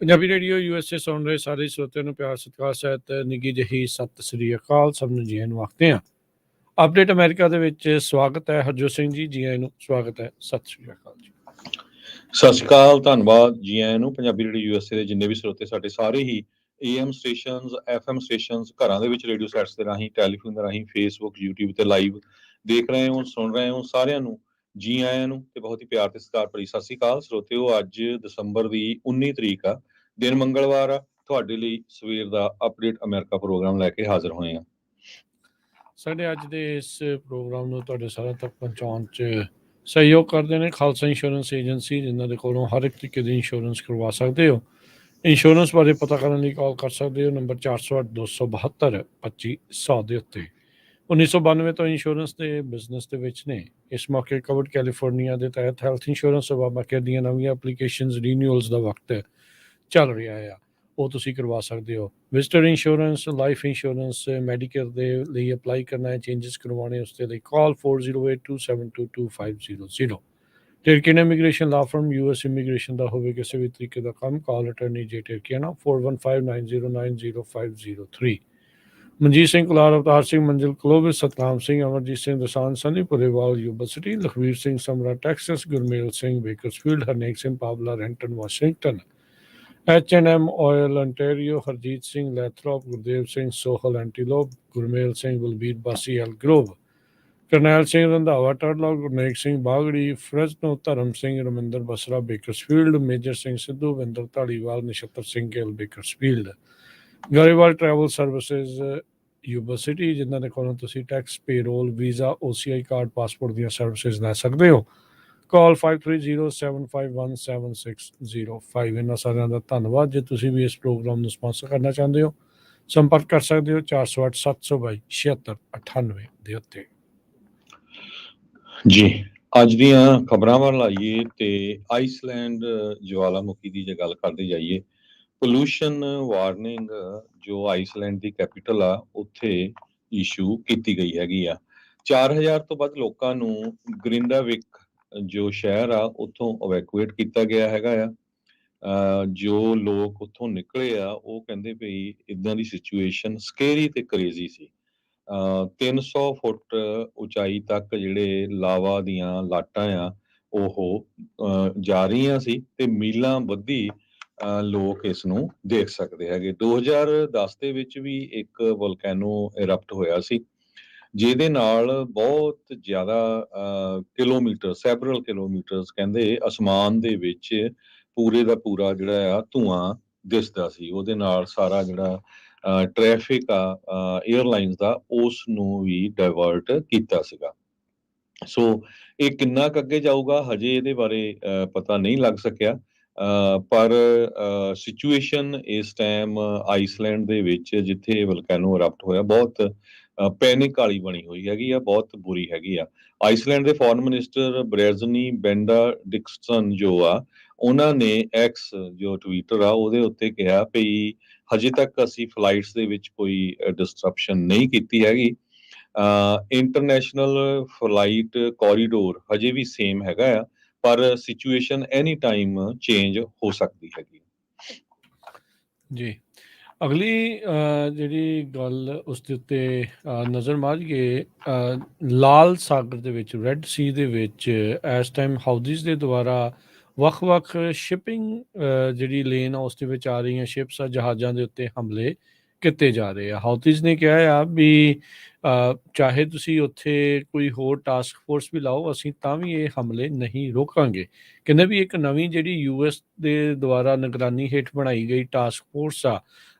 Punjabi radio USA ਸੁਣ ਰਹੇ ਸਾਰੇ ਸਰੋਤਿਆਂ ਨੂੰ ਪਿਆਰ ਸਤਿਕਾਰ ਸਹਿਤ ਨਿੱਘੀ ਜਿਹੀ ਸਤਿ ਸ੍ਰੀ ਅਕਾਲ। ਸਭ ਨੂੰ ਜੀ ਆਇਆਂ ਨੂੰ ਆਖਦੇ ਹਾਂ। ਅਪਡੇਟ ਅਮਰੀਕਾ ਦੇ ਵਿੱਚ ਸਵਾਗਤ ਹੈ। ਹਰਜੋਤ ਸਿੰਘ ਜੀ, ਜੀ ਆਇਆਂ ਨੂੰ ਸਵਾਗਤ ਹੈ। ਸਤਿ ਸ੍ਰੀ ਅਕਾਲ ਜੀ। ਸਤਿ ਸ਼੍ਰੀ ਅਕਾਲ, ਧੰਨਵਾਦ ਜੀ ਆਇਆਂ ਨੂੰ। ਪੰਜਾਬੀ ਰੇਡੀਓ USA ਦੇ ਜਿੰਨੇ ਵੀ ਸਰੋਤੇ ਸਾਡੇ ਸਾਰੇ ਹੀ AM ਸਟੇਸ਼ਨਸ, FM ਸਟੇਸ਼ਨਸ, ਘਰਾਂ ਦੇ ਵਿੱਚ ਰੇਡੀਓ ਸੈਟਸ ਦੇ ਰਾਹੀਂ, ਟੈਲੀਫੋਨ ਦੇ ਰਾਹੀਂ, ਫੇਸਬੁੱਕ, YouTube ਤੇ ਲਾਈਵ ਦੇਖ ਰਹੇ ਹੋ, ਸੁਣ ਰਹੇ ਹੋ, ਸਾਰਿਆਂ ਨੂੰ ਜੀ ਆਇਆਂ ਨੂੰ ਤੇ ਬਹੁਤ ਹੀ ਪਿਆਰ ਤੇ ਸਤਿਕਾਰ ਭਰੀ ਸਤਿ ਸ਼੍ਰੀ ਅਕਾਲ। ਸਰੋਤਿਓ, ਅੱਜ ਦਸੰਬਰ ਦੀ 19 ਤਰੀਕ ਆ, ਦਿਨ ਮੰਗਲਵਾਰ ਆ। ਤੁਹਾਡੇ ਲਈ ਸਵੇਰ ਦਾ ਅਪਡੇਟ ਅਮਰੀਕਾ ਪ੍ਰੋਗਰਾਮ ਲੈ ਕੇ ਹਾਜ਼ਰ ਹੋਏ ਆ। ਸਾਡੇ ਅੱਜ ਦੇ ਇਸ ਪ੍ਰੋਗਰਾਮ ਨੂੰ ਤੁਹਾਡੇ ਸਾਰਿਆਂ ਤੱਕ ਪਹੁੰਚਾਉਣ 'ਚ ਸਹਿਯੋਗ ਕਰਦੇ ਨੇ ਖਾਲਸਾ ਇੰਸ਼ੋਰੈਂਸ ਏਜੰਸੀ, ਜਿਨ੍ਹਾਂ ਦੇ ਕੋਲੋਂ ਹਰ ਇੱਕ ਤਰੀਕੇ ਦੀ ਇੰਸ਼ੋਰੈਂਸ ਕਰਵਾ ਸਕਦੇ ਹੋ। ਇੰਸ਼ੋਰੈਂਸ ਬਾਰੇ ਪਤਾ ਕਰਨ ਲਈ ਕਾਲ ਕਰ ਸਕਦੇ ਹੋ ਨੰਬਰ 408-272-2500 ਦੇ ਉੱਤੇ। 1992 ਤੋਂ ਇੰਸ਼ੋਰੈਂਸ ਦੇ ਬਿਜ਼ਨਸ ਦੇ ਵਿੱਚ ਨੇ। ਇਸ ਮੌਕੇ ਕਵਰਡ ਕੈਲੀਫੋਰਨੀਆ ਦੇ ਤਹਿਤ ਹੈਲਥ ਇੰਸ਼ੋਰੈਂਸ ਸੇਵਾਵਾਂ ਦੀਆਂ ਨਵੀਆਂ ਐਪਲੀਕੇਸ਼ਨਸ ਰੀਨਿਊਅਲਸ ਦਾ ਵਕਤ ਚੱਲ ਰਿਹਾ ਆ, ਉਹ ਤੁਸੀਂ ਕਰਵਾ ਸਕਦੇ ਹੋ। Visitor insurance, life insurance, Medicare ਦੇ ਲਈ ਅਪਲਾਈ ਕਰਨਾ ਹੈ, ਚੇਂਜਸ ਕਰਵਾਉਣੇ, ਉਸ ਦੇ ਲਈ ਕਾਲ 4082722500। ਟਰਕੀਨ ਇਮੀਗ੍ਰੇਸ਼ਨ ਲਾ ਫਰਮ US ਇਮੀਗ੍ਰੇਸ਼ਨ ਦਾ ਹੋਵੇ ਕਿਸੇ ਵੀ ਤਰੀਕੇ ਦਾ ਕੰਮ, ਕਾਲ ਅਟਰਨੀ ਜੇ ਟਰਕੀਆਨਾ 4159090503। Manjeet Singh Kular, Avtar Singh Manjil Clovis, Satnam Singh, Amarjit Singh Dasan, Sunny Purewal Yuba City, Lakhvir Singh Samra Texas, Gurmel Singh Bakersfield, Harnek Singh Pawla Renton Washington, H&M oil Ontario, Harjit Singh Lathrop, Gurdev Singh Sohal Antelope, Gurmel Singh Balbir Bassi Elk Grove, Karnail Singh Randhawa Turlock, Gurnek Singh Bagri Fresno, Dharam Singh Raminder Basra Bakersfield, Major Singh Sidhu, Vinder Dhaliwal, Nachhattar Singh Gill Bakersfield, Grewal travel services Yuba City, ਜਿਨ੍ਹਾਂ ਦੇ ਕੋਲੋਂ ਤੁਸੀਂ tax, payroll, visa, OCI card, passport ਦੀਆਂ services ਲੈ ਸਕਦੇ ਹੋ। ਕਾਲ 5307517605। ਇਹਨਾਂ ਸਾਰਿਆਂ ਦਾ ਧੰਨਵਾਦ। ਜੇ ਤੁਸੀਂ ਵੀ ਇਸ ਪ੍ਰੋਗਰਾਮ ਨੂੰ ਸਪਾਂਸਰ ਕਰਨਾ ਚਾਹੁੰਦੇ ਹੋ, ਸੰਪਰਕ ਕਰ ਸਕਦੇ ਹੋ 408-722-7698 ਦੇ ਉੱਤੇ। ਜੀ, ਅੱਜ ਦੀਆਂ ਖਬਰਾਂ ਵੱਲ ਆਈਏ ਤੇ ਆਈਸਲੈਂਡ ਜਵਾਲਾਮੁਖੀ ਦੀ ਜੇ ਗੱਲ ਕਰਦੇ ਜਾਈਏ, ਪੋਲੂਸ਼ਨ ਵਾਰਨਿੰਗ ਜੋ ਆਈਸਲੈਂਡ ਦੀ ਕੈਪੀਟਲ ਆ, ਉੱਥੇ ਇਸ਼ੂ ਕੀਤੀ ਗਈ ਹੈਗੀ ਆ। 4000 ਤੋਂ ਵੱਧ ਲੋਕਾਂ ਨੂੰ ਗ੍ਰਿੰਡਾਵਿਕ ਜੋ ਸ਼ਹਿਰ ਆ ਉੱਥੋਂ ਇਵੈਕੂਏਟ ਕੀਤਾ ਗਿਆ ਹੈਗਾ ਆ। ਜੋ ਲੋਕ ਉੱਥੋਂ ਨਿਕਲੇ ਆ ਉਹ ਕਹਿੰਦੇ ਵੀ ਇਦਾਂ ਦੀ ਸਿਚੁਏਸ਼ਨ ਸਕੇਰੀ ਤੇ ਕਰੇਜ਼ੀ ਸੀ। 300 ਫੁੱਟ ਉਚਾਈ ਤੱਕ ਜਿਹੜੇ ਲਾਵਾ ਦੀਆਂ ਲਾਟਾਂ ਆ ਉਹ ਜਾ ਰਹੀਆਂ ਸੀ ਤੇ ਮੀਲਾਂ ਬੱਧੀ ਲੋਕ ਇਸ ਨੂੰ ਦੇਖ ਸਕਦੇ ਹੈਗੇ। 2010 ਦੇ ਵਿੱਚ ਵੀ ਇੱਕ ਵੋਲਕੈਨੋ ਇਰਪਟ ਹੋਇਆ ਸੀ, ਜਿਹਦੇ ਨਾਲ ਬਹੁਤ ਜ਼ਿਆਦਾ ਕਿਲੋਮੀਟਰ, ਸੈਵਰਲ ਕਿਲੋਮੀਟਰਸ ਕਹਿੰਦੇ ਅਸਮਾਨ ਦੇ ਵਿੱਚ ਪੂਰੇ ਦਾ ਪੂਰਾ ਜਿਹੜਾ ਆ ਧੂਆਂ ਦਿਸਦਾ ਸੀ। ਉਹਦੇ ਨਾਲ ਸਾਰਾ ਜਿਹੜਾ ਟ੍ਰੈਫਿਕ ਆ ਏਅਰਲਾਈਨਸ ਦਾ, ਉਸ ਨੂੰ ਵੀ ਡਾਇਵਰਟ ਕੀਤਾ ਸੀਗਾ। ਸੋ ਇਹ ਕਿੰਨਾ ਕੁ ਅੱਗੇ ਜਾਊਗਾ ਹਜੇ ਇਹਦੇ ਬਾਰੇ ਪਤਾ ਨਹੀਂ ਲੱਗ ਸਕਿਆ, ਪਰ ਸਿਚੁਏਸ਼ਨ ਇਸ ਟਾਈਮ ਆਈਸਲੈਂਡ ਦੇ ਵਿੱਚ ਜਿੱਥੇ ਵੋਲਕੈਨੋ ਇਰਪਟ ਹੋਇਆ ਬਹੁਤ ਪੈਨਿਕ ਵਾਲੀ ਬਣੀ ਹੋਈ ਹੈਗੀ ਆ, ਬਹੁਤ ਬੁਰੀ ਹੈਗੀ ਆ। ਆਈਸਲੈਂਡ ਦੇ ਫੋਰਨ ਮਿਨਿਸਟਰ ਬ੍ਰੈਜ਼ਨੀ ਬੈਂਡਾਡਿਕਸਨ ਜੋ ਆ, ਉਹਨਾਂ ਨੇ ਐਕਸ ਜੋ ਟਵਿੱਟਰ ਆ ਉਹਦੇ ਉੱਤੇ ਕਿਹਾ ਵੀ ਹਜੇ ਤੱਕ ਅਸੀਂ ਫਲਾਈਟਸ ਦੇ ਵਿੱਚ ਕੋਈ ਡਿਸਟਰਪਸ਼ਨ ਨਹੀਂ ਕੀਤੀ ਹੈਗੀ। ਇੰਟਰਨੈਸ਼ਨਲ ਫਲਾਈਟ ਕੋਰੀਡੋਰ ਹਜੇ ਵੀ ਸੇਮ ਹੈਗਾ ਆ, ਪਰ ਸਿਚੁਏਸ਼ਨ ਐਨੀ ਟਾਈਮ ਚੇਂਜ ਹੋ ਸਕਦੀ ਹੈਗੀ। ਜੀ, ਅਗਲੀ ਜਿਹੜੀ ਗੱਲ ਉਸ ਦੇ ਉੱਤੇ ਨਜ਼ਰ ਮਾਰੀਏ, ਲਾਲ ਸਾਗਰ ਦੇ ਵਿੱਚ, ਰੈੱਡ ਸੀ ਦੇ ਵਿੱਚ ਇਸ ਟਾਈਮ ਹਾਊਦੀਜ਼ ਦੇ ਦੁਆਰਾ ਵੱਖ-ਵੱਖ ਸ਼ਿਪਿੰਗ ਜਿਹੜੀ ਲੇਨ ਆ ਉਸ ਦੇ ਵਿੱਚ ਆ ਰਹੀਆਂ ਸ਼ਿਪਸ ਆ, ਜਹਾਜ਼ਾਂ ਦੇ ਉੱਤੇ ਹਮਲੇ ਕੀਤੇ ਜਾ ਰਹੇ ਆ। ਹਾਊਦੀਜ਼ ਨੇ ਕਿਹਾ ਆ ਵੀ ਚਾਹੇ ਤੁਸੀਂ ਉੱਥੇ ਕੋਈ ਹੋਰ ਟਾਸਕ ਫੋਰਸ ਵੀ ਲਾਓ, ਅਸੀਂ ਤਾਂ ਵੀ ਇਹ ਹਮਲੇ ਨਹੀਂ ਰੋਕਾਂਗੇ। ਕਹਿੰਦੇ ਵੀ ਇੱਕ ਨਵੀਂ ਜਿਹੜੀ US ਦੇ ਦੁਆਰਾ ਨਿਗਰਾਨੀ ਹੇਠ ਬਣਾਈ ਗਈ ਟਾਸਕ ਫੋਰਸ ਆ,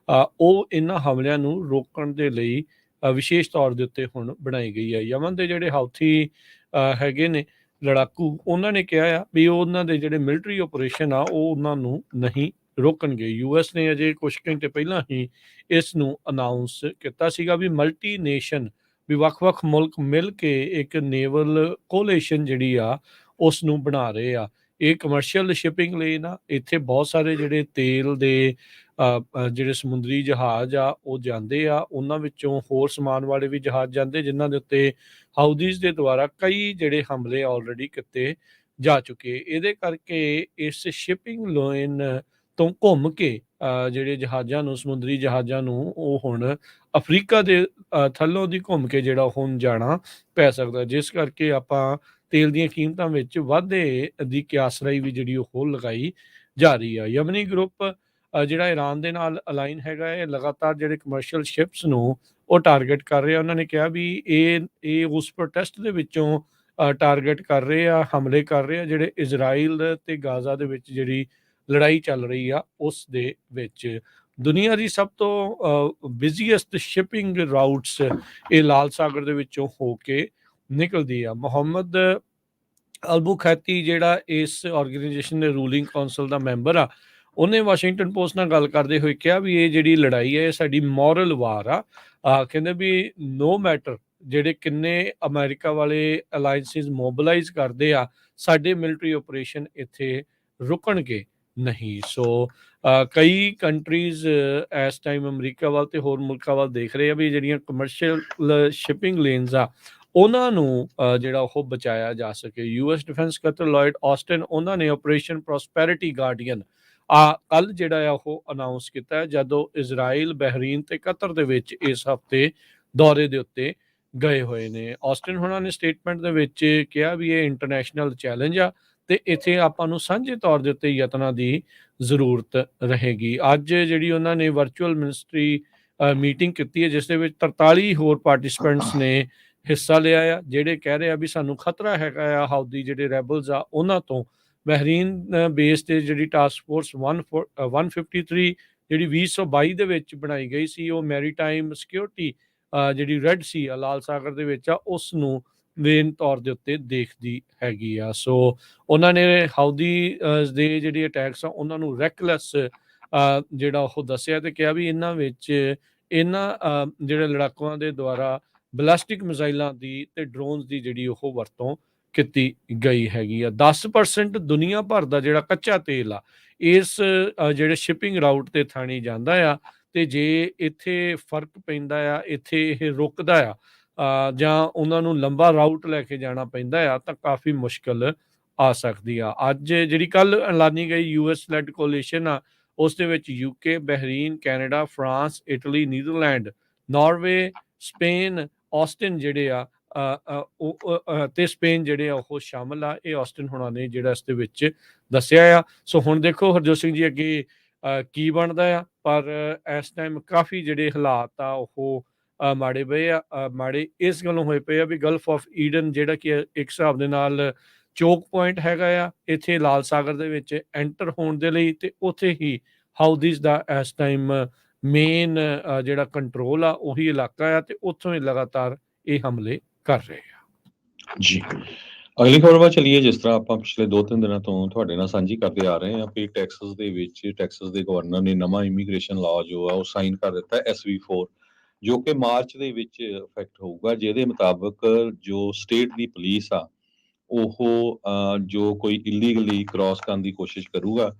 ਉਹ ਇਹਨਾਂ ਹਮਲਿਆਂ ਨੂੰ ਰੋਕਣ ਦੇ ਲਈ ਵਿਸ਼ੇਸ਼ ਤੌਰ ਦੇ ਉੱਤੇ ਹੁਣ ਬਣਾਈ ਗਈ ਹੈ। ਯਮਨ ਦੇ ਜਿਹੜੇ ਹਾਊਥੀ ਹੈਗੇ ਨੇ ਲੜਾਕੂ, ਉਹਨਾਂ ਨੇ ਕਿਹਾ ਆ ਵੀ ਉਹਨਾਂ ਦੇ ਜਿਹੜੇ ਮਿਲਟਰੀ ਆਪਰੇਸ਼ਨ ਆ ਉਹ ਉਹਨਾਂ ਨੂੰ ਨਹੀਂ ਰੋਕਣਗੇ। US ਨੇ ਅਜੇ ਕੁਝ ਘੰਟੇ ਪਹਿਲਾਂ ਹੀ ਇਸ ਨੂੰ ਅਨਾਊਂਸ ਕੀਤਾ ਸੀਗਾ ਵੀ ਮਲਟੀ ਨੇਸ਼ਨ, ਵੀ ਵੱਖ-ਵੱਖ ਮੁਲਕ ਮਿਲ ਕੇ ਇੱਕ ਨੇਵਲ ਕੋਲੇਸ਼ਨ ਜਿਹੜੀ ਆ ਉਸ ਨੂੰ ਬਣਾ ਰਹੇ ਆ। ਇਹ ਕਮਰਸ਼ੀਅਲ ਸ਼ਿਪਿੰਗ ਲੇਨ ਆ, ਇੱਥੇ ਬਹੁਤ ਸਾਰੇ ਜਿਹੜੇ ਤੇਲ ਦੇ ਜਿਹੜੇ ਸਮੁੰਦਰੀ ਜਹਾਜ਼ ਆ ਉਹ ਜਾਂਦੇ ਆ, ਉਹਨਾਂ ਵਿੱਚੋਂ ਹੋਰ ਸਮਾਨ ਵਾਲੇ ਵੀ ਜਹਾਜ਼ ਜਾਂਦੇ ਜਿਨ੍ਹਾਂ ਦੇ ਉੱਤੇ ਹਾਊਦੀਜ਼ ਦੇ ਦੁਆਰਾ ਕਈ ਜਿਹੜੇ ਹਮਲੇ ਆਲਰੇਡੀ ਕੀਤੇ ਜਾ ਚੁੱਕੇ। ਇਹਦੇ ਕਰਕੇ ਇਸ ਸ਼ਿਪਿੰਗ ਲਾਈਨ ਤੋਂ ਘੁੰਮ ਕੇ ਜਿਹੜੇ ਜਹਾਜ਼ਾਂ ਨੂੰ, ਸਮੁੰਦਰੀ ਜਹਾਜ਼ਾਂ ਨੂੰ, ਉਹ ਹੁਣ ਅਫਰੀਕਾ ਦੇ ਥੱਲੋਂ ਦੀ ਘੁੰਮ ਕੇ ਜਿਹੜਾ ਹੁਣ ਜਾਣਾ ਪੈ ਸਕਦਾ, ਜਿਸ ਕਰਕੇ ਆਪਾਂ ਤੇਲ ਦੀਆਂ ਕੀਮਤਾਂ ਵਿੱਚ ਵਾਧੇ ਦੀ ਕਿਆਸਰਾਈ ਵੀ ਜਿਹੜੀ ਉਹ ਲਗਾਈ ਜਾ ਰਹੀ ਆ। ਯਮਨੀ ਗਰੁੱਪ ਜਿਹੜਾ ਈਰਾਨ ਦੇ ਨਾਲ ਅਲਾਈਨ ਹੈਗਾ ਹੈ, ਲਗਾਤਾਰ ਜਿਹੜੇ ਕਮਰਸ਼ੀਅਲ ਸ਼ਿਪਸ ਨੂੰ ਉਹ ਟਾਰਗੇਟ ਕਰ ਰਿਹਾ। ਉਹਨਾਂ ਨੇ ਕਿਹਾ ਵੀ ਇਹ ਉਸ ਪ੍ਰੋਟੈਸਟ ਦੇ ਵਿੱਚੋਂ ਟਾਰਗੇਟ ਕਰ ਰਹੇ ਆ, ਹਮਲੇ ਕਰ ਰਹੇ ਆ ਜਿਹੜੇ ਇਜ਼ਰਾਈਲ ਤੇ ਗਾਜ਼ਾ ਦੇ ਵਿੱਚ ਜਿਹੜੀ ਲੜਾਈ ਚੱਲ ਰਹੀ ਆ ਉਸ ਦੇ ਵਿੱਚ। ਦੁਨੀਆ ਦੀ ਸਭ ਤੋਂ ਬਿਜ਼ੀਐਸਟ ਸ਼ਿਪਿੰਗ ਰਾਊਟਸ ਇਹ ਲਾਲ ਸਾਗਰ ਦੇ ਵਿੱਚੋਂ ਹੋ ਕੇ ਨਿਕਲਦੀ ਆ। ਮੁਹੰਮਦ ਅਲਬੁਖੈਤੀ ਜਿਹੜਾ ਇਸ ਆਰਗੇਨਾਈਜੇਸ਼ਨ ਦੇ ਰੂਲਿੰਗ ਕੌਂਸਲ ਦਾ ਮੈਂਬਰ ਆ, ਉਹਨੇ ਵਾਸ਼ਿੰਗਟਨ ਪੋਸਟ ਨਾਲ ਗੱਲ ਕਰਦੇ ਹੋਏ ਕਿਹਾ ਵੀ ਇਹ ਜਿਹੜੀ ਲੜਾਈ ਹੈ ਇਹ ਸਾਡੀ ਮੋਰਲ ਵਾਰ ਆ। ਕਹਿੰਦੇ ਵੀ ਨੋ ਮੈਟਰ ਜਿਹੜੇ ਕਿੰਨੇ ਅਮਰੀਕਾ ਵਾਲੇ ਅਲਾਇੰਸਿਸ ਮੋਬਿਲਾਈਜ਼ ਕਰਦੇ ਆ, ਸਾਡੇ ਮਿਲਟਰੀ ਆਪਰੇਸ਼ਨ ਇੱਥੇ ਰੁਕਣਗੇ ਨਹੀਂ। ਸੋ ਕਈ ਕੰਟਰੀਜ਼ ਇਸ ਟਾਈਮ ਅਮਰੀਕਾ ਵੱਲ ਤੇ ਹੋਰ ਮੁਲਕਾਂ ਵੱਲ ਦੇਖ ਰਹੇ ਆ ਵੀ ਜਿਹੜੀਆਂ ਕਮਰਸ਼ੀਅਲ ਸ਼ਿਪਿੰਗ ਲੇਨਸ ਆ ਉਹਨਾਂ ਨੂੰ ਜਿਹੜਾ ਉਹ ਬਚਾਇਆ ਜਾ ਸਕੇ। ਯੂਐਸ ਡਿਫੈਂਸ ਸਕੱਤਰ ਲਾਇਡ ਆਸਟਨ ਉਹਨਾਂ ਨੇ ਆਪਰੇਸ਼ਨ ਪ੍ਰੋਸਪੈਰਿਟੀ ਗਾਰਡੀਅਨ ਕੱਲ ਜਿਹੜਾ ਆ ਉਹ ਅਨਾਉਂਸ ਕੀਤਾ ਹੈ, ਜਦੋਂ ਇਜ਼ਰਾਈਲ, ਬਹਿਰੀਨ ਤੇ ਕਤਰ ਦੇ ਵਿੱਚ ਇਸ ਹਫਤੇ ਦੌਰੇ ਦੇ ਉੱਤੇ ਗਏ ਹੋਏ ਨੇ। ਆਸਟਨ ਹੁਣਾਂ ਨੇ ਸਟੇਟਮੈਂਟ ਦੇ ਵਿੱਚ ਕਿਹਾ ਵੀ ਇਹ ਇੰਟਰਨੈਸ਼ਨਲ ਚੈਲੰਜ ਆ ਤੇ ਇੱਥੇ ਆਪਾਂ ਨੂੰ ਸਾਂਝੇ ਤੌਰ ਦੇ ਉੱਤੇ ਯਤਨਾਂ ਦੀ ਜ਼ਰੂਰਤ ਰਹੇਗੀ। ਅੱਜ ਜਿਹੜੀ ਉਹਨਾਂ ਨੇ ਵਰਚੁਅਲ ਮਿਨਿਸਟਰੀ ਮੀਟਿੰਗ ਕੀਤੀ ਹੈ ਜਿਸ ਦੇ ਵਿੱਚ 43 ਹੋਰ ਪਾਰਟਿਸਪੈਂਟਸ ਨੇ ਹਿੱਸਾ ਲਿਆ ਆ, ਜਿਹੜੇ ਕਹਿ ਰਹੇ ਆ ਵੀ ਸਾਨੂੰ ਖਤਰਾ ਹੈਗਾ ਆ ਹਾਊਦੀ ਜਿਹੜੇ ਰੈਬਲਸ ਆ ਉਹਨਾਂ ਤੋਂ। ਬਹਿਰੀਨ ਬੇਸ ਤੇ ਜਿਹੜੀ ਟਾਸਕ ਫੋਰਸ 153 ਜਿਹੜੀ 2022 ਦੇ ਵਿੱਚ ਬਣਾਈ ਗਈ ਸੀ, ਉਹ ਮੈਰੀਟਾਈਮ ਸਿਕਿਉਰਿਟੀ ਜਿਹੜੀ ਰੈੱਡ ਸੀ ਲਾਲ ਸਾਗਰ ਦੇ ਵਿੱਚ ਆ ਉਸ ਨੂੰ ਮੇਨ ਤੌਰ ਦੇ ਉੱਤੇ ਦੇਖਦੀ ਹੈਗੀ ਆ। ਸੋ ਉਹਨਾਂ ਨੇ ਹਾਊਦੀ ਦੇ ਜਿਹੜੇ ਅਟੈਕਸ ਆ ਉਹਨਾਂ ਨੂੰ ਰੈਕਲੈਸ ਜਿਹੜਾ ਉਹ ਦੱਸਿਆ ਤੇ ਕਿਹਾ ਵੀ ਇਹਨਾਂ ਵਿੱਚ ਇਹਨਾਂ ਜਿਹੜੇ ਲੜਾਕੂਆਂ ਦੇ ਦੁਆਰਾ ਬਲਾਸਟਿਕ ਮਿਜ਼ਾਈਲਾਂ ਦੀ ਤੇ ਡਰੋਨਸ ਦੀ ਜਿਹੜੀ ਉਹ ਵਰਤੋਂ ਕੀਤੀ ਗਈ ਹੈਗੀ ਆ। 10% ਦੁਨੀਆ ਭਰ ਦਾ ਜਿਹੜਾ ਕੱਚਾ ਤੇਲ ਆ ਇਸ ਜਿਹੜੇ ਸ਼ਿਪਿੰਗ ਰਾਊਟ ਤੇ ਥਾਣੀ ਜਾਂਦਾ ਆ, ਤੇ ਜੇ ਇੱਥੇ ਫਰਕ ਪੈਂਦਾ ਆ, ਇੱਥੇ ਇਹ ਰੁਕਦਾ ਆ ਜਾਂ ਉਹਨਾਂ ਨੂੰ ਲੰਬਾ ਰਾਊਟ ਲੈ ਕੇ ਜਾਣਾ ਪੈਂਦਾ ਆ ਤਾਂ ਕਾਫੀ ਮੁਸ਼ਕਲ ਆ ਸਕਦੀ ਆ। ਅੱਜ ਜਿਹੜੀ ਕੱਲ ਐਲਾਨੀ ਗਈ ਯੂਐਸ ਲੈਡ ਕੋਲੀਸ਼ਨ ਆ ਉਸ ਦੇ ਵਿੱਚ UK, Bahrain, Canada, France, Italy, Netherland, Norway, Spain, Aston ਜਿਹੜੇ ਆ ਤੇ ਸਪੇਨ ਜਿਹੜੇ ਆ ਉਹ ਸ਼ਾਮਲ ਆ। ਇਹ ਆਸਟਨ ਹੁਣਾਂ ਨੇ ਜਿਹੜਾ ਇਸ ਦੇ ਵਿੱਚ ਦੱਸਿਆ ਆ। ਸੋ ਹੁਣ ਦੇਖੋ ਹਰਜੋਤ ਸਿੰਘ ਜੀ ਅੱਗੇ ਕੀ ਬਣਦਾ ਆ, ਪਰ ਇਸ ਟਾਈਮ ਕਾਫੀ ਜਿਹੜੇ ਹਾਲਾਤ ਆ ਉਹ ਮਾੜੇ ਪਏ ਆ। ਮਾੜੇ ਇਸ ਗੱਲੋਂ ਹੋਏ ਪਏ ਆ ਵੀ ਗਲਫ ਆਫ ਈਡਨ ਜਿਹੜਾ ਕਿ ਇੱਕ ਹਿਸਾਬ ਦੇ ਨਾਲ ਚੋਕ ਪੁਆਇੰਟ ਹੈਗਾ ਆ ਇੱਥੇ ਲਾਲ ਸਾਗਰ ਦੇ ਵਿੱਚ ਐਂਟਰ ਹੋਣ ਦੇ ਲਈ, ਤੇ ਉੱਥੇ ਹੀ ਹਾਊਦੀਜ਼ ਦਾ ਇਸ ਟਾਈਮ ਮੇਨ ਜਿਹੜਾ ਕੰਟਰੋਲ ਆ ਉਹੀ ਇਲਾਕਾ ਆ ਤੇ ਉੱਥੋਂ ਹੀ ਲਗਾਤਾਰ ਇਹ ਹਮਲੇ ਕਰ ਰਹੇ ਆ ਜੀ। ਅਗਲੀ ਖਬਰ ਵੱਲ ਚਲੀਏ। ਜਿਸ ਤਰ੍ਹਾਂ ਆਪਾਂ ਪਿਛਲੇ 2-3 ਦਿਨਾਂ ਤੋਂ ਤੁਹਾਡੇ ਨਾਲ ਸਾਂਝੀ ਕਰਦੇ ਆ ਰਹੇ ਹਾਂ ਕਿ ਟੈਕਸਸ ਦੇ ਵਿੱਚ ਟੈਕਸਸ ਦੇ ਗਵਰਨਰ ਨੇ ਨਵਾਂ ਇਮੀਗ੍ਰੇਸ਼ਨ ਲਾਅ ਜੋ ਆ ਉਹ ਸਾਈਨ ਕਰ ਦਿੱਤਾ SV4, ਜੋ ਕਿ ਮਾਰਚ ਦੇ ਵਿੱਚ ਇਫੈਕਟ ਹੋਊਗਾ, ਜਿਹਦੇ ਮੁਤਾਬਕ ਜੋ ਸਟੇਟ ਦੀ ਪੁਲਿਸ ਆ ਉਹ ਜੋ ਕੋਈ ਇਲੀਗਲੀ ਕ੍ਰਾਸ ਕਰਨ ਦੀ ਕੋਸ਼ਿਸ਼ ਕਰੂਗਾ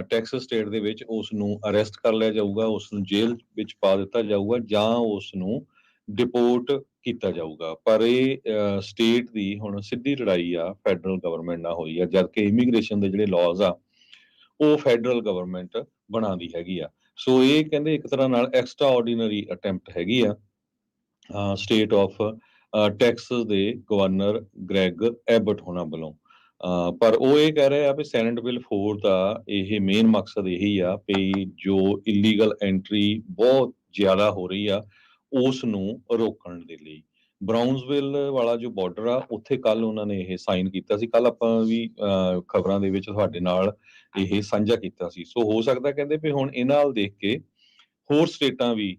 ਟੈਕਸਸ ਸਟੇਟ ਦੇ ਵਿੱਚ, ਉਸ ਨੂੰ ਅਰੈਸਟ ਕਰ ਲਿਆ ਜਾਊਗਾ, ਉਸ ਨੂੰ ਜੇਲ੍ਹ ਵਿੱਚ ਪਾ ਦਿੱਤਾ ਜਾਊਗਾ ਜਾਂ ਉਸ ਨੂੰ ਡਿਪੋਰਟ ਕੀਤਾ ਜਾਊਗਾ। ਪਰ ਇਹ ਸਟੇਟ ਦੀ ਹੁਣ ਸਿੱਧੀ ਲੜਾਈ ਆ ਫੈਡਰਲ ਗਵਰਨਮੈਂਟ ਨਾਲ ਹੋਈ ਆ, ਜਦਕਿ ਇਮੀਗ੍ਰੇਸ਼ਨ ਦੇ ਜਿਹੜੇ ਲਾਜ਼ ਆ ਉਹ ਫੈਡਰਲ ਗਵਰਨਮੈਂਟ ਬਣਾਉਂਦੀ ਹੈਗੀ ਆ। ਸੋ ਇਹ ਕਹਿੰਦੇ ਇੱਕ ਤਰ੍ਹਾਂ ਨਾਲ ਐਕਸਟਰਾ ਆਰਡੀਨਰੀ ਅਟੈਂਪਟ ਹੈਗੀ ਆ ਸਟੇਟ ਆਫ ਟੈਕਸਸ ਦੇ ਗਵਰਨਰ ਗ੍ਰੈਗ ਐਬਟ ਹੋਣਾ ਵੱਲੋਂ। ਪਰ ਉਹ ਇਹ ਕਹਿ ਰਹੇ ਆ ਵੀ ਸੈਨੇਟ ਬਿੱਲ 4 ਦਾ ਇਹ ਮੇਨ ਮਕਸਦ ਇਹੀ ਆ ਵੀ ਜੋ ਇਲੀਗਲ ਐਂਟਰੀ ਬਹੁਤ ਜ਼ਿਆਦਾ ਹੋ ਰਹੀ ਆ ਉਸ ਨੂੰ ਰੋਕਣ ਦੇ ਲਈ। ਬਰਾਊਨਸਵਿਲ ਵਾਲਾ ਜੋ ਬਾਰਡਰ ਆ ਉੱਥੇ ਕੱਲ ਉਹਨਾਂ ਨੇ ਇਹ ਸਾਈਨ ਕੀਤਾ ਸੀ। ਕੱਲ ਆਪਾਂ ਵੀ ਖਬਰਾਂ ਦੇ ਵਿੱਚ ਤੁਹਾਡੇ ਨਾਲ ਇਹ ਸਾਂਝਾ ਕੀਤਾ ਸੀ। ਸੋ ਹੋ ਸਕਦਾ ਕਹਿੰਦੇ ਵੀ ਹੁਣ ਇਹਨਾਂ ਨਾਲ ਦੇਖ ਕੇ ਹੋਰ ਸਟੇਟਾਂ ਵੀ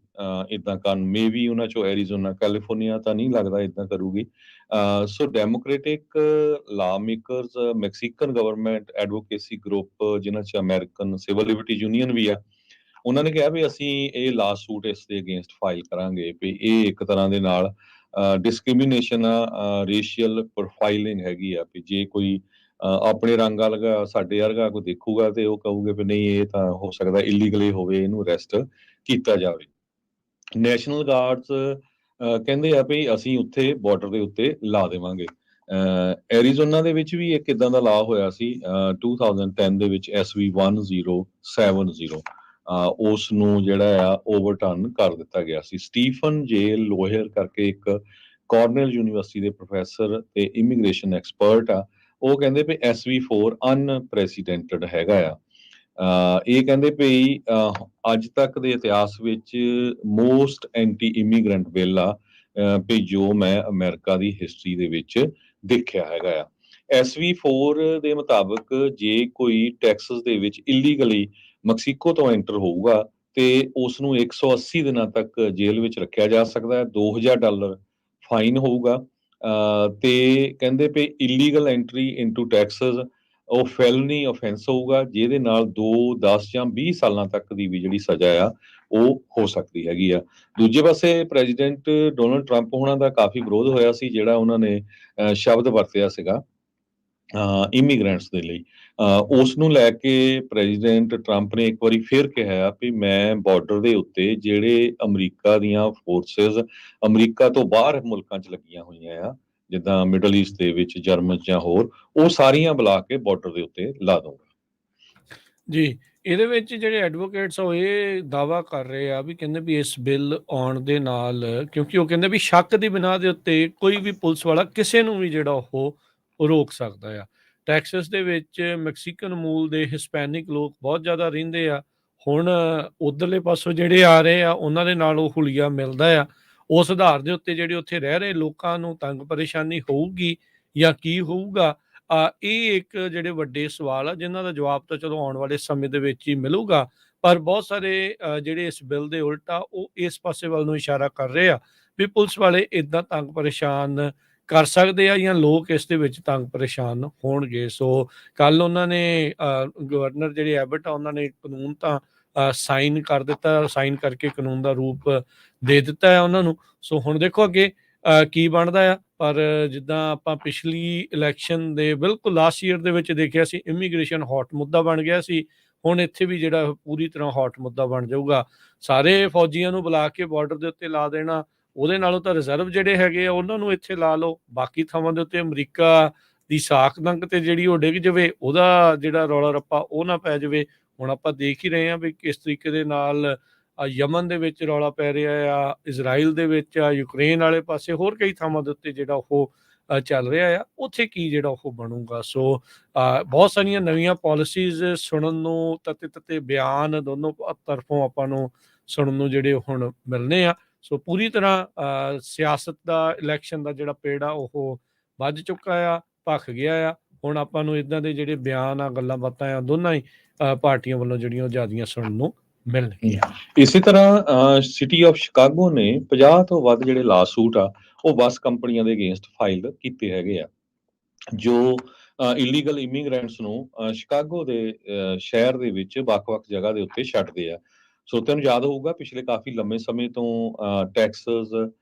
ਇਦਾਂ ਕਰਨ, ਮੇਬੀ ਉਹਨਾਂ ਚੋਂ ਐਰੀਜ਼ੋਨਾ, ਕੈਲੀਫੋਰਨੀਆ ਤਾਂ ਨਹੀਂ ਲੱਗਦਾ ਇਦਾਂ ਕਰੂਗੀ। ਸੋ ਡੈਮੋਕ੍ਰੈਟਿਕ ਲਾ makers, Mexican government advocacy group ਜਿਨ੍ਹਾਂ 'ਚ ਅਮਰੀਕਨ ਸਿਵਲ ਲਿਬਰਟੀ ਯੂਨੀਅਨ ਵੀ ਆ, ਉਹਨਾਂ ਨੇ ਕਿਹਾ ਵੀ ਅਸੀਂ ਇਹ ਲਾ ਸੂਟ ਇਸ ਦੇ ਅਗੇਂਸਟ ਫਾਈਲ ਕਰਾਂਗੇ ਵੀ ਇਹ ਇੱਕ ਤਰ੍ਹਾਂ ਦੇ ਨਾਲ ਡਿਸਕ੍ਰਿਮੀਨੇਸ਼ਨ ਆ, ਰੇਸ਼ੀਅਲ ਪ੍ਰੋਫਾਈਲਿੰਗ ਹੈਗੀ ਆ ਵੀ ਜੇ ਕੋਈ ਆਪਣੇ ਰੰਗ ਵਰਗਾ ਸਾਡੇ ਵਰਗਾ ਕੋਈ ਦੇਖੂਗਾ ਤੇ ਉਹ ਕਹੂਗੇ ਵੀ ਨਹੀਂ ਇਹ ਤਾਂ ਹੋ ਸਕਦਾ ਇਲੀਗਲੀ ਹੋਵੇ, ਇਹਨੂੰ ਅਰੈਸਟ ਕੀਤਾ ਜਾਵੇ। ਨੈਸ਼ਨਲ ਗਾਰਡਸ ਕਹਿੰਦੇ ਆ ਵੀ ਅਸੀਂ ਉੱਥੇ ਬਾਰਡਰ ਦੇ ਉੱਤੇ ਲਾ ਦੇਵਾਂਗੇ। ਐਰੀਜ਼ੋਨਾ ਦੇ ਵਿੱਚ ਵੀ ਇੱਕ ਇਦਾਂ ਦਾ ਲਾ ਹੋਇਆ ਸੀ 2010 ਦੇ ਵਿੱਚ SV 1070 ਉਸ ਨੂੰ ਜਿਹੜਾ ਆ ਓਵਰਟਰਨ ਕਰ ਦਿੱਤਾ ਗਿਆ ਸੀ। ਸਟੀਫਨ ਜੇ ਲੋਹਰ ਕਰਕੇ ਇੱਕ ਕਾਰਨਲ ਯੂਨੀਵਰਸਿਟੀ ਦੇ ਪ੍ਰੋਫੈਸਰ ਤੇ ਇਮੀਗ੍ਰੇਸ਼ਨ ਐਕਸਪਰਟ ਆ, ਉਹ ਕਹਿੰਦੇ ਵੀ SV 4 ਅਨਪ੍ਰੈਸੀਡੈਂਟਡ ਹੈਗਾ ਆ। ਇਹ ਕਹਿੰਦੇ ਵੀ ਅੱਜ ਤੱਕ ਦੇ ਇਤਿਹਾਸ ਵਿੱਚ ਮੋਸਟ ਐਂਟੀ ਇਮੀਗ੍ਰੈਂਟ ਬਿੱਲ ਆ ਵੀ ਜੋ ਮੈਂ ਅਮਰੀਕਾ ਦੀ ਹਿਸਟਰੀ ਦੇ ਵਿੱਚ ਦੇਖਿਆ ਹੈਗਾ ਆ। SV 4 ਦੇ ਮੁਤਾਬਕ ਜੇ ਕੋਈ ਟੈਕਸਸ ਦੇ ਵਿੱਚ ਇਲੀਗਲੀ ਮੈਕਸੀਕੋ ਤੋਂ ਐਂਟਰ ਹੋਊਗਾ ਤੇ ਉਸ ਨੂੰ 180 ਦਿਨਾਂ ਤੱਕ ਜੇਲ੍ਹ ਵਿੱਚ ਰੱਖਿਆ ਜਾ ਸਕਦਾ ਹੈ, $2000 ਫਾਈਨ ਹੋਊਗਾ। ਤੇ ਕਹਿੰਦੇ ਵੀ ਇਲੀਗਲ ਐਂਟਰੀ ਇਨਟੂ ਟੈਕਸਸ ਉਹ ਫੈਲਨੀ ਆਫੈਂਸ ਹੋਊਗਾ, ਜਿਹਦੇ ਨਾਲ 2, 10 ਜਾਂ 20 ਸਾਲਾਂ ਤੱਕ ਦੀ ਵੀ ਜਿਹੜੀ ਸਜ਼ਾ ਆ ਉਹ ਹੋ ਸਕਦੀ ਹੈਗੀ ਆ। ਦੂਜੇ ਪਾਸੇ ਪ੍ਰੈਜ਼ੀਡੈਂਟ ਡੋਨਲਡ ਟਰੰਪ ਹੋਣਾ ਦਾ ਕਾਫੀ ਵਿਰੋਧ ਹੋਇਆ ਸੀ, ਜਿਹੜਾ ਉਹਨਾਂ ਨੇ ਸ਼ਬਦ ਵਰਤਿਆ ਸੀਗਾ ਇਮੀਗ੍ਰੈਂਟਸ ਦੇ ਲਈ। ਉਸ ਨੂੰ ਲੈ ਕੇ ਪ੍ਰੈਜ਼ੀਡੈਂਟ ਟਰੰਪ ਨੇ ਇੱਕ ਵਾਰੀ ਫਿਰ ਕਿਹਾ ਵੀ ਮੈਂ ਬਾਰਡਰ ਦੇ ਉੱਤੇ ਜਿਹੜੇ ਅਮਰੀਕਾ ਦੀਆਂ ਫੋਰਸਿਸ ਅਮਰੀਕਾ ਤੋਂ ਬਾਹਰ ਮੁਲਕਾਂ 'ਚ ਲੱਗੀਆਂ ਹੋਈਆਂ ਆ, ਜਿੱਦਾਂ ਮਿਡਲ ਈਸਟ ਦੇ ਵਿੱਚ ਜਰਮਨ ਜਾਂ ਹੋਰ, ਉਹ ਸਾਰੀਆਂ ਬੁਲਾ ਕੇ ਬਾਰਡਰ ਦੇ ਉੱਤੇ ਲਾ ਦਊਂਗਾ। ਜੀ, ਇਹਦੇ ਵਿੱਚ ਜਿਹੜੇ ਐਡਵੋਕੇਟਸ ਉਹ ਇਹ ਦਾਅਵਾ ਕਰ ਰਹੇ ਆ ਵੀ ਕਹਿੰਦੇ ਵੀ ਇਸ ਬਿੱਲ ਆਉਣ ਦੇ ਨਾਲ, ਕਿਉਂਕਿ ਉਹ ਕਹਿੰਦੇ ਵੀ ਸ਼ੱਕ ਦੀ ਬਿਨਾਹ ਦੇ ਉੱਤੇ ਕੋਈ ਵੀ ਪੁਲਿਸ ਵਾਲਾ ਕਿਸੇ ਨੂੰ ਵੀ ਜਿਹੜਾ ਉਹ ਰੋਕ ਸਕਦਾ ਆ। ਟੈਕਸਸ ਦੇ ਵਿੱਚ ਮੈਕਸੀਕਨ ਮੂਲ ਦੇ ਹਿਸਪੈਨਿਕ ਲੋਕ ਬਹੁਤ ਜ਼ਿਆਦਾ ਰਹਿੰਦੇ ਆ। ਹੁਣ ਉਧਰਲੇ ਪਾਸੋਂ ਜਿਹੜੇ ਆ ਰਹੇ ਆ ਉਹਨਾਂ ਦੇ ਨਾਲ ਉਹ ਹੁਲੀਆ ਮਿਲਦਾ ਆ। ਉਸ ਆਧਾਰ ਦੇ ਉੱਤੇ ਜਿਹੜੇ ਉੱਥੇ ਰਹਿ ਰਹੇ ਲੋਕਾਂ ਨੂੰ ਤੰਗ ਪਰੇਸ਼ਾਨੀ ਹੋਊਗੀ ਜਾਂ ਕੀ ਹੋਊਗਾ, ਇਹ ਇੱਕ ਜਿਹੜੇ ਵੱਡੇ ਸਵਾਲ ਆ ਜਿਨ੍ਹਾਂ ਦਾ ਜਵਾਬ ਤਾਂ ਚਲੋ ਆਉਣ ਵਾਲੇ ਸਮੇਂ ਦੇ ਵਿੱਚ ਹੀ ਮਿਲੂਗਾ। ਪਰ ਬਹੁਤ ਸਾਰੇ ਜਿਹੜੇ ਇਸ ਬਿੱਲ ਦੇ ਉਲਟ ਆ ਉਹ ਇਸ ਪਾਸੇ ਵੱਲ ਨੂੰ ਇਸ਼ਾਰਾ ਕਰ ਰਹੇ ਆ ਵੀ ਪੁਲਿਸ ਵਾਲੇ ਇਦਾਂ ਤੰਗ ਪਰੇਸ਼ਾਨ ਕਰ ਸਕਦੇ ਆ ਜਾਂ ਲੋਕ ਇਸ ਦੇ ਵਿੱਚ ਤੰਗ ਪਰੇਸ਼ਾਨ ਹੋਣਗੇ। ਸੋ ਕੱਲ ਉਹਨਾਂ ਨੇ ਗਵਰਨਰ ਜਿਹੜੇ ਐਬਟ ਆ ਉਹਨਾਂ ਨੇ ਕਾਨੂੰਨ ਤਾਂ ਸਾਈਨ ਕਰ ਦਿੱਤਾ, ਸਾਈਨ ਕਰਕੇ ਕਾਨੂੰਨ ਦਾ ਰੂਪ ਦੇ ਦਿੱਤਾ ਹੈ ਉਹਨਾਂ ਨੂੰ। ਸੋ ਹੁਣ ਦੇਖੋ ਅੱਗੇ ਕੀ ਬਣਦਾ ਆ। ਪਰ ਜਿੱਦਾਂ ਆਪਾਂ ਪਿਛਲੀ ਇਲੈਕਸ਼ਨ ਦੇ ਬਿਲਕੁਲ ਲਾਸਟ ਈਅਰ ਦੇ ਵਿੱਚ ਦੇਖਿਆ ਸੀ, ਇਮੀਗ੍ਰੇਸ਼ਨ ਹੌਟ ਮੁੱਦਾ ਬਣ ਗਿਆ ਸੀ। ਹੁਣ ਇੱਥੇ ਵੀ ਜਿਹੜਾ ਪੂਰੀ ਤਰ੍ਹਾਂ ਹੌਟ ਮੁੱਦਾ ਬਣ ਜਾਊਗਾ। ਸਾਰੇ ਫੌਜੀਆਂ ਨੂੰ ਬੁਲਾ ਕੇ ਬਾਰਡਰ ਦੇ ਉੱਤੇ ਲਾ ਦੇਣਾ, ਉਹਦੇ ਨਾਲੋਂ ਤਾਂ ਰਿਜ਼ਰਵ ਜਿਹੜੇ ਹੈਗੇ ਆ ਉਹਨਾਂ ਨੂੰ ਇੱਥੇ ਲਾ ਲਓ। ਬਾਕੀ ਥਾਵਾਂ ਦੇ ਉੱਤੇ ਅਮਰੀਕਾ ਦੀ ਸਾਖ ਨੰਗ ਤੇ ਜਿਹੜੀ ਉਹ ਡਿੱਗ ਜਾਵੇ, ਉਹਦਾ ਜਿਹੜਾ ਰੌਲਾ ਰੱਪਾ ਉਹ ਨਾ ਪੈ ਜਾਵੇ। ਹੁਣ ਆਪਾਂ ਦੇਖ ਹੀ ਰਹੇ ਹਾਂ ਵੀ ਕਿਸ ਤਰੀਕੇ ਦੇ ਨਾਲ ਯਮਨ ਦੇ ਵਿੱਚ ਰੌਲਾ ਪੈ ਰਿਹਾ ਆ, ਇਜ਼ਰਾਈਲ ਦੇ ਵਿੱਚ ਆ, ਯੂਕਰੇਨ ਵਾਲੇ ਪਾਸੇ ਹੋਰ ਕਈ ਥਾਵਾਂ ਦੇ ਉੱਤੇ ਜਿਹੜਾ ਉਹ ਚੱਲ ਰਿਹਾ ਆ। ਉੱਥੇ ਕੀ ਜਿਹੜਾ ਉਹ ਬਣੂਗਾ। ਸੋ ਬਹੁਤ ਸਾਰੀਆਂ ਨਵੀਆਂ ਪਾਲਿਸੀਜ਼ ਸੁਣਨ ਨੂੰ, ਤੱਤੇ ਬਿਆਨ ਦੋਨੋਂ ਤਰਫੋਂ ਆਪਾਂ ਨੂੰ ਸੁਣਨ ਨੂੰ ਜਿਹੜੇ ਹੁਣ ਮਿਲਣੇ ਆ। ਸੋ ਪੂਰੀ ਤਰ੍ਹਾਂ ਸਿਆਸਤ ਦਾ, ਇਲੈਕਸ਼ਨ ਦਾ ਜਿਹੜਾ ਪੇੜ ਆ ਉਹ ਵੱਜ ਚੁੱਕਾ ਆ, ਭਖ ਗਿਆ ਆ। ਹੁਣ ਆਪਾਂ ਨੂੰ ਇਦਾਂ ਦੇ ਜਿਹੜੇ ਬਿਆਨ ਆ, ਗੱਲਾਂ ਬਾਤਾਂ ਆ, ਦੋਨਾਂ ਹੀ ਪਾਰਟੀਆਂ ਵੱਲੋਂ ਜਿਹੜੀਆਂ ਉਹ ਜ਼ਿਆਦੀਆਂ ਸੁਣਨ ਨੂੰ ਮਿਲਣਗੀਆਂ। ਇਸੇ ਤਰ੍ਹਾਂ ਸਿਟੀ ਆਫ ਸ਼ਿਕਾਗੋ ਨੇ 50 ਤੋਂ ਵੱਧ ਜਿਹੜੇ ਲਾਸੂਟ ਆ ਉਹ ਬੱਸ ਕੰਪਨੀਆਂ ਦੇ ਅਗੇਂਸਟ ਫਾਈਲ ਕੀਤੇ ਹੈਗੇ ਆ, ਜੋ ਇਲੀਗਲ ਇਮੀਗ੍ਰੈਂਟਸ ਨੂੰ ਸ਼ਿਕਾਗੋ ਦੇ ਸ਼ਹਿਰ ਦੇ ਵਿੱਚ ਵੱਖ-ਵੱਖ ਜਗ੍ਹਾ ਦੇ ਉੱਤੇ ਛੱਡਦੇ ਆ। ਸੋ ਤੈਨੂੰ ਯਾਦ ਹੋਊਗਾ ਪਿਛਲੇ ਕਾਫੀ ਲੰਮੇ ਸਮੇਂ ਤੋਂ ਟੈਕਸਸ,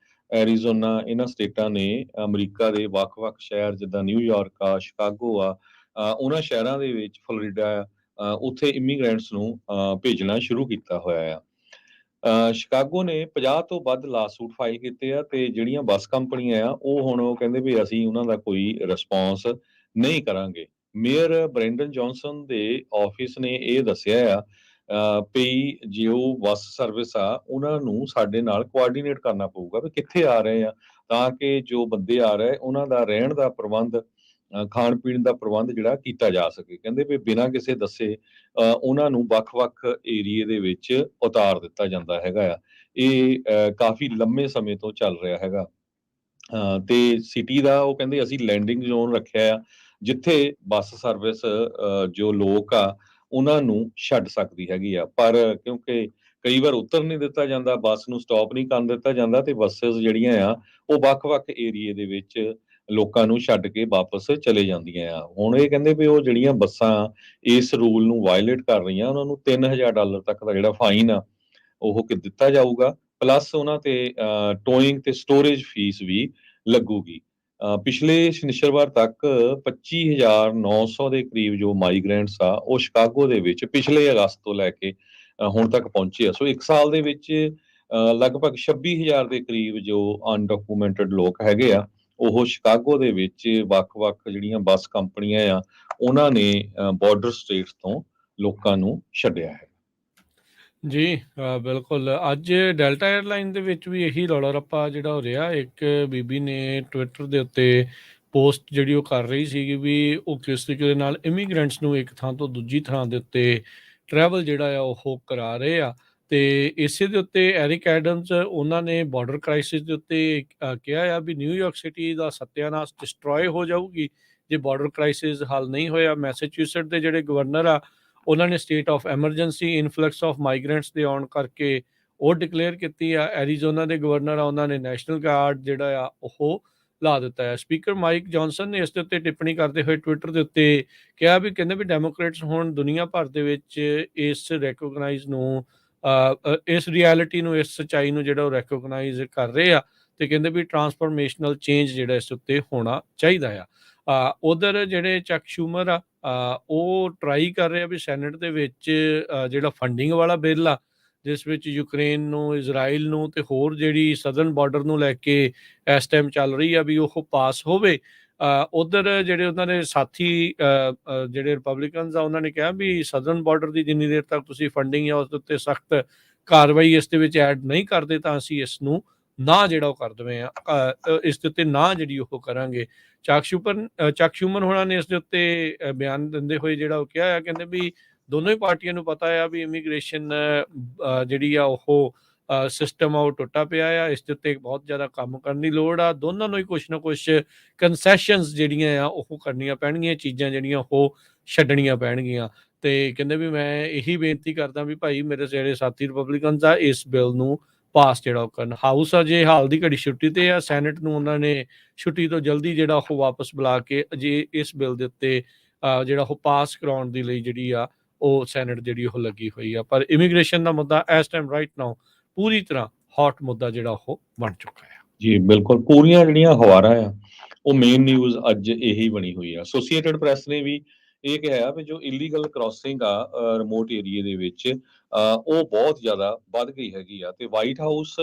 ਐਰੀਜ਼ੋਨਾ, ਇਹਨਾਂ ਸਟੇਟਾਂ ਨੇ ਅਮਰੀਕਾ ਦੇ ਵੱਖ-ਵੱਖ ਸ਼ਹਿਰ ਜਿੱਦਾਂ ਨਿਊਯਾਰਕ ਆ, ਸ਼ਿਕਾਗੋ ਆ, ਉਹਨਾਂ ਸ਼ਹਿਰਾਂ ਦੇ ਵਿੱਚ ਫਲੋਰੀਡਾ ਆ, ਉੱਥੇ ਇਮੀਗ੍ਰੈਂਟਸ ਨੂੰ ਭੇਜਣਾ ਸ਼ੁਰੂ ਕੀਤਾ ਹੋਇਆ ਆ। ਸ਼ਿਕਾਗੋ ਨੇ 50 ਤੋਂ ਵੱਧ ਲਾਸੂਟ ਫਾਈਲ ਕੀਤੇ ਆ ਤੇ ਜਿਹੜੀਆਂ ਬੱਸ ਕੰਪਨੀਆਂ ਆ ਉਹ ਹੁਣ ਉਹ ਕਹਿੰਦੇ ਵੀ ਅਸੀਂ ਉਹਨਾਂ ਦਾ ਕੋਈ ਰਿਸਪੌਂਸ ਨਹੀਂ ਕਰਾਂਗੇ। ਮੇਅਰ ਬ੍ਰੈਂਡਨ ਜੌਨਸਨ ਦੇ ਆਫਿਸ ਨੇ ਇਹ ਦੱਸਿਆ ਆ ਵੀ ਜੋ ਬੱਸ ਸਰਵਿਸ ਆ ਉਹਨਾਂ ਨੂੰ ਸਾਡੇ ਨਾਲ ਕੋਆਰਡੀਨੇਟ ਕਰਨਾ ਪਊਗਾ ਵੀ ਕਿੱਥੇ ਆ ਰਹੇ ਆ, ਤਾਂ ਕਿ ਜੋ ਬੰਦੇ ਆ ਰਹੇ ਉਹਨਾਂ ਦਾ ਰਹਿਣ ਦਾ ਪ੍ਰਬੰਧ, ਖਾਣ ਪੀਣ ਦਾ ਪ੍ਰਬੰਧ ਜਿਹੜਾ ਕੀਤਾ ਜਾ ਸਕੇ। ਕਹਿੰਦੇ ਵੀ ਬਿਨਾਂ ਕਿਸੇ ਦੱਸੇ ਉਹਨਾਂ ਨੂੰ ਵੱਖ-ਵੱਖ ਏਰੀਏ ਦੇ ਵਿੱਚ ਉਤਾਰ ਦਿੱਤਾ ਜਾਂਦਾ ਹੈਗਾ ਆ। ਇਹ ਕਾਫੀ ਲੰਮੇ ਸਮੇਂ ਤੋਂ ਚੱਲ ਰਿਹਾ ਹੈਗਾ। ਤੇ ਸਿਟੀ ਦਾ ਉਹ ਕਹਿੰਦੇ ਅਸੀਂ ਲੈਂਡਿੰਗ ਜ਼ੋਨ ਰੱਖਿਆ ਆ, ਜਿੱਥੇ ਬੱਸ ਸਰਵਿਸ ਜੋ ਲੋਕ ਆ ਉਹਨਾਂ ਨੂੰ ਛੱਡ ਸਕਦੀ ਹੈਗੀ ਆ। ਪਰ ਕਿਉਂਕਿ ਕਈ ਵਾਰ ਉਤਰ ਨਹੀਂ ਦਿੱਤਾ ਜਾਂਦਾ, ਬੱਸ ਨੂੰ ਸਟਾਪ ਨਹੀਂ ਕਰਨ ਦਿੱਤਾ ਜਾਂਦਾ ਤੇ ਬੱਸਿਸ ਜਿਹੜੀਆਂ ਆ ਉਹ ਵੱਖ-ਵੱਖ ਏਰੀਏ ਦੇ ਵਿੱਚ ਲੋਕਾਂ ਨੂੰ ਛੱਡ ਕੇ ਵਾਪਸ ਚਲੇ ਜਾਂਦੀਆਂ ਆ। ਹੁਣ ਇਹ ਕਹਿੰਦੇ ਵੀ ਉਹ ਜਿਹੜੀਆਂ ਬੱਸਾਂ ਇਸ ਰੂਲ ਨੂੰ ਵਾਇਲੇਟ ਕਰ ਰਹੀਆਂ ਉਹਨਾਂ ਨੂੰ $3000 ਤੱਕ ਦਾ ਜਿਹੜਾ ਫਾਈਨ ਆ ਉਹ ਦਿੱਤਾ ਜਾਊਗਾ, ਪਲੱਸ ਉਹਨਾਂ ਤੇ ਟੋਇੰਗ ਤੇ ਸਟੋਰੇਜ ਫੀਸ ਵੀ ਲੱਗੂਗੀ। ਪਿਛਲੇ ਸ਼ਨਿਚਰਵਾਰ ਤੱਕ 25,900 ਦੇ ਕਰੀਬ ਜੋ ਮਾਈਗ੍ਰੈਂਟਸ ਆ ਉਹ ਸ਼ਿਕਾਗੋ ਦੇ ਵਿੱਚ ਪਿਛਲੇ ਅਗਸਤ ਤੋਂ ਲੈ ਕੇ ਹੁਣ ਤੱਕ ਪਹੁੰਚੇ ਆ। ਸੋ 1 ਸਾਲ ਦੇ ਵਿੱਚ ਲਗਭਗ 26,000 ਦੇ ਕਰੀਬ ਜੋ ਅਨਡਾਕੂਮੈਂਟਡ ਲੋਕ ਹੈਗੇ ਆ, ਉਹ ਸ਼ਿਕਾਗੋ ਦੇ ਵਿੱਚ ਵੱਖ-ਵੱਖ ਜਿਹੜੀਆਂ ਬੱਸ ਕੰਪਨੀਆਂ ਆ, ਉਹਨਾਂ ਨੇ ਬਾਰਡਰ ਸਟੇਟਸ ਤੋਂ ਲੋਕਾਂ ਨੂੰ ਛੱਡਿਆ ਹੈ। ਜੀ, ਬਿਲਕੁਲ। ਅੱਜ ਡੈਲਟਾ ਏਅਰਲਾਈਨ ਦੇ ਵਿੱਚ ਵੀ ਇਹੀ ਰੌਲਾ ਰੱਪਾ ਜਿਹੜਾ ਹੋ ਰਿਹਾ। ਇੱਕ ਬੀਬੀ ਨੇ ਟਵਿੱਟਰ ਦੇ ਉੱਤੇ ਪੋਸਟ ਜਿਹੜੀ ਉਹ ਕਰ ਰਹੀ ਸੀਗੀ ਵੀ ਉਹ ਕਿਸ ਤਰੀਕੇ ਦੇ ਨਾਲ ਇਮੀਗ੍ਰੈਂਟਸ ਨੂੰ ਇੱਕ ਥਾਂ ਤੋਂ ਦੂਜੀ ਥਾਂ ਦੇ ਉੱਤੇ ਟਰੈਵਲ ਜਿਹੜਾ ਆ ਉਹ ਕਰਾ ਰਹੇ ਆ। ਤੇ ਇਸੇ ਦੇ ਉੱਤੇ ਐਰਿਕ ਐਡਮਸ ਉਹਨਾਂ ਨੇ ਬਾਰਡਰ ਕ੍ਰਾਈਸਿਸ ਦੇ ਉੱਤੇ ਕਿਹਾ ਆ ਵੀ ਨਿਊਯਾਰਕ ਸਿਟੀ ਦਾ ਸੱਤਿਆਨਾਸ਼ ਡਿਸਟਰੋਏ ਹੋ ਜਾਊਗੀ ਜੇ ਬਾਰਡਰ ਕ੍ਰਾਈਸਿਸ ਹੱਲ ਨਹੀਂ ਹੋਇਆ। ਮੈਸੇਚਿਊਸਟ ਦੇ ਜਿਹੜੇ ਗਵਰਨਰ ਆ ਉਹਨਾਂ ਨੇ state of emergency influx of migrants ਦੇ ਆਉਣ ਕਰਕੇ ਉਹ ਡਿਕਲੇਅਰ ਕੀਤੀ ਆ। ਐਰੀਜ਼ੋਨਾ ਦੇ ਗਵਰਨਰ ਆ ਉਹਨਾਂ ਨੇ ਨੈਸ਼ਨਲ ਗਾਰਡ ਜਿਹੜਾ ਆ ਉਹ ਲਾ ਦਿੱਤਾ ਹੈ। ਸਪੀਕਰ ਮਾਈਕ ਜੌਨਸਨ ਨੇ ਇਸ ਦੇ ਉੱਤੇ ਟਿੱਪਣੀ ਕਰਦੇ ਹੋਏ ਟਵਿੱਟਰ ਦੇ ਉੱਤੇ ਕਿਹਾ ਵੀ ਕਹਿੰਦੇ ਵੀ ਡੈਮੋਕ੍ਰੇਟਸ ਹੁਣ ਦੁਨੀਆ ਭਰ ਦੇ ਵਿੱਚ ਇਸ ਰੈਕੋਗਨਾਈਜ਼ ਨੂੰ ਇਸ ਰਿਐਲਿਟੀ ਨੂੰ, ਇਸ ਸੱਚਾਈ ਨੂੰ ਜਿਹੜਾ ਉਹ ਰੈਕੋਗਨਾਈਜ਼ ਕਰ ਰਹੇ ਆ ਤੇ ਕਹਿੰਦੇ ਵੀ ਟਰਾਂਸਫਰਮੇਸ਼ਨਲ ਚੇਂਜ ਜਿਹੜਾ ਇਸ ਉੱਤੇ ਹੋਣਾ ਚਾਹੀਦਾ ਆ। ਉਧਰ ਜਿਹੜੇ ਚੱਕ ਸ਼ੂਮਰ ਆ ਉਹ ਟਰਾਈ ਕਰ ਰਹੇ ਆ ਵੀ ਸੈਨੇਟ ਦੇ ਵਿੱਚ ਜਿਹੜਾ ਫੰਡਿੰਗ ਵਾਲਾ ਬਿੱਲ ਆ ਜਿਸ ਵਿੱਚ ਯੂਕਰੇਨ ਨੂੰ, ਇਜ਼ਰਾਈਲ ਨੂੰ ਤੇ ਹੋਰ ਜਿਹੜੀ ਸਦਰਨ ਬਾਰਡਰ ਨੂੰ ਲੈ ਕੇ ਇਸ ਟਾਈਮ ਚੱਲ ਰਹੀ ਆ ਵੀ ਉਹ ਪਾਸ ਹੋਵੇ। ਉਧਰ ਜਿਹੜੇ ਉਹਨਾਂ ਦੇ ਸਾਥੀ ਜਿਹੜੇ ਰਿਪਬਲਿਕਨਸ ਆ ਉਹਨਾਂ ਨੇ ਕਿਹਾ ਵੀ ਸਦਰਨ ਬਾਰਡਰ ਦੀ ਜਿੰਨੀ ਦੇਰ ਤੱਕ ਤੁਸੀਂ ਫੰਡਿੰਗ ਆ ਉਸ ਦੇ ਉੱਤੇ ਸਖਤ ਕਾਰਵਾਈ ਇਸ ਦੇ ਵਿੱਚ ਐਡ ਨਹੀਂ ਕਰਦੇ ਤਾਂ ਅਸੀਂ ਇਸ ਨੂੰ ਨਾ ਜਿਹੜਾ ਉਹ ਕਰ ਦੇਵੇਂ ਆ, ਇਸ ਦੇ ਉੱਤੇ ਨਾ ਜਿਹੜੀ ਉਹ ਕਰਾਂਗੇ। ਚੱਕ ਸ਼ੂਮਰ ਹੋਣਾ ਨੇ ਇਸ ਦੇ ਉੱਤੇ ਬਿਆਨ ਦਿੰਦੇ ਹੋਏ ਜਿਹੜਾ ਉਹ ਕਿਹਾ ਆ, ਕਹਿੰਦੇ ਵੀ ਦੋਨੋਂ ਹੀ ਪਾਰਟੀਆਂ ਨੂੰ ਪਤਾ ਆ ਵੀ ਇਮੀਗ੍ਰੇਸ਼ਨ ਜਿਹੜੀ ਆ ਉਹ ਸਿਸਟਮ ਆ ਉਹ ਟੁੱਟਾ ਪਿਆ ਆ। ਇਸ ਦੇ ਉੱਤੇ ਬਹੁਤ ਜ਼ਿਆਦਾ ਕੰਮ ਕਰਨ ਦੀ ਲੋੜ ਆ। ਦੋਨਾਂ ਨੂੰ ਹੀ ਕੁਛ ਨਾ ਕੁਛ ਕੰਸੈਸ਼ਨਸ ਜਿਹੜੀਆਂ ਆ ਉਹ ਕਰਨੀਆਂ ਪੈਣਗੀਆਂ, ਚੀਜ਼ਾਂ ਜਿਹੜੀਆਂ ਉਹ ਛੱਡਣੀਆਂ ਪੈਣਗੀਆਂ। ਤੇ ਕਹਿੰਦੇ ਵੀ ਮੈਂ ਇਹੀ ਬੇਨਤੀ ਕਰਦਾ ਵੀ ਭਾਈ ਮੇਰੇ ਜਿਹੜੇ ਸਾਥੀ ਰਿਪਬਲਿਕਨਸ ਆ ਇਸ ਬਿੱਲ ਨੂੰ ਪਾਸ ਜਿਹੜਾ ਉਹ ਕਰਨ। ਹਾਊਸ ਅਜੇ ਹਾਲ ਦੀ ਘੜੀ ਛੁੱਟੀ ਤੇ ਆ। ਸੈਨੇਟ ਨੂੰ ਉਹਨਾਂ ਨੇ ਛੁੱਟੀ ਤੋਂ ਜਲਦੀ ਜਿਹੜਾ ਉਹ ਵਾਪਸ ਬੁਲਾ ਕੇ ਅਜੇ ਇਸ ਬਿੱਲ ਦੇ ਉੱਤੇ ਜਿਹੜਾ ਉਹ ਪਾਸ ਕਰਾਉਣ ਦੇ ਲਈ ਜਿਹੜੀ ਆ ਉਹ ਸੈਨੇਟ ਜਿਹੜੀ ਉਹ ਲੱਗੀ ਹੋਈ ਆ। ਪਰ ਇਮੀਗ੍ਰੇਸ਼ਨ ਦਾ ਮੁੱਦਾ ਇਸ ਟਾਈਮ ਰਾਈਟ ਨਾਓ ਪੂਰੀ ਤਰ੍ਹਾਂ ਹੌਟ ਮੁੱਦਾ ਜਿਹੜਾ ਉਹ ਬਣ ਚੁੱਕਾ ਹੈ। ਜੀ ਬਿਲਕੁਲ, ਪੂਰੀਆਂ ਜਿਹੜੀਆਂ ਅਖਬਾਰਾਂ ਆ ਉਹ ਮੇਨ ਨਿਊਜ਼ ਅੱਜ ਇਹੀ ਬਣੀ ਹੋਈ ਆ। ਐਸੋਸੀਏਟਡ ਪ੍ਰੈਸ ਨੇ ਵੀ ਇਹ ਕਿਹਾ ਵੀ ਜੋ ਇਲੀਗਲ ਕ੍ਰਾਸਿੰਗ ਆ ਰਿਮੋਟ ਏਰੀਏ ਦੇ ਵਿੱਚ ਉਹ ਬਹੁਤ ਜ਼ਿਆਦਾ ਵੱਧ ਗਈ ਹੈਗੀ ਆ ਤੇ ਵਾਈਟ ਹਾਊਸ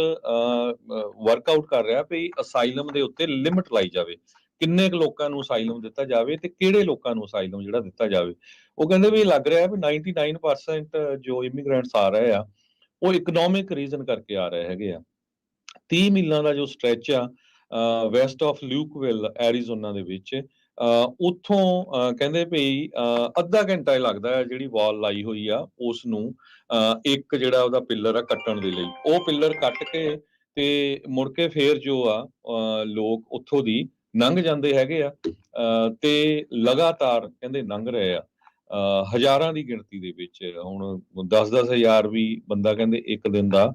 ਵਰਕਆਊਟ ਕਰ ਰਿਹਾ ਵੀ ਅਸਾਈਲਮ ਦੇ ਉੱਤੇ ਲਿਮਿਟ ਲਾਈ ਜਾਵੇ, ਕਿੰਨੇ ਕੁ ਲੋਕਾਂ ਨੂੰ ਅਸਾਈਲਮ ਦਿੱਤਾ ਜਾਵੇ ਤੇ ਕਿਹੜੇ ਲੋਕਾਂ ਨੂੰ ਅਸਾਈਲਮ ਜਿਹੜਾ ਦਿੱਤਾ ਜਾਵੇ। ਉਹ ਕਹਿੰਦੇ ਵੀ ਲੱਗ ਰਿਹਾ ਵੀ 99% ਜੋ ਇਮੀਗ੍ਰੈਂਟਸ ਆ ਰਹੇ ਆ ਉਹ ਇਕਨੋਮਿਕ ਰੀਜ਼ਨ ਕਰਕੇ ਆ ਰਹੇ ਹੈਗੇ ਆ। 30 ਮੀਲਾਂ ਦਾ ਜੋ ਸਟ੍ਰੈਚ ਆ ਵੈਸਟ ਆਫ ਲਿਊਕਵਿਲ ਐਰੀਜ਼ੋਨਾ ਦੇ ਵਿੱਚ ਉੱਥੋਂ ਕਹਿੰਦੇ ਭਈ ਅੱਧਾ ਘੰਟਾ ਹੀ ਲੱਗਦਾ ਹੈ ਜਿਹੜੀ ਵਾਲ ਲਾਈ ਹੋਈ ਆ ਉਸ ਨੂੰ ਇੱਕ ਜਿਹੜਾ ਉਹਦਾ ਪਿੱਲਰ ਆ ਕੱਟਣ ਦੇ ਲਈ। ਉਹ ਪਿੱਲਰ ਕੱਟ ਕੇ ਤੇ ਮੁੜ ਕੇ ਫੇਰ ਜੋ ਆ ਲੋਕ ਉੱਥੋਂ ਦੀ ਲੰਘ ਜਾਂਦੇ ਹੈਗੇ ਆ ਤੇ ਲਗਾਤਾਰ ਕਹਿੰਦੇ ਲੰਘ ਰਹੇ ਆ ਹਜ਼ਾਰਾਂ ਦੀ ਗਿਣਤੀ ਦੇ ਵਿੱਚ। ਹੁਣ 10-10 ਹਜ਼ਾਰ ਵੀ ਬੰਦਾ ਕਹਿੰਦੇ ਇੱਕ ਦਿਨ ਦਾ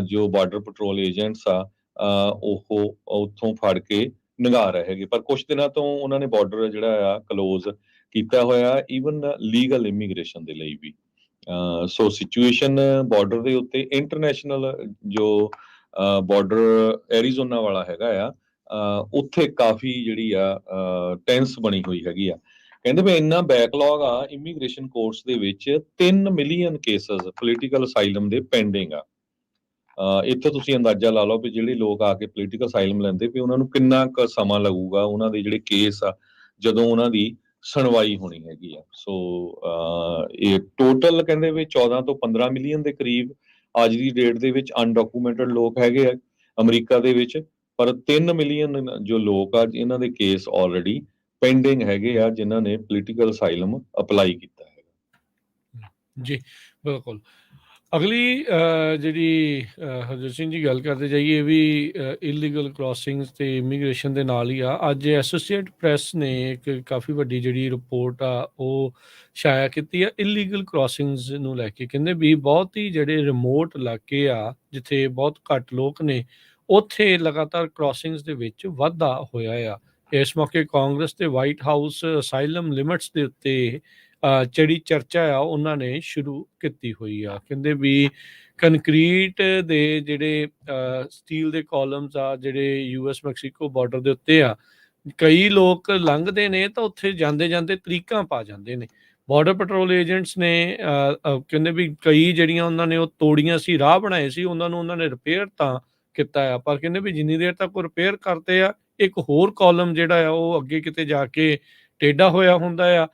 ਜੋ ਬਾਰਡਰ ਪੈਟਰੋਲ ਏਜੰਟਸ ਆ ਉਹ ਉੱਥੋਂ ਫੜ ਕੇ ਲੰਘਾ ਰਹੇ ਹੈਗੇ। ਪਰ ਕੁਝ ਦਿਨਾਂ ਤੋਂ ਉਹਨਾਂ ਨੇ ਬਾਰਡਰ ਜਿਹੜਾ ਆ ਕਲੋਜ਼ ਕੀਤਾ ਹੋਇਆ ਈਵਨ ਲੀਗਲ ਇਮੀਗ੍ਰੇਸ਼ਨ ਦੇ ਲਈ ਵੀ। ਸੋ ਸਿਚੁਏਸ਼ਨ ਬਾਰਡਰ ਦੇ ਉੱਤੇ ਇੰਟਰਨੈਸ਼ਨਲ ਜੋ ਬਾਰਡਰ ਐਰੀਜ਼ੋਨਾ ਵਾਲਾ ਹੈਗਾ ਆ ਉੱਥੇ ਕਾਫੀ ਜਿਹੜੀ ਆ ਟੈਂਸ ਬਣੀ ਹੋਈ ਹੈਗੀ ਆ। ਕਹਿੰਦੇ ਵੀ ਇੰਨਾ ਬੈਕਲੌਗ ਆ ਇਮੀਗ੍ਰੇਸ਼ਨ ਕੋਰਟਸ ਦੇ ਵਿੱਚ 3 ਮਿਲੀਅਨ ਕੇਸਸ ਪੋਲੀਟੀਕਲ ਅਸਾਈਲਮ ਦੇ ਪੈਂਡਿੰਗ ਆ। ਇੱਥੇ ਤੁਸੀਂ ਅੰਦਾਜ਼ਾ ਲਾ ਲਓ ਵੀ ਜਿਹੜੇ ਲੋਕ ਆ ਕੇ ਪੋਲੀਟੀਕਲ ਅਸਾਈਲਮ ਲੈਂਦੇ ਵੀ ਉਹਨਾਂ ਨੂੰ ਕਿੰਨਾ ਕੁ ਸਮਾਂ ਲੱਗੂਗਾ ਉਹਨਾਂ ਦੇ ਜਿਹੜੇ ਕੇਸ ਆ ਜਦੋਂ ਉਹਨਾਂ ਦੀ ਸੁਣਵਾਈ ਹੋਣੀ ਹੈਗੀ ਆ। ਸੋ ਇਹ ਟੋਟਲ ਕਹਿੰਦੇ ਵੀ 14 ਤੋਂ 15 ਮਿਲੀਅਨ ਦੇ ਕਰੀਬ ਅੱਜ ਦੀ ਡੇਟ ਦੇ ਵਿੱਚ ਅਨਡਾਕੂਮੈਂਟਡ ਲੋਕ ਹੈਗੇ ਆ ਅਮਰੀਕਾ ਦੇ ਵਿੱਚ। ਪਰ 3 ਮਿਲੀਅਨ ਜੋ ਲੋਕ ਆ ਇਹਨਾਂ ਦੇ ਕੇਸ ਆਲਰੇਡੀ ਪੈਂਡਿੰਗ ਹੈਗੇ ਆ ਜਿਨ੍ਹਾਂ ਨੇ ਪੋਲੀਟੀਕਲ ਅਸਾਈਲਮ ਅਪਲਾਈ ਕੀਤਾ ਹੈਗਾ। ਜੀ ਬਿਲਕੁਲ। ਅਗਲੀ ਜਿਹੜੀ ਹਰਜੋਤ ਸਿੰਘ ਜੀ ਗੱਲ ਕਰਦੇ ਜਾਈਏ ਵੀ ਇਲੀਗਲ ਕ੍ਰਾਸਿੰਗਸ ਤੇ ਇਮੀਗ੍ਰੇਸ਼ਨ ਦੇ ਨਾਲ ਹੀ ਆ। ਅੱਜ ਐਸੋਸੀਏਟ ਪ੍ਰੈਸ ਨੇ ਇੱਕ ਕਾਫੀ ਵੱਡੀ ਜਿਹੜੀ ਰਿਪੋਰਟ ਆ ਉਹ ਸ਼ਾਇਆ ਕੀਤੀ ਆ ਇਲੀਗਲ ਕ੍ਰਾਸਿੰਗਸ ਨੂੰ ਲੈ ਕੇ। ਕਹਿੰਦੇ ਵੀ ਬਹੁਤ ਹੀ ਜਿਹੜੇ ਰਿਮੋਟ ਇਲਾਕੇ ਆ ਜਿੱਥੇ ਬਹੁਤ ਘੱਟ ਲੋਕ ਨੇ ਉੱਥੇ ਲਗਾਤਾਰ ਕ੍ਰਾਸਿੰਗਸ ਦੇ ਵਿੱਚ ਵਾਧਾ ਹੋਇਆ ਆ। ਇਸ ਮੌਕੇ ਕਾਂਗਰਸ ਤੇ ਵਾਈਟ ਹਾਊਸ ਅਸਾਈਲਮ ਲਿਮਿਟਸ ਦੇ ਉੱਤੇ ਜਿਹੜੀ ਚਰਚਾ ਆ ਉਹਨਾਂ ਨੇ ਸ਼ੁਰੂ ਕੀਤੀ ਹੋਈ ਆ। ਕਹਿੰਦੇ ਵੀ ਕੰਕਰੀਟ ਦੇ ਜਿਹੜੇ ਸਟੀਲ ਦੇ ਕਾਲਮਸ ਆ ਜਿਹੜੇ ਯੂਐਸ ਮੈਕਸੀਕੋ ਬਾਰਡਰ ਦੇ ਉੱਤੇ ਆ ਕਈ ਲੋਕ ਲੰਘਦੇ ਨੇ ਤਾਂ ਉੱਥੇ ਜਾਂਦੇ ਤਰੀਕਾਂ ਪਾ ਜਾਂਦੇ ਨੇ। ਬਾਰਡਰ ਪੈਟਰੋਲ ਏਜੰਟਸ ਨੇ ਕਹਿੰਦੇ ਵੀ ਕਈ ਜਿਹੜੀਆਂ ਉਹਨਾਂ ਨੇ ਉਹ ਤੋੜੀਆਂ ਸੀ, ਰਾਹ ਬਣਾਏ ਸੀ, ਉਹਨਾਂ ਨੂੰ ਉਹਨਾਂ ਨੇ ਰਿਪੇਅਰ ਤਾਂ ਕੀਤਾ ਆ, ਪਰ ਕਹਿੰਦੇ ਵੀ ਜਿੰਨੀ ਦੇਰ ਤੱਕ ਉਹ ਰਿਪੇਅਰ ਕਰਦੇ ਆ, ਇੱਕ ਹੋਰ ਕਾਲਮ ਜਿਹੜਾ ਆ ਉਹ ਅੱਗੇ ਕਿਤੇ ਜਾ ਕੇ ਟੇਢਾ ਹੋਇਆ ਹੁੰਦਾ ਆ।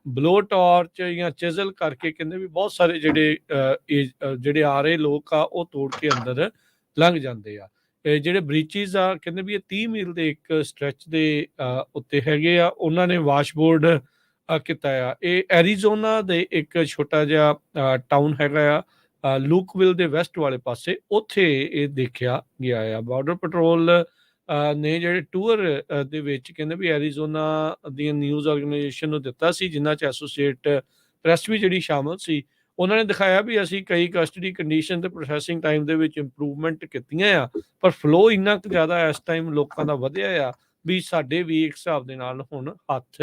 ਬਲੋ ਟਾਰਚ ਜਾਂ ਚਿਜ਼ਲ ਕਰਕੇ ਕਹਿੰਦੇ ਵੀ ਬਹੁਤ ਸਾਰੇ ਜਿਹੜੇ ਆ ਰਹੇ ਲੋਕ ਆ ਉਹ ਤੋੜ ਕੇ ਅੰਦਰ ਲੰਘ ਜਾਂਦੇ ਆ। ਜਿਹੜੇ ਬ੍ਰੀਚਿਸ ਆ ਕਹਿੰਦੇ ਵੀ ਇਹ 30 ਮੀਲ ਦੇ ਇੱਕ ਸਟ੍ਰੈਚ ਦੇ ਉੱਤੇ ਹੈਗੇ ਆ। ਉਹਨਾਂ ਨੇ ਵਾਸ਼ਬੋਰਡ ਕੀਤਾ ਆ। ਇਹ ਐਰੀਜ਼ੋਨਾ ਦੇ ਇੱਕ ਛੋਟਾ ਜਿਹਾ ਟਾਊਨ ਹੈਗਾ ਆ, ਲੂਕਵਿਲ ਦੇ ਵੈਸਟ ਵਾਲੇ ਪਾਸੇ, ਉੱਥੇ ਇਹ ਦੇਖਿਆ ਗਿਆ ਆ। ਬਾਰਡਰ ਪੈਟਰੋਲ ਨੇ ਜਿਹੜੇ ਟੂਰ ਦੇ ਵਿੱਚ ਕਹਿੰਦੇ ਵੀ ਐਰੀਜ਼ੋਨਾ ਦੀਆਂ ਨਿਊਜ਼ ਆਰਗੇਨਾਈਜੇਸ਼ਨ ਨੂੰ ਦਿੱਤਾ ਸੀ, ਜਿਨ੍ਹਾਂ 'ਚ ਐਸੋਸੀਏਟ ਪ੍ਰੈਸ ਵੀ ਜਿਹੜੀ ਸ਼ਾਮਲ ਸੀ। ਉਹਨਾਂ ਨੇ ਦਿਖਾਇਆ ਵੀ ਅਸੀਂ ਕਈ ਕਸਟਡੀ ਕੰਡੀਸ਼ਨ ਤੇ ਪ੍ਰੋਸੈਸਿੰਗ ਟਾਈਮ ਦੇ ਵਿੱਚ ਇੰਪਰੂਵਮੈਂਟ ਕੀਤੀਆਂ ਆ, ਪਰ ਫਲੋ ਇੰਨਾ ਕੁ ਜ਼ਿਆਦਾ ਇਸ ਟਾਈਮ ਲੋਕਾਂ ਦਾ ਵਧਿਆ ਆ ਵੀ ਸਾਡੇ ਵੀ ਇੱਕ ਹਿਸਾਬ ਦੇ ਨਾਲ ਹੁਣ ਹੱਥ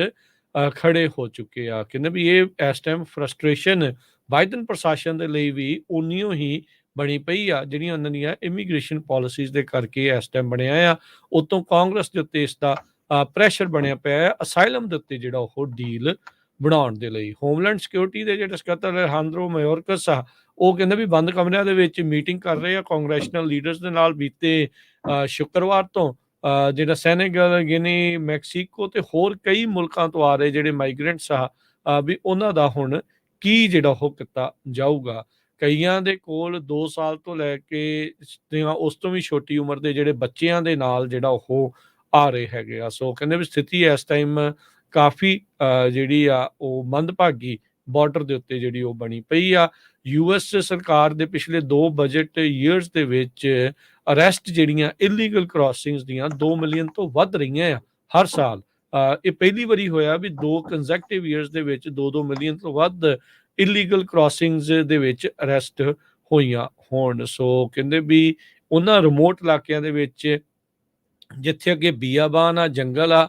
ਖੜੇ ਹੋ ਚੁੱਕੇ ਆ। ਕਹਿੰਦੇ ਵੀ ਇਹ ਇਸ ਟਾਈਮ ਫਰਸਟ੍ਰੇਸ਼ਨ ਬਾਈਡਨ ਪ੍ਰਸ਼ਾਸਨ ਦੇ ਲਈ ਵੀ ਉਨੀਓ ਹੀ ਬਣੀ ਪਈ ਆ, ਜਿਹੜੀਆਂ ਉਹਨਾਂ ਦੀਆਂ ਇਮੀਗ੍ਰੇਸ਼ਨ ਪਾਲਿਸੀਜ਼ ਦੇ ਕਰਕੇ ਇਸ ਟਾਈਮ ਬਣਿਆ ਆ। ਉਤੋਂ ਕਾਂਗਰਸ ਦੇ ਉੱਤੇ ਇਸ ਦਾ ਪ੍ਰੈਸ਼ਰ ਬਣਿਆ ਪਿਆ ਹੈ ਅਸਾਈਲਮ ਦੇ ਉੱਤੇ ਜਿਹੜਾ ਉਹ ਡੀਲ ਬਣਾਉਣ ਦੇ ਲਈ। ਹੋਮਲੈਂਡ ਸਿਕਿਉਰਿਟੀ ਦੇ ਜਿਹੜੇ ਸਕੱਤਰ ਅਲੇਹਾਂਦਰੋ ਮੈਯੋਰਕਸ ਆ, ਉਹ ਕਹਿੰਦੇ ਵੀ ਬੰਦ ਕਮਰਿਆਂ ਦੇ ਵਿੱਚ ਮੀਟਿੰਗ ਕਰ ਰਹੇ ਆ ਕਾਂਗਰੈਸ਼ਨਲ ਲੀਡਰਸ ਦੇ ਨਾਲ। ਬੀਤੇ ਸ਼ੁੱਕਰਵਾਰ ਤੋਂ ਜਿਹੜਾ ਸੈਨੇਗਲ, ਗਿਨੀ, ਮੈਕਸੀਕੋ ਤੇ ਹੋਰ ਕਈ ਮੁਲਕਾਂ ਤੋਂ ਆ ਰਹੇ ਜਿਹੜੇ ਮਾਈਗ੍ਰੈਂਟਸ ਆ ਵੀ ਉਹਨਾਂ ਦਾ ਹੁਣ ਕੀ ਜਿਹੜਾ ਉਹ ਕੀਤਾ ਜਾਊਗਾ। ਕਈਆਂ ਦੇ ਕੋਲ 2 ਸਾਲ ਤੋਂ ਲੈ ਕੇ ਉਸ ਤੋਂ ਵੀ ਛੋਟੀ ਉਮਰ ਦੇ ਜਿਹੜੇ ਬੱਚਿਆਂ ਦੇ ਨਾਲ ਜਿਹੜਾ ਉਹ ਆ ਰਹੇ ਹੈਗੇ ਆ। ਸੋ ਕਹਿੰਦੇ ਵੀ ਸਥਿਤੀ ਇਸ ਟਾਈਮ ਕਾਫੀ ਜਿਹੜੀ ਆ ਉਹ ਮੰਦਭਾਗੀ ਬਾਰਡਰ ਦੇ ਉੱਤੇ ਜਿਹੜੀ ਉਹ ਬਣੀ ਪਈ ਆ। ਯੂਐਸ ਸਰਕਾਰ ਦੇ ਪਿਛਲੇ 2 ਬਜਟ ਈਅਰਸ ਦੇ ਵਿੱਚ ਅਰੈਸਟ ਜਿਹੜੀਆਂ ਇਲੀਗਲ ਕ੍ਰਾਸਿੰਗਸ ਦੀਆਂ 2 ਮਿਲੀਅਨ ਤੋਂ ਵੱਧ ਰਹੀਆਂ ਆ ਹਰ ਸਾਲ। ਇਹ ਪਹਿਲੀ ਵਾਰੀ ਹੋਇਆ ਵੀ 2 ਕੰਜ਼ੈਕਟਿਵ ਈਅਰਸ ਦੇ ਵਿੱਚ 2-2 ਮਿਲੀਅਨ ਤੋਂ ਵੱਧ ਇਲੀਗਲ ਕ੍ਰਾਸਿੰਗਸ ਦੇ ਵਿੱਚ ਅਰੈਸਟ ਹੋਈਆਂ ਹੋਣ। ਸੋ ਕਹਿੰਦੇ ਵੀ ਉਹਨਾਂ ਰਿਮੋਟ ਇਲਾਕਿਆਂ ਦੇ ਵਿੱਚ ਜਿੱਥੇ ਅੱਗੇ ਬੀਆਬਾਨ ਆ, ਜੰਗਲ ਆ,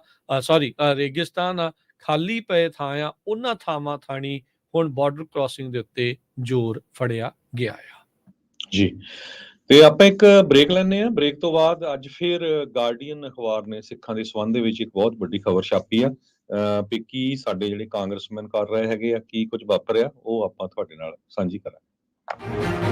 ਰੇਗਿਸਤਾਨ ਆ, ਖਾਲੀ ਪਏ ਥਾਂ ਆ, ਉਹਨਾਂ ਥਾਵਾਂ ਥਾਣੀ ਹੁਣ ਬਾਰਡਰ ਕ੍ਰਾਸਿੰਗ ਦੇ ਉੱਤੇ ਜ਼ੋਰ ਫੜਿਆ ਗਿਆ ਆ। ਜੀ, ਤੇ ਆਪਾਂ ਇੱਕ ਬ੍ਰੇਕ ਲੈਂਦੇ ਆ। ਬ੍ਰੇਕ ਤੋਂ ਬਾਅਦ ਅੱਜ ਫਿਰ ਗਾਰਡੀਅਨ ਅਖਬਾਰ ਨੇ ਸਿੱਖਾਂ ਦੇ ਸੰਬੰਧ ਦੇ ਵਿੱਚ ਇੱਕ ਬਹੁਤ ਵੱਡੀ ਖਬਰ ਛਾਪੀ ਆ ਵੀ ਕੀ ਸਾਡੇ ਜਿਹੜੇ ਕਾਂਗਰਸਮੈਨ ਕਰ ਰਹੇ ਹੈਗੇ ਆ, ਕੀ ਕੁਝ ਵਾਪਰਿਆ, ਉਹ ਆਪਾਂ ਤੁਹਾਡੇ ਨਾਲ ਸਾਂਝੀ ਕਰਾਂਗੇ।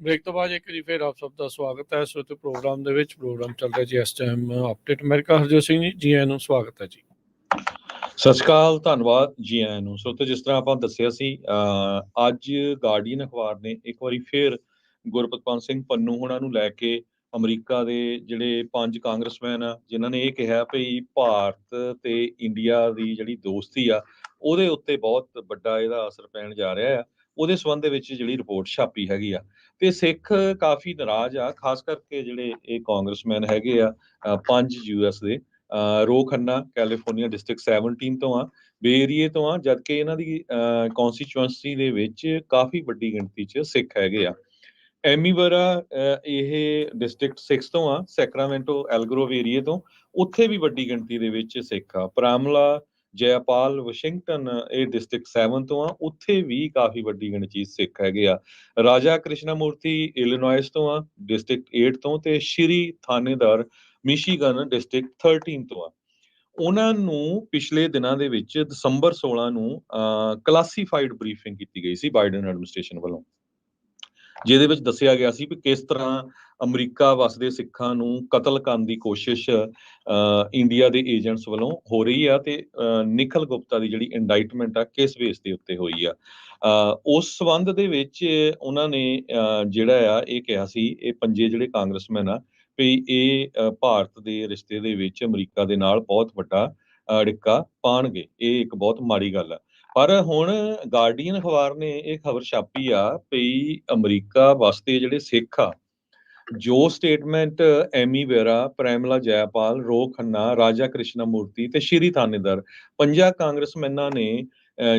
ਬ੍ਰੇਕ ਤੋਂ ਬਾਅਦ ਇੱਕ ਵਾਰੀ ਫਿਰ ਆਪ ਸਭ ਦਾ ਸਵਾਗਤ ਹੈ ਸੋ ਤੇ ਪ੍ਰੋਗਰਾਮ ਦੇ ਵਿੱਚ ਪ੍ਰੋਗਰਾਮ ਚੱਲ ਰਿਹਾ ਜੀ ਇਸ time update America Harjot Singh ji ਆਇਆਂ ਨੂੰ ਸਵਾਗਤ ਹੈ ਜੀ। ਸਤਿ ਸ਼੍ਰੀ ਅਕਾਲ, ਧੰਨਵਾਦ ਜੀ ਆਇਆਂ ਨੂੰ। ਸੋ ਤੇ ਜਿਸ ਤਰ੍ਹਾਂ ਆਪਾਂ ਦੱਸਿਆ ਸੀ ਅੱਜ ਗਾਰਡੀਅਨ ਅਖਬਾਰ ਨੇ ਇੱਕ ਵਾਰੀ ਫਿਰ ਗੁਰਪਤਵੰਤ ਸਿੰਘ ਪੰਨੂ ਹੋਣਾ ਨੂੰ ਲੈ ਕੇ ਅਮਰੀਕਾ ਦੇ ਜਿਹੜੇ 5 ਕਾਂਗਰਸਮੈਨ ਆ ਜਿਨ੍ਹਾਂ ਨੇ ਇਹ ਕਿਹਾ ਵੀ ਭਾਰਤ ਤੇ ਇੰਡੀਆ ਦੀ ਜਿਹੜੀ ਦੋਸਤੀ ਆ ਉਹਦੇ ਉੱਤੇ ਬਹੁਤ ਵੱਡਾ ਇਹਦਾ ਅਸਰ ਪੈਣ ਜਾ ਰਿਹਾ ਆ, ਉਹਦੇ ਸੰਬੰਧ ਦੇ ਵਿੱਚ ਜਿਹੜੀ ਰਿਪੋਰਟ ਛਾਪੀ ਹੈਗੀ ਆ ਤੇ ਸਿੱਖ ਕਾਫੀ ਨਾਰਾਜ਼ ਆ, ਖਾਸ ਕਰਕੇ ਜਿਹੜੇ ਇਹ ਕਾਂਗਰਸਮੈਨ ਹੈਗੇ ਆ 5 US ਦੇ ਰੋ ਖੰਨਾ ਕੈਲੀਫੋਰਨੀਆ ਡਿਸਟ੍ਰਿਕਟ 17 ਤੋਂ ਆ, ਬੇ ਏਰੀਏ ਤੋਂ ਆ, ਜਦਕਿ ਇਹਨਾਂ ਦੀ ਕੌਂਸਟੀਚੁਐਂਸੀ ਦੇ ਵਿੱਚ ਕਾਫੀ ਵੱਡੀ ਗਿਣਤੀ 'ਚ ਸਿੱਖ ਹੈਗੇ ਆ। ਐਮੀਵਰਾ ਇਹ ਡਿਸਟ੍ਰਿਕਟ 6 ਤੋਂ ਆ, ਸੈਕਰਾਮੈਂਟੋ ਐਲਗਰੋਵ ਏਰੀਏ ਤੋਂ, ਉੱਥੇ ਵੀ ਵੱਡੀ ਗਿਣਤੀ ਦੇ ਵਿੱਚ ਸਿੱਖ ਆ। ਪ੍ਰਾਮਲਾ ਜੈਪਾਲ ਵਾਸ਼ਿੰਗਟਨ ਇਹ ਡਿਸਟ੍ਰਿਕਟ 7 ਤੋਂ ਆ, ਉੱਥੇ ਵੀ ਕਾਫੀ ਵੱਡੀ ਗਿਣਤੀ ਸਿੱਖ ਹੈਗੇ ਆ। ਰਾਜਾ ਕ੍ਰਿਸ਼ਨਾ ਮੂਰਤੀ ਇਲੀਨੋਇਸ ਤੋਂ ਆ, ਡਿਸਟ੍ਰਿਕਟ 8 ਤੋਂ, ਤੇ ਸ਼੍ਰੀ ਥਾਣੇਦਾਰ ਮਿਸ਼ੀਗਨ ਡਿਸਟ੍ਰਿਕਟ 13 ਤੋਂ ਆ। ਉਹਨਾਂ ਨੂੰ ਪਿਛਲੇ ਦਿਨਾਂ ਦੇ ਵਿੱਚ ਦਸੰਬਰ 16 ਨੂੰ ਕਲਾਸੀਫਾਈਡ ਬਰੀਫਿੰਗ ਕੀਤੀ ਗਈ ਸੀ ਬਾਈਡਨ ਐਡਮਿਨਿਸਟ੍ਰੇਸ਼ਨ ਵੱਲੋਂ। ਜਿਹਦੇ ਵਿੱਚ ਦੱਸਿਆ ਗਿਆ ਸੀ ਵੀ ਕਿਸ ਤਰ੍ਹਾਂ ਅਮਰੀਕਾ ਵਸਦੇ ਸਿੱਖਾਂ ਨੂੰ ਕਤਲ ਕਰਨ ਦੀ ਕੋਸ਼ਿਸ਼ ਇੰਡੀਆ ਦੇ ਏਜੰਟਸ ਵੱਲੋਂ ਹੋ ਰਹੀ ਆ, ਤੇ ਨਿਖਲ ਗੁਪਤਾ ਦੀ ਜਿਹੜੀ ਇੰਡਾਈਟਮੈਂਟ ਆ ਕਿਸ ਬੇਸ ਦੇ ਉੱਤੇ ਹੋਈ ਆ। ਉਸ ਸਬੰਧ ਦੇ ਵਿੱਚ ਉਹਨਾਂ ਨੇ ਜਿਹੜਾ ਆ ਇਹ ਕਿਹਾ ਸੀ, ਇਹ ਪੰਜੇ ਜਿਹੜੇ ਕਾਂਗਰਸਮੈਨ ਆ, ਵੀ ਇਹ ਭਾਰਤ ਦੇ ਰਿਸ਼ਤੇ ਦੇ ਵਿੱਚ ਅਮਰੀਕਾ ਦੇ ਨਾਲ ਬਹੁਤ ਵੱਡਾ ਅੜਿੱਕਾ ਪਾਉਣਗੇ। ਇਹ ਇੱਕ ਬਹੁਤ ਮਾੜੀ ਗੱਲ ਆ। ਪਰ ਹੁਣ ਗਾਰਡੀਅਨ ਅਖਬਾਰ ਨੇ ਇਹ ਖਬਰ ਛਾਪੀ ਆ ਵੀ ਅਮਰੀਕਾ ਵਾਸਤੇ ਜਿਹੜੇ ਸਿੱਖ ਆ, ਜੋ ਸਟੇਟਮੈਂਟ ਐਮੀ ਵੇਰਾ, ਪ੍ਰੈਮਲਾ ਜੈਪਾਲ, ਰੋ ਖੰਨਾ, ਰਾਜਾ ਕ੍ਰਿਸ਼ਨਾ ਮੂਰਤੀ ਤੇ ਸ਼੍ਰੀ ਥਾਨੇਦਾਰ ਪੰਜਾਂ ਕਾਂਗਰਸਮੈਨਾਂ ਨੇ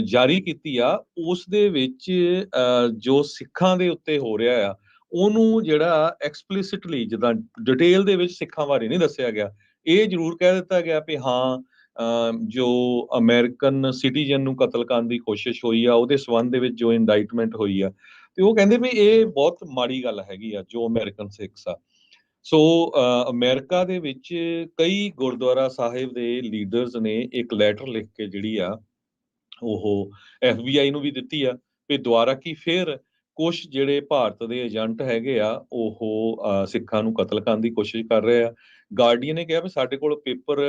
ਜਾਰੀ ਕੀਤੀ ਆ, ਉਸ ਦੇ ਵਿੱਚ ਜੋ ਸਿੱਖਾਂ ਦੇ ਉੱਤੇ ਹੋ ਰਿਹਾ ਆ ਉਹਨੂੰ ਜਿਹੜਾ ਐਕਸਪਲਿਸਿਟਲੀ ਜਿੱਦਾਂ ਡਿਟੇਲ ਦੇ ਵਿੱਚ ਸਿੱਖਾਂ ਬਾਰੇ ਨਹੀਂ ਦੱਸਿਆ ਗਿਆ। ਇਹ ਜ਼ਰੂਰ ਕਹਿ ਦਿੱਤਾ ਗਿਆ ਵੀ ਹਾਂ ਜੋ ਅਮਰੀਕਨ ਸਿਟੀਜ਼ਨ ਨੂੰ ਕਤਲ ਕਰਨ ਦੀ ਕੋਸ਼ਿਸ਼ ਹੋਈ ਆ ਉਹਦੇ ਸਬੰਧ ਦੇ ਵਿੱਚ ਜੋ ਇੰਡਾਈਟਮੈਂਟ ਹੋਈ ਆ, ਤੇ ਉਹ ਕਹਿੰਦੇ ਵੀ ਇਹ ਬਹੁਤ ਮਾੜੀ ਗੱਲ ਹੈਗੀ ਆ ਜੋ ਅਮਰੀਕਨ ਸਿੱਖਸ ਆ। ਸੋ ਅਮਰੀਕਾ ਦੇ ਵਿੱਚ ਕਈ ਗੁਰਦੁਆਰਾ ਸਾਹਿਬ ਦੇ ਲੀਡਰਸ ਨੇ ਇੱਕ ਲੈਟਰ ਲਿਖ ਕੇ ਜਿਹੜੀ ਆ ਉਹ FBI ਨੂੰ ਵੀ ਦਿੱਤੀ ਆ ਵੀ ਦੁਬਾਰਾ ਕੀ ਫਿਰ ਕੁਛ ਜਿਹੜੇ ਭਾਰਤ ਦੇ ਏਜੰਟ ਹੈਗੇ ਆ ਉਹ ਸਿੱਖਾਂ ਨੂੰ ਕਤਲ ਕਰਨ ਦੀ ਕੋਸ਼ਿਸ਼ ਕਰ ਰਹੇ ਆ। ਗਾਰਡੀਅਨ ਨੇ ਕਿਹਾ ਵੀ ਸਾਡੇ ਕੋਲ ਪੇਪਰ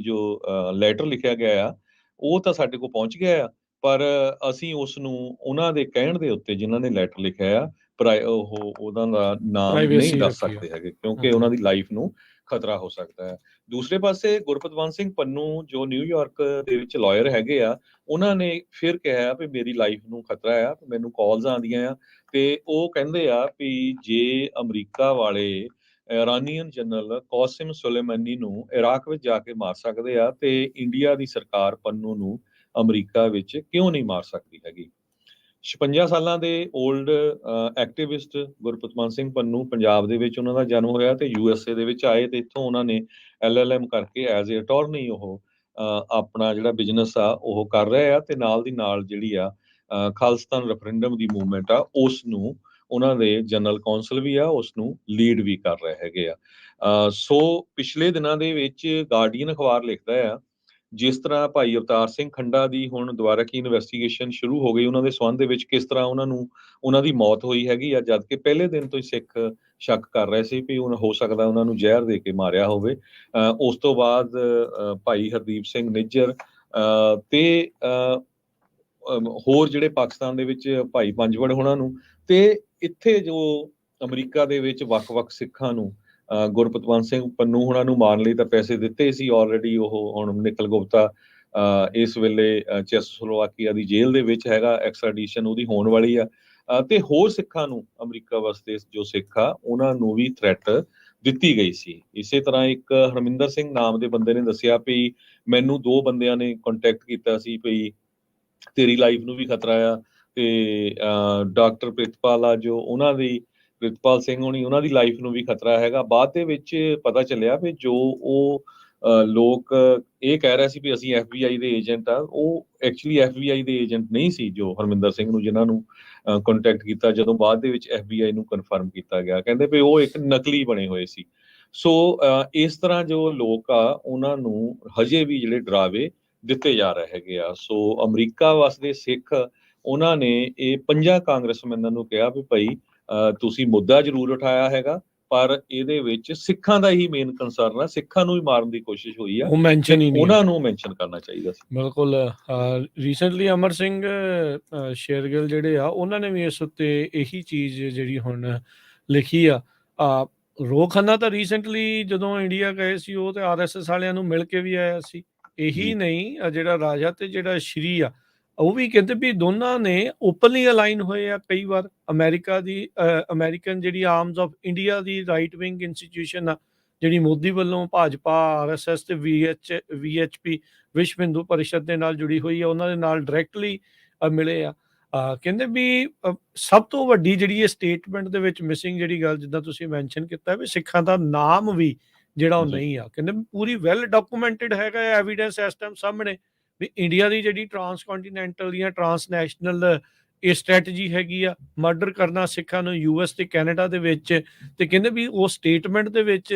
ਜੋ ਲੈਟਰ ਲਿਖਿਆ ਗਿਆ ਆ ਉਹ ਤਾਂ ਸਾਡੇ ਕੋਲ ਪਹੁੰਚ ਗਿਆ ਆ, ਪਰ ਅਸੀਂ ਉਸ ਨੂੰ ਉਹਨਾਂ ਦੇ ਕਹਿਣ ਦੇ ਉੱਤੇ ਜਿਨ੍ਹਾਂ ਨੇ ਲੈਟਰ ਲਿਖਿਆ ਆ ਉਹਦਾ ਦਾ ਨਾਮ ਨਹੀਂ ਪ੍ਰਾਈਵੇਸੀ ਦੱਸ ਰੱਖੀ ਆ। ਸਕਦੇ ਹੈਗੇ, ਕਿਉਂਕਿ ਉਹਨਾਂ ਦੀ ਲਾਈਫ ਨੂੰ ਖਤਰਾ ਹੋ ਸਕਦਾ ਹੈ। ਦੂਸਰੇ ਪਾਸੇ ਗੁਰਪਤਵੰਤ ਸਿੰਘ ਪੰਨੂ ਜੋ ਨਿਊਯਾਰਕ ਦੇ ਵਿੱਚ ਲਾਇਰ ਹੈਗੇ ਆ, ਉਹਨਾਂ ਨੇ ਫਿਰ ਕਿਹਾ ਵੀ ਮੇਰੀ ਲਾਈਫ ਨੂੰ ਖਤਰਾ ਆ, ਮੈਨੂੰ ਕਾਲਸ ਆਉਂਦੀਆਂ ਆ, ਤੇ ਉਹ ਕਹਿੰਦੇ ਆ ਵੀ ਜੇ ਅਮਰੀਕਾ ਵਾਲੇ ਇਰਾਨੀਅਨ ਜਨਰਲ ਕਾਸਿਮ ਸੁਲੇਮਾਨੀ ਨੂੰ ਇਰਾਕ ਵਿੱਚ ਜਾ ਕੇ ਮਾਰ ਸਕਦੇ ਆ, ਤੇ ਇੰਡੀਆ ਦੀ ਸਰਕਾਰ ਪੰਨੂ ਨੂੰ ਅਮਰੀਕਾ ਵਿੱਚ ਕਿਉਂ ਨਹੀਂ ਮਾਰ ਸਕਦੀ ਹੈਗੀ। 56 ਸਾਲਾਂ ਦੇ 올ਡ ਐਕਟਿਵਿਸਟ ਗੁਰਪਤਵੰਤ ਸਿੰਘ ਪੰਨੂ ਪੰਜਾਬ ਦੇ ਵਿੱਚ ਉਹਨਾਂ ਦਾ ਜਨਮ ਹੋਇਆ ਤੇ USA ਦੇ ਵਿੱਚ ਆਏ, ਤੇ ਇੱਥੋਂ ਉਹਨਾਂ ਨੇ LLM ਕਰਕੇ ਐਜ਼ ਏ ਅਟਾਰਨੀ ਉਹ ਆਪਣਾ ਜਿਹੜਾ ਬਿਜ਼ਨਸ ਆ ਉਹ ਕਰ ਰਹੇ ਆ, ਤੇ ਨਾਲ ਦੀ ਨਾਲ ਜਿਹੜੀ ਆ ਖਾਲਿਸਤਾਨ ਰੈਫਰੈਂਡਮ ਦੀ ਮੂਵਮੈਂਟ ਆ ਉਸ ਨੂੰ ਉਹਨਾਂ ਦੇ ਜਨਰਲ ਕੌਂਸਲ ਵੀ ਆ ਉਸ ਨੂੰ ਲੀਡ ਵੀ ਕਰ ਰਹੇ ਹੈਗੇ ਆ। ਸੋ ਪਿਛਲੇ ਦਿਨਾਂ ਦੇ ਵਿੱਚ ਗਾਰਡੀਅਨ ਅਖਬਾਰ ਲਿਖਦਾ ਆ ਜਿਸ ਤਰ੍ਹਾਂ ਭਾਈ ਅਵਤਾਰ ਸਿੰਘ ਖੰਡਾ ਦੀ ਹੁਣ ਦੁਬਾਰਾ ਕੀ ਇਨਵੈਸਟੀਗੇਸ਼ਨ ਸ਼ੁਰੂ ਹੋ ਗਈ ਉਹਨਾਂ ਦੇ ਸੰਬੰਧ ਦੇ ਵਿੱਚ, ਕਿਸ ਤਰ੍ਹਾਂ ਉਹਨਾਂ ਦੀ ਮੌਤ ਹੋਈ ਹੈਗੀ ਆ, ਜਦ ਕਿ ਪਹਿਲੇ ਦਿਨ ਤੋਂ ਹੀ ਸਿੱਖ ਸ਼ੱਕ ਕਰ ਰਹੇ ਸੀ ਵੀ ਹੋ ਸਕਦਾ ਉਹਨਾਂ ਨੂੰ ਜ਼ਹਿਰ ਦੇ ਕੇ ਮਾਰਿਆ ਹੋਵੇ। ਉਸ ਤੋਂ ਬਾਅਦ ਭਾਈ ਹਰਦੀਪ ਸਿੰਘ ਨਿੱਜਰ ਤੇ ਹੋਰ ਜਿਹੜੇ ਪਾਕਿਸਤਾਨ ਦੇ ਵਿੱਚ ਭਾਈ ਪੰਜਵੜ ਹੋਣਾ ਨੂੰ, ਤੇ ਇੱਥੇ ਜੋ ਅਮਰੀਕਾ ਦੇ ਵਿੱਚ ਵੱਖ-ਵੱਖ ਸਿੱਖਾਂ ਨੂੰ ਗੁਰਪਤਵੰਤ ਸਿੰਘ ਪੰਨੂ ਹੋਣਾ ਨੂੰ ਮਾਰਨ ਲਈ ਤਾਂ ਪੈਸੇ ਦਿੱਤੇ ਸੀ ਆਲਰੇਡੀ। ਉਹ ਹੁਣ ਨਿਖਲ ਗੁਪਤਾ ਇਸ ਵੇਲੇ ਚੈਸਲੋਵਾਕੀਆ ਦੀ ਜੇਲ੍ਹ ਦੇ ਵਿੱਚ ਹੈਗਾ, ਐਕਸਟ੍ਰੈਡੀਸ਼ਨ ਉਹਦੀ ਹੋਣ ਵਾਲੀ ਆ, ਤੇ ਹੋਰ ਸਿੱਖਾਂ ਨੂੰ ਅਮਰੀਕਾ ਵਾਸਤੇ ਜੋ ਸਿੱਖ ਆ ਉਹਨਾਂ ਨੂੰ ਵੀ ਥ੍ਰੈਟ ਦਿੱਤੀ ਗਈ ਸੀ। ਇਸੇ ਤਰ੍ਹਾਂ ਇੱਕ ਹਰਮਿੰਦਰ ਸਿੰਘ ਨਾਮ ਦੇ ਬੰਦੇ ਨੇ ਦੱਸਿਆ ਵੀ ਮੈਨੂੰ 2 ਬੰਦਿਆਂ ਨੇ ਕੰਟੈਕਟ ਕੀਤਾ ਸੀ ਵੀ ਤੇਰੀ ਲਾਈਫ ਨੂੰ ਵੀ ਖਤਰਾ ਆ, ਤੇ ਡਾਕਟਰ ਪ੍ਰਿਤਪਾਲ ਆ ਜੋ ਉਹਨਾਂ ਦੀ ਪ੍ਰਿਤਪਾਲ ਸਿੰਘ ਹੋਣੀ ਉਹਨਾਂ ਦੀ ਲਾਈਫ ਨੂੰ ਵੀ ਖਤਰਾ ਹੈਗਾ। ਬਾਅਦ ਦੇ ਵਿੱਚ ਪਤਾ ਚੱਲਿਆ ਵੀ ਜੋ ਉਹ ਲੋਕ ਇਹ ਕਹਿ ਰਿਹਾ ਸੀ ਵੀ ਅਸੀਂ FBI ਦੇ ਏਜੰਟ ਆ, ਉਹ ਐਕਚੁਅਲੀ FBI ਦੇ ਏਜੰਟ ਨਹੀਂ ਸੀ ਜੋ ਹਰਮਿੰਦਰ ਸਿੰਘ ਨੂੰ ਜਿਨ੍ਹਾਂ ਨੂੰ ਕੰਟੈਕਟ ਕੀਤਾ, ਜਦੋਂ ਬਾਅਦ ਦੇ ਵਿੱਚ FBI ਨੂੰ ਕਨਫਰਮ ਕੀਤਾ ਗਿਆ ਕਹਿੰਦੇ ਵੀ ਉਹ ਇੱਕ ਨਕਲੀ ਬਣੇ ਹੋਏ ਸੀ। ਸੋ ਇਸ ਤਰ੍ਹਾਂ ਜੋ ਲੋਕ ਆ ਉਹਨਾਂ ਨੂੰ ਹਜੇ ਵੀ ਜਿਹੜੇ ਡਰਾਵੇ ਦਿੱਤੇ ਜਾ ਰਹੇ ਹੈਗੇ ਆ। ਸੋ ਅਮਰੀਕਾ ਵਸਦੇ ਸਿੱਖ ਉਹਨਾਂ ਨੇ ਇਹ 5 ਕਾਂਗਰਸਮੈਨਾਂ ਨੂੰ ਕਿਹਾ ਵੀ ਭਾਈ ਤੁਸੀਂ ਮੁੱਦਾ ਜ਼ਰੂਰ ਉਠਾਇਆ ਹੈਗਾ, ਪਰ ਇਹਦੇ ਵਿੱਚ ਸਿੱਖਾਂ ਦਾ ਹੀ ਮੇਨ ਕੰਸਰਨ ਆ, ਸਿੱਖਾਂ ਨੂੰ ਹੀ ਮਾਰਨ ਦੀ ਕੋਸ਼ਿਸ਼ ਹੋਈ ਆ, ਉਹ ਮੈਂਸ਼ਨ ਹੀ ਨਹੀਂ ਉਹਨਾਂ ਨੂੰ ਮੈਂਸ਼ਨ ਕਰਨਾ ਚਾਹੀਦਾ ਸੀ। ਬਿਲਕੁਲ। ਰੀਸੈਂਟਲੀ ਅਮਰ ਸਿੰਘ ਸ਼ੇਰਗਿੱਲ ਜਿਹੜੇ ਆ ਉਹਨਾਂ ਨੇ ਵੀ ਇਸ ਉੱਤੇ ਇਹੀ ਚੀਜ਼ ਜਿਹੜੀ ਹੁਣ ਲਿਖੀ ਆ। ਰੋ ਖੰਨਾ ਤਾਂ ਰੀਸੈਂਟਲੀ ਜਦੋਂ ਇੰਡੀਆ ਗਏ ਸੀ ਉਹ ਤੇ RSS ਵਾਲਿਆਂ ਨੂੰ ਮਿਲ ਕੇ ਵੀ ਆਇਆ ਸੀ। ਇਹੀ ਨਹੀਂ ਜਿਹੜਾ ਰਾਜਾ ਤੇ ਜਿਹੜਾ ਸ਼੍ਰੀ ਆ ਉਹ ਵੀ ਕਹਿੰਦੇ ਵੀ ਦੋਨਾਂ ਨੇ ਓਪਨਲੀ ਅਲਾਈਨ ਹੋਏ ਆ ਕਈ ਵਾਰ। ਅਮਰੀਕਨ ਜਿਹੜੀ arms of India the right wing institution ਆ ਜਿਹੜੀ ਮੋਦੀ ਵੱਲੋਂ ਭਾਜਪਾ RSS ਤੇ VHP ਵਿਸ਼ਵ ਹਿੰਦੂ ਪਰਿਸ਼ਦ ਦੇ ਨਾਲ ਜੁੜੀ ਹੋਈ ਆ, ਉਹਨਾਂ ਦੇ ਨਾਲ ਡਾਇਰੈਕਟਲੀ ਮਿਲੇ ਆ। ਕਹਿੰਦੇ ਵੀ ਸਭ ਤੋਂ ਵੱਡੀ ਜਿਹੜੀ ਇਹ ਸਟੇਟਮੈਂਟ ਦੇ ਵਿੱਚ ਮਿਸਿੰਗ ਜਿਹੜੀ ਗੱਲ ਜਿੱਦਾਂ ਤੁਸੀਂ ਮੈਂਸ਼ਨ ਕੀਤਾ ਵੀ ਸਿੱਖਾਂ ਦਾ ਨਾਮ ਵੀ ਜਿਹੜਾ ਉਹ ਨਹੀਂ ਆ। ਕਹਿੰਦੇ ਪੂਰੀ ਵੈਲ ਡਾਕੂਮੈਂਟਡ ਹੈਗਾ ਐਵੀਡੈਂਸ ਇਸ ਟਾਈਮ ਸਾਹਮਣੇ ਵੀ ਇੰਡੀਆ ਦੀ ਜਿਹੜੀ ਟਰਾਂਸਕੌਂਟੀਨੈਂਟਲ ਜਾਂ ਟਰਾਂਸਨੈਸ਼ਨਲ ਇਹ ਸਟ੍ਰੈਟਜੀ ਹੈਗੀ ਆ ਮਰਡਰ ਕਰਨਾ ਸਿੱਖਾਂ ਨੂੰ US ਤੇ ਕੈਨੇਡਾ ਦੇ ਵਿੱਚ। ਤੇ ਕਹਿੰਦੇ ਵੀ ਉਹ ਸਟੇਟਮੈਂਟ ਦੇ ਵਿੱਚ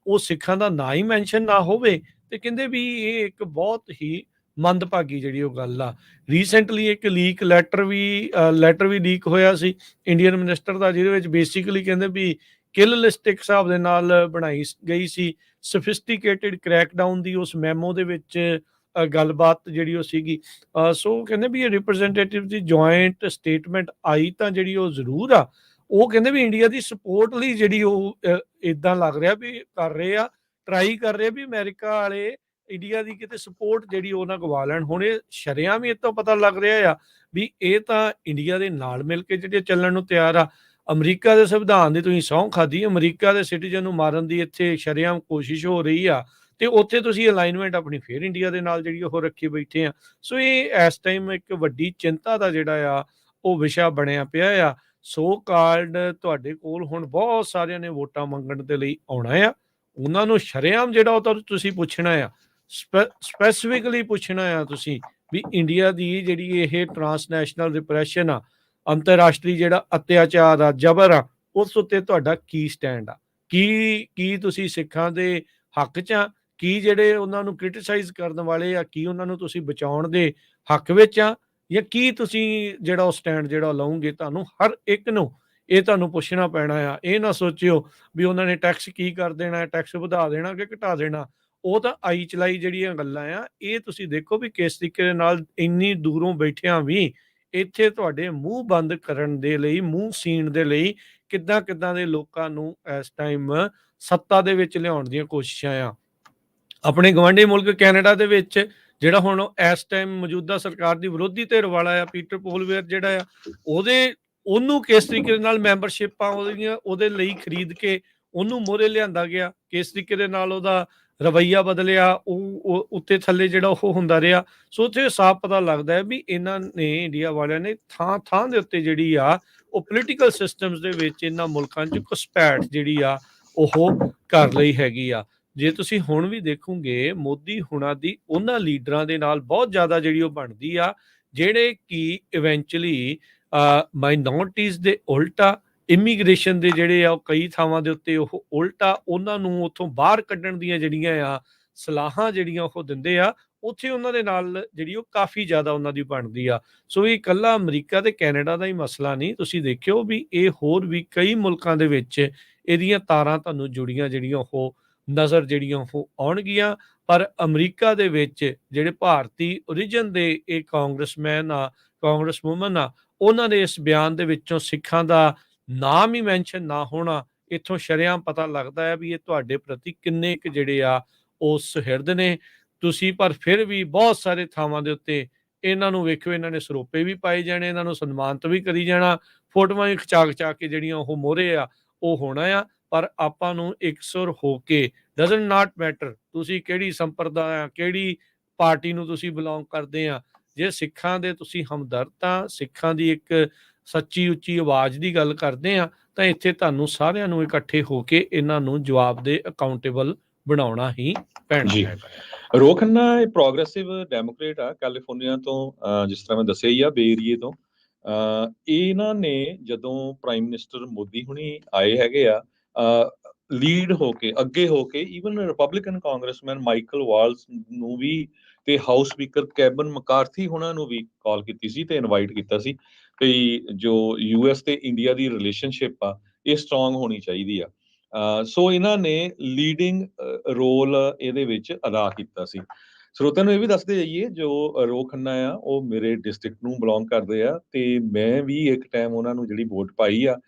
ਉਹ ਸਿੱਖਾਂ ਦਾ ਨਾਂ ਹੀ ਮੈਂਸ਼ਨ ਨਾ ਹੋਵੇ ਤੇ ਕਹਿੰਦੇ ਵੀ ਇਹ ਇੱਕ ਬਹੁਤ ਹੀ ਮੰਦਭਾਗੀ ਜਿਹੜੀ ਉਹ ਗੱਲ ਆ। ਰੀਸੈਂਟਲੀ ਇੱਕ ਲੈਟਰ ਵੀ ਲੀਕ ਹੋਇਆ ਸੀ ਇੰਡੀਅਨ ਮਿਨਿਸਟਰ ਦਾ, ਜਿਹਦੇ ਵਿੱਚ ਬੇਸਿਕਲੀ ਕਹਿੰਦੇ ਵੀ ਕਿਲ ਲਿਸਟ ਇੱਕ ਹਿਸਾਬ ਦੇ ਨਾਲ ਬਣਾਈ ਗਈ ਸੀ। ਸਫਿਸਟੀਕੇਟਿਡ ਕ੍ਰੈਕਡਾਊਨ ਦੀ ਉਸ ਮੈਮੋ ਦੇ ਵਿੱਚ ਗੱਲਬਾਤ ਜਿਹੜੀ ਉਹ ਸੀਗੀ। ਸੋ ਕਹਿੰਦੇ ਵੀ ਇਹ ਰਿਪਰੈਜ਼ੈਂਟੇਟਿਵ ਦੀ ਜੁਆਇੰਟ ਸਟੇਟਮੈਂਟ ਆਈ ਤਾਂ ਜਿਹੜੀ ਉਹ ਜ਼ਰੂਰ ਆ, ਉਹ ਕਹਿੰਦੇ ਵੀ ਇੰਡੀਆ ਦੀ ਸਪੋਰਟ ਲਈ ਜਿਹੜੀ ਉਹ ਇਦਾਂ ਲੱਗ ਰਿਹਾ ਵੀ ਕਰ ਰਹੇ ਆ, ਟਰਾਈ ਕਰ ਰਹੇ ਵੀ ਅਮਰੀਕਾ ਵਾਲੇ ਇੰਡੀਆ ਦੀ ਕਿਤੇ ਸਪੋਰਟ ਜਿਹੜੀ ਉਹ ਨਾ ਗਵਾ ਲੈਣ। ਹੁਣ ਇਹ ਸ਼ਰੇਆਮ ਹੀ ਇਹ ਤੋਂ ਪਤਾ ਲੱਗ ਰਿਹਾ ਆ ਵੀ ਇਹ ਤਾਂ ਇੰਡੀਆ ਦੇ ਨਾਲ ਮਿਲ ਕੇ ਜਿਹੜੇ ਚੱਲਣ ਨੂੰ ਤਿਆਰ ਆ। ਅਮਰੀਕਾ ਦੇ ਸੰਵਿਧਾਨ ਦੀ ਤੁਸੀਂ ਸਹੁੰ ਖਾਦੀ, ਅਮਰੀਕਾ ਦੇ ਸਿਟੀਜ਼ਨ ਨੂੰ ਮਾਰਨ ਦੀ ਇੱਥੇ ਸ਼ਰੇਆਮ ਕੋਸ਼ਿਸ਼ ਹੋ ਰਹੀ ਆ, ਤੇ ਉੱਥੇ ਤੁਸੀਂ ਅਲਾਈਨਮੈਂਟ ਆਪਣੀ ਫੇਰ ਇੰਡੀਆ ਦੇ ਨਾਲ ਜਿਹੜੀ ਉਹ ਰੱਖੀ ਬੈਠੇ ਆ। ਸੋ ਇਹ ਇਸ ਟਾਈਮ ਇੱਕ ਵੱਡੀ ਚਿੰਤਾ ਦਾ ਜਿਹੜਾ ਆ ਉਹ ਵਿਸ਼ਾ ਬਣਿਆ ਪਿਆ ਆ। ਸੋ ਕਾਲਡ ਤੁਹਾਡੇ ਕੋਲ ਹੁਣ ਬਹੁਤ ਸਾਰਿਆਂ ਨੇ ਵੋਟਾਂ ਮੰਗਣ ਦੇ ਲਈ ਆਉਣਾ ਆ, ਉਹਨਾਂ ਨੂੰ ਸ਼ਰੇਆਮ ਜਿਹੜਾ ਉਹ ਤਾਂ ਤੁਸੀਂ ਪੁੱਛਣਾ ਆ, ਸਪੈਸੀਫਿਕਲੀ ਪੁੱਛਣਾ ਆ ਤੁਸੀਂ ਵੀ ਇੰਡੀਆ ਦੀ ਜਿਹੜੀ ਇਹ ਟਰਾਂਸਨੈਸ਼ਨਲ ਰਿਪਰੈਸ਼ਨ ਆ, ਅੰਤਰਰਾਸ਼ਟਰੀ ਜਿਹੜਾ ਅਤਿਆਚਾਰ ਆ, ਜਬਰ ਆ, ਉਸ ਉੱਤੇ ਤੁਹਾਡਾ ਕੀ ਸਟੈਂਡ ਆ। ਕੀ ਤੁਸੀਂ ਸਿੱਖਾਂ ਦੇ ਹੱਕ 'ਚ ਆ, ਕੀ ਜਿਹੜੇ ਉਹਨਾਂ ਨੂੰ ਕ੍ਰਿਟਿਸਾਈਜ਼ ਕਰਨ ਵਾਲੇ ਆ, ਕੀ ਉਹਨਾਂ ਨੂੰ ਤੁਸੀਂ ਬਚਾਉਣ ਦੇ ਹੱਕ ਵਿੱਚ ਆ, ਜਾਂ ਕੀ ਤੁਸੀਂ ਜਿਹੜਾ ਉਹ ਸਟੈਂਡ ਜਿਹੜਾ ਲਓਗੇ। ਤੁਹਾਨੂੰ ਹਰ ਇੱਕ ਨੂੰ ਇਹ ਤੁਹਾਨੂੰ ਪੁੱਛਣਾ ਪੈਣਾ ਆ। ਇਹ ਨਾ ਸੋਚਿਓ ਵੀ ਉਹਨਾਂ ਨੇ ਟੈਕਸ ਕੀ ਕਰ ਦੇਣਾ, ਟੈਕਸ ਵਧਾ ਦੇਣਾ ਕਿ ਘਟਾ ਦੇਣਾ। ਉਹ ਤਾਂ ਆਈ ਚਲਾਈ ਜਿਹੜੀਆਂ ਗੱਲਾਂ ਆ, ਇਹ ਤੁਸੀਂ ਦੇਖੋ ਵੀ ਕਿਸ ਤਰੀਕੇ ਦੇ ਨਾਲ ਇੰਨੀ ਦੂਰੋਂ ਬੈਠਿਆਂ ਵੀ ਇੱਥੇ ਤੁਹਾਡੇ ਮੂੰਹ ਬੰਦ ਕਰਨ ਦੇ ਲਈ, ਮੂੰਹ ਸੀਣ ਦੇ ਲਈ ਕਿੱਦਾਂ ਦੇ ਲੋਕਾਂ ਨੂੰ ਇਸ ਟਾਈਮ ਸੱਤਾ ਦੇ ਵਿੱਚ ਲਿਆਉਣ ਦੀਆਂ ਕੋਸ਼ਿਸ਼ਾਂ ਆ। ਆਪਣੇ ਗਵਾਂਢੀ ਮੁਲਕ ਕੈਨੇਡਾ ਦੇ ਵਿੱਚ ਜਿਹੜਾ ਹੁਣ ਇਸ ਟਾਈਮ ਮੌਜੂਦਾ ਸਰਕਾਰ ਦੀ ਵਿਰੋਧੀ ਧਿਰ ਵਾਲਾ ਆ, ਪੀਟਰ ਪੋਲਵੇਅਰ ਜਿਹੜਾ ਆ, ਉਹਨੂੰ ਕਿਸ ਤਰੀਕੇ ਦੇ ਨਾਲ ਮੈਂਬਰਸ਼ਿਪਾਂ ਉਹਦੇ ਲਈ ਖਰੀਦ ਕੇ ਉਹਨੂੰ ਮੋਹਰੇ ਲਿਆਂਦਾ ਗਿਆ, ਕਿਸ ਤਰੀਕੇ ਦੇ ਨਾਲ ਉਹਦਾ ਰਵੱਈਆ ਬਦਲਿਆ, ਉਹ ਉੱਤੇ ਥੱਲੇ ਜਿਹੜਾ ਉਹ ਹੁੰਦਾ ਰਿਹਾ। ਸੋ ਉੱਥੇ ਸਾਫ਼ ਪਤਾ ਲੱਗਦਾ ਹੈ ਵੀ ਇਹਨਾਂ ਨੇ, ਇੰਡੀਆ ਵਾਲਿਆਂ ਨੇ ਥਾਂ ਦੇ ਉੱਤੇ ਜਿਹੜੀ ਆ ਉਹ ਪੋਲੀਟੀਕਲ ਸਿਸਟਮਸ ਦੇ ਵਿੱਚ ਇਹਨਾਂ ਮੁਲਕਾਂ 'ਚ ਘੁਸਪੈਠ ਜਿਹੜੀ ਆ ਉਹ ਕਰ ਲਈ ਹੈਗੀ ਆ। ਜੇ ਤੁਸੀਂ ਹੁਣ ਵੀ ਦੇਖੋਗੇ, ਮੋਦੀ ਹੁਣਾਂ ਦੀ ਉਹਨਾਂ ਲੀਡਰਾਂ ਦੇ ਨਾਲ ਬਹੁਤ ਜ਼ਿਆਦਾ ਜਿਹੜੀ ਉਹ ਬਣਦੀ ਆ, ਜਿਹੜੇ ਕਿ ਇਵੈਂਚੁਅਲੀ ਮਾਈਨੋਰਟੀਜ਼ ਦੇ ਉਲਟਾ, ਇਮੀਗ੍ਰੇਸ਼ਨ ਦੇ ਜਿਹੜੇ ਆ ਉਹ ਕਈ ਥਾਵਾਂ ਦੇ ਉੱਤੇ ਉਹ ਉਲਟਾ ਉਹਨਾਂ ਨੂੰ ਉੱਥੋਂ ਬਾਹਰ ਕੱਢਣ ਦੀਆਂ ਜਿਹੜੀਆਂ ਆ ਸਲਾਹਾਂ ਜਿਹੜੀਆਂ ਉਹ ਦਿੰਦੇ ਆ, ਉੱਥੇ ਉਹਨਾਂ ਦੇ ਨਾਲ ਜਿਹੜੀ ਉਹ ਕਾਫੀ ਜ਼ਿਆਦਾ ਉਹਨਾਂ ਦੀ ਬਣਦੀ ਆ। ਸੋ ਇਹ ਇਕੱਲਾ ਅਮਰੀਕਾ ਤੇ ਕੈਨੇਡਾ ਦਾ ਹੀ ਮਸਲਾ ਨਹੀਂ, ਤੁਸੀਂ ਦੇਖਿਓ ਵੀ ਇਹ ਹੋਰ ਵੀ ਕਈ ਮੁਲਕਾਂ ਦੇ ਵਿੱਚ ਇਹਦੀਆਂ ਤਾਰਾਂ ਤੁਹਾਨੂੰ ਜੁੜੀਆਂ ਜਿਹੜੀਆਂ ਉਹ ਨਜ਼ਰ ਜਿਹੜੀਆਂ ਉਹ ਆਉਣਗੀਆਂ। ਪਰ ਅਮਰੀਕਾ ਦੇ ਵਿੱਚ ਜਿਹੜੇ ਭਾਰਤੀ ਓਰੀਜਨ ਦੇ ਇਹ ਕਾਂਗਰਸਮੈਨ ਆ, ਕਾਂਗਰਸਵੂਮਨ ਆ, ਉਹਨਾਂ ਦੇ ਇਸ ਬਿਆਨ ਦੇ ਵਿੱਚੋਂ ਸਿੱਖਾਂ ਦਾ ਨਾਮ ਹੀ ਮੈਂਸ਼ਨ ਨਾ ਹੋਣਾ, ਇੱਥੋਂ ਸ਼ਰੇਆਮ ਪਤਾ ਲੱਗਦਾ ਹੈ ਵੀ ਇਹ ਤੁਹਾਡੇ ਪ੍ਰਤੀ ਕਿੰਨੇ ਕੁ ਜਿਹੜੇ ਆ ਉਹ ਸੁਹਿਰਦ ਨੇ। ਤੁਸੀਂ ਪਰ ਫਿਰ ਵੀ ਬਹੁਤ ਸਾਰੇ ਥਾਵਾਂ ਦੇ ਉੱਤੇ ਇਹਨਾਂ ਨੂੰ ਵੇਖਿਓ, ਇਹਨਾਂ ਨੇ ਸਰੋਪੇ ਵੀ ਪਾਏ ਜਾਣੇ, ਇਹਨਾਂ ਨੂੰ ਸਨਮਾਨਿਤ ਵੀ ਕਰੀ ਜਾਣਾ, ਫੋਟੋਆਂ ਵੀ ਖਿਚਾ ਕੇ ਜਿਹੜੀਆਂ ਉਹ ਮੋਹਰੇ ਆ ਉਹ ਹੋਣਾ ਆ। ਪਰ ਆਪਾਂ ਨੂੰ ਇਕਸੁਰ ਹੋ ਕੇ, ਡਜ਼ਨਟ ਨਾਟ ਮੈਟਰ ਤੁਸੀਂ ਕਿਹੜੀ ਸੰਪਰਦਾ, ਕਿਹੜੀ ਪਾਰਟੀ ਨੂੰ ਤੁਸੀਂ ਬਿਲੋਂਗ ਕਰਦੇ ਆ, ਜੇ ਸਿੱਖਾਂ ਦੇ ਤੁਸੀਂ ਹਮਦਰਦ ਤਾਂ, ਸਿੱਖਾਂ ਦੀ ਇੱਕ ਸੱਚੀ ਉੱਚੀ ਆਵਾਜ਼ ਦੀ ਗੱਲ ਕਰਦੇ ਆ, ਤਾਂ ਇੱਥੇ ਤੁਹਾਨੂੰ ਸਾਰਿਆਂ ਨੂੰ ਇਕੱਠੇ ਹੋ ਕੇ ਇਹਨਾਂ ਨੂੰ ਜਵਾਬ ਦੇ ਅਕਾਊਂਟੇਬਲ ਬਣਾਉਣਾ ਹੀ ਪੈਣਾ ਜੀ। ਹੈ। ਰੋ ਖੰਨਾ ਇਹ ਪ੍ਰੋਗਰੈਸਿਵ ਡੈਮੋਕ੍ਰੇਟ ਆ, ਕੈਲੀਫੋਰਨੀਆ ਤੋਂ, ਜਿਸ ਤਰ੍ਹਾਂ ਮੈਂ ਦੱਸਿਆ ਹੀ ਆ, ਬੇ ਏਰੀਏ ਤੋਂ। ਇਹਨਾਂ ਨੇ ਜਦੋਂ ਪ੍ਰਾਈਮ ਮਿਨਿਸਟਰ ਮੋਦੀ ਹੁਣੀ ਆਏ ਹੈਗੇ ਆ, ਲੀਡ ਹੋ ਕੇ, ਅੱਗੇ ਹੋ ਕੇ, even Republican Congressman Michael Waltz ਨੂੰ ਵੀ ਤੇ ਹਾਊਸ ਸਪੀਕਰ ਕੈਵਨ ਮਕਾਰਥੀ ਹੁਣਾਂ ਨੂੰ ਵੀ ਕਾਲ ਕੀਤੀ ਸੀ ਤੇ ਇਨਵਾਈਟ ਕੀਤਾ ਸੀ ਕਿ ਜੋ ਯੂਐਸ ਤੇ ਇੰਡੀਆ ਦੀ ਰਿਲੇਸ਼ਨਸ਼ਿਪ ਆ, ਇਹ ਸਟਰੋਂਗ ਹੋਣੀ ਚਾਹੀਦੀ ਆ। ਸੋ ਇਹਨਾਂ ਨੇ ਲੀਡਿੰਗ ਰੋਲ ਇਹਦੇ ਵਿੱਚ ਅਦਾ ਕੀਤਾ ਸੀ। ਸਰੋਤਿਆਂ ਨੂੰ ਇਹ ਵੀ ਦੱਸਦੇ ਜਾਈਏ, ਜੋ ਰੋ ਖੰਨਾ ਆ ਉਹ ਮੇਰੇ ਡਿਸਟ੍ਰਿਕਟ ਨੂੰ ਬਿਲੋਂਗ ਕਰਦੇ ਆ, ਤੇ ਮੈਂ ਵੀ ਇੱਕ ਟਾਈਮ ਉਹਨਾਂ ਨੂੰ ਜਿਹੜੀ ਵੋਟ ਪਾਈ ਆ।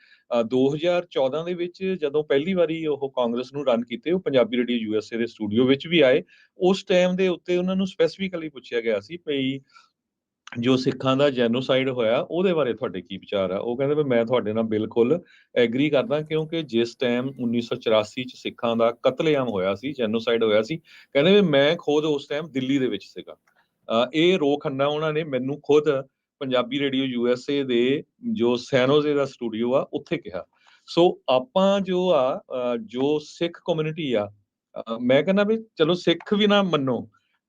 2014 ਦੇ ਵਿੱਚ ਜਦੋਂ ਪਹਿਲੀ ਵਾਰੀ ਉਹ ਕਾਂਗਰਸ ਨੂੰ ਰਨ ਕੀਤੇ, ਉਹ ਪੰਜਾਬੀ ਰੇਡੀਓ ਯੂਐਸਏ ਦੇ ਸਟੂਡੀਓ ਵਿੱਚ ਵੀ ਆਏ। ਉਸ ਟਾਈਮ ਦੇ ਉੱਤੇ ਉਹਨਾਂ ਨੂੰ ਸਪੈਸੀਫਿਕਲੀ ਪੁੱਛਿਆ ਗਿਆ ਸੀ ਭਈ ਜੋ ਸਿੱਖਾਂ ਦਾ ਜੈਨੋਸਾਈਡ ਹੋਇਆ ਉਹਦੇ ਬਾਰੇ ਤੁਹਾਡੇ ਕੀ ਵਿਚਾਰ ਆ। ਉਹ ਕਹਿੰਦੇ ਵੀ ਮੈਂ ਤੁਹਾਡੇ ਨਾਲ ਬਿਲਕੁਲ ਐਗਰੀ ਕਰਦਾ, ਕਿਉਂਕਿ ਜਿਸ ਟਾਈਮ 1984 ਚ ਸਿੱਖਾਂ ਦਾ ਕਤਲੇਆਮ ਹੋਇਆ ਸੀ, ਜੈਨੋਸਾਈਡ ਹੋਇਆ ਸੀ, ਕਹਿੰਦੇ ਵੀ ਮੈਂ ਖੁਦ ਉਸ ਟਾਈਮ ਦਿੱਲੀ ਦੇ ਵਿੱਚ ਸੀਗਾ। ਇਹ ਰੋ ਖੰਨਾ ਉਹਨਾਂ ਨੇ ਮੈਨੂੰ ਖੁਦ ਪੰਜਾਬੀ ਰੇਡੀਓ ਯੂਐਸਏ ਦੇ ਜੋ ਸੈਨੋਜ਼ੇ ਦਾ ਸਟੂਡੀਓ ਆ ਉੱਥੇ ਕਿਹਾ। ਸੋ ਆਪਾਂ ਜੋ ਸਿੱਖ ਕਮਿਊਨਿਟੀ ਆ, ਮੈਂ ਕਹਿੰਦਾ ਵੀ ਚਲੋ ਸਿੱਖ ਵੀ ਨਾ ਮੰਨੋ,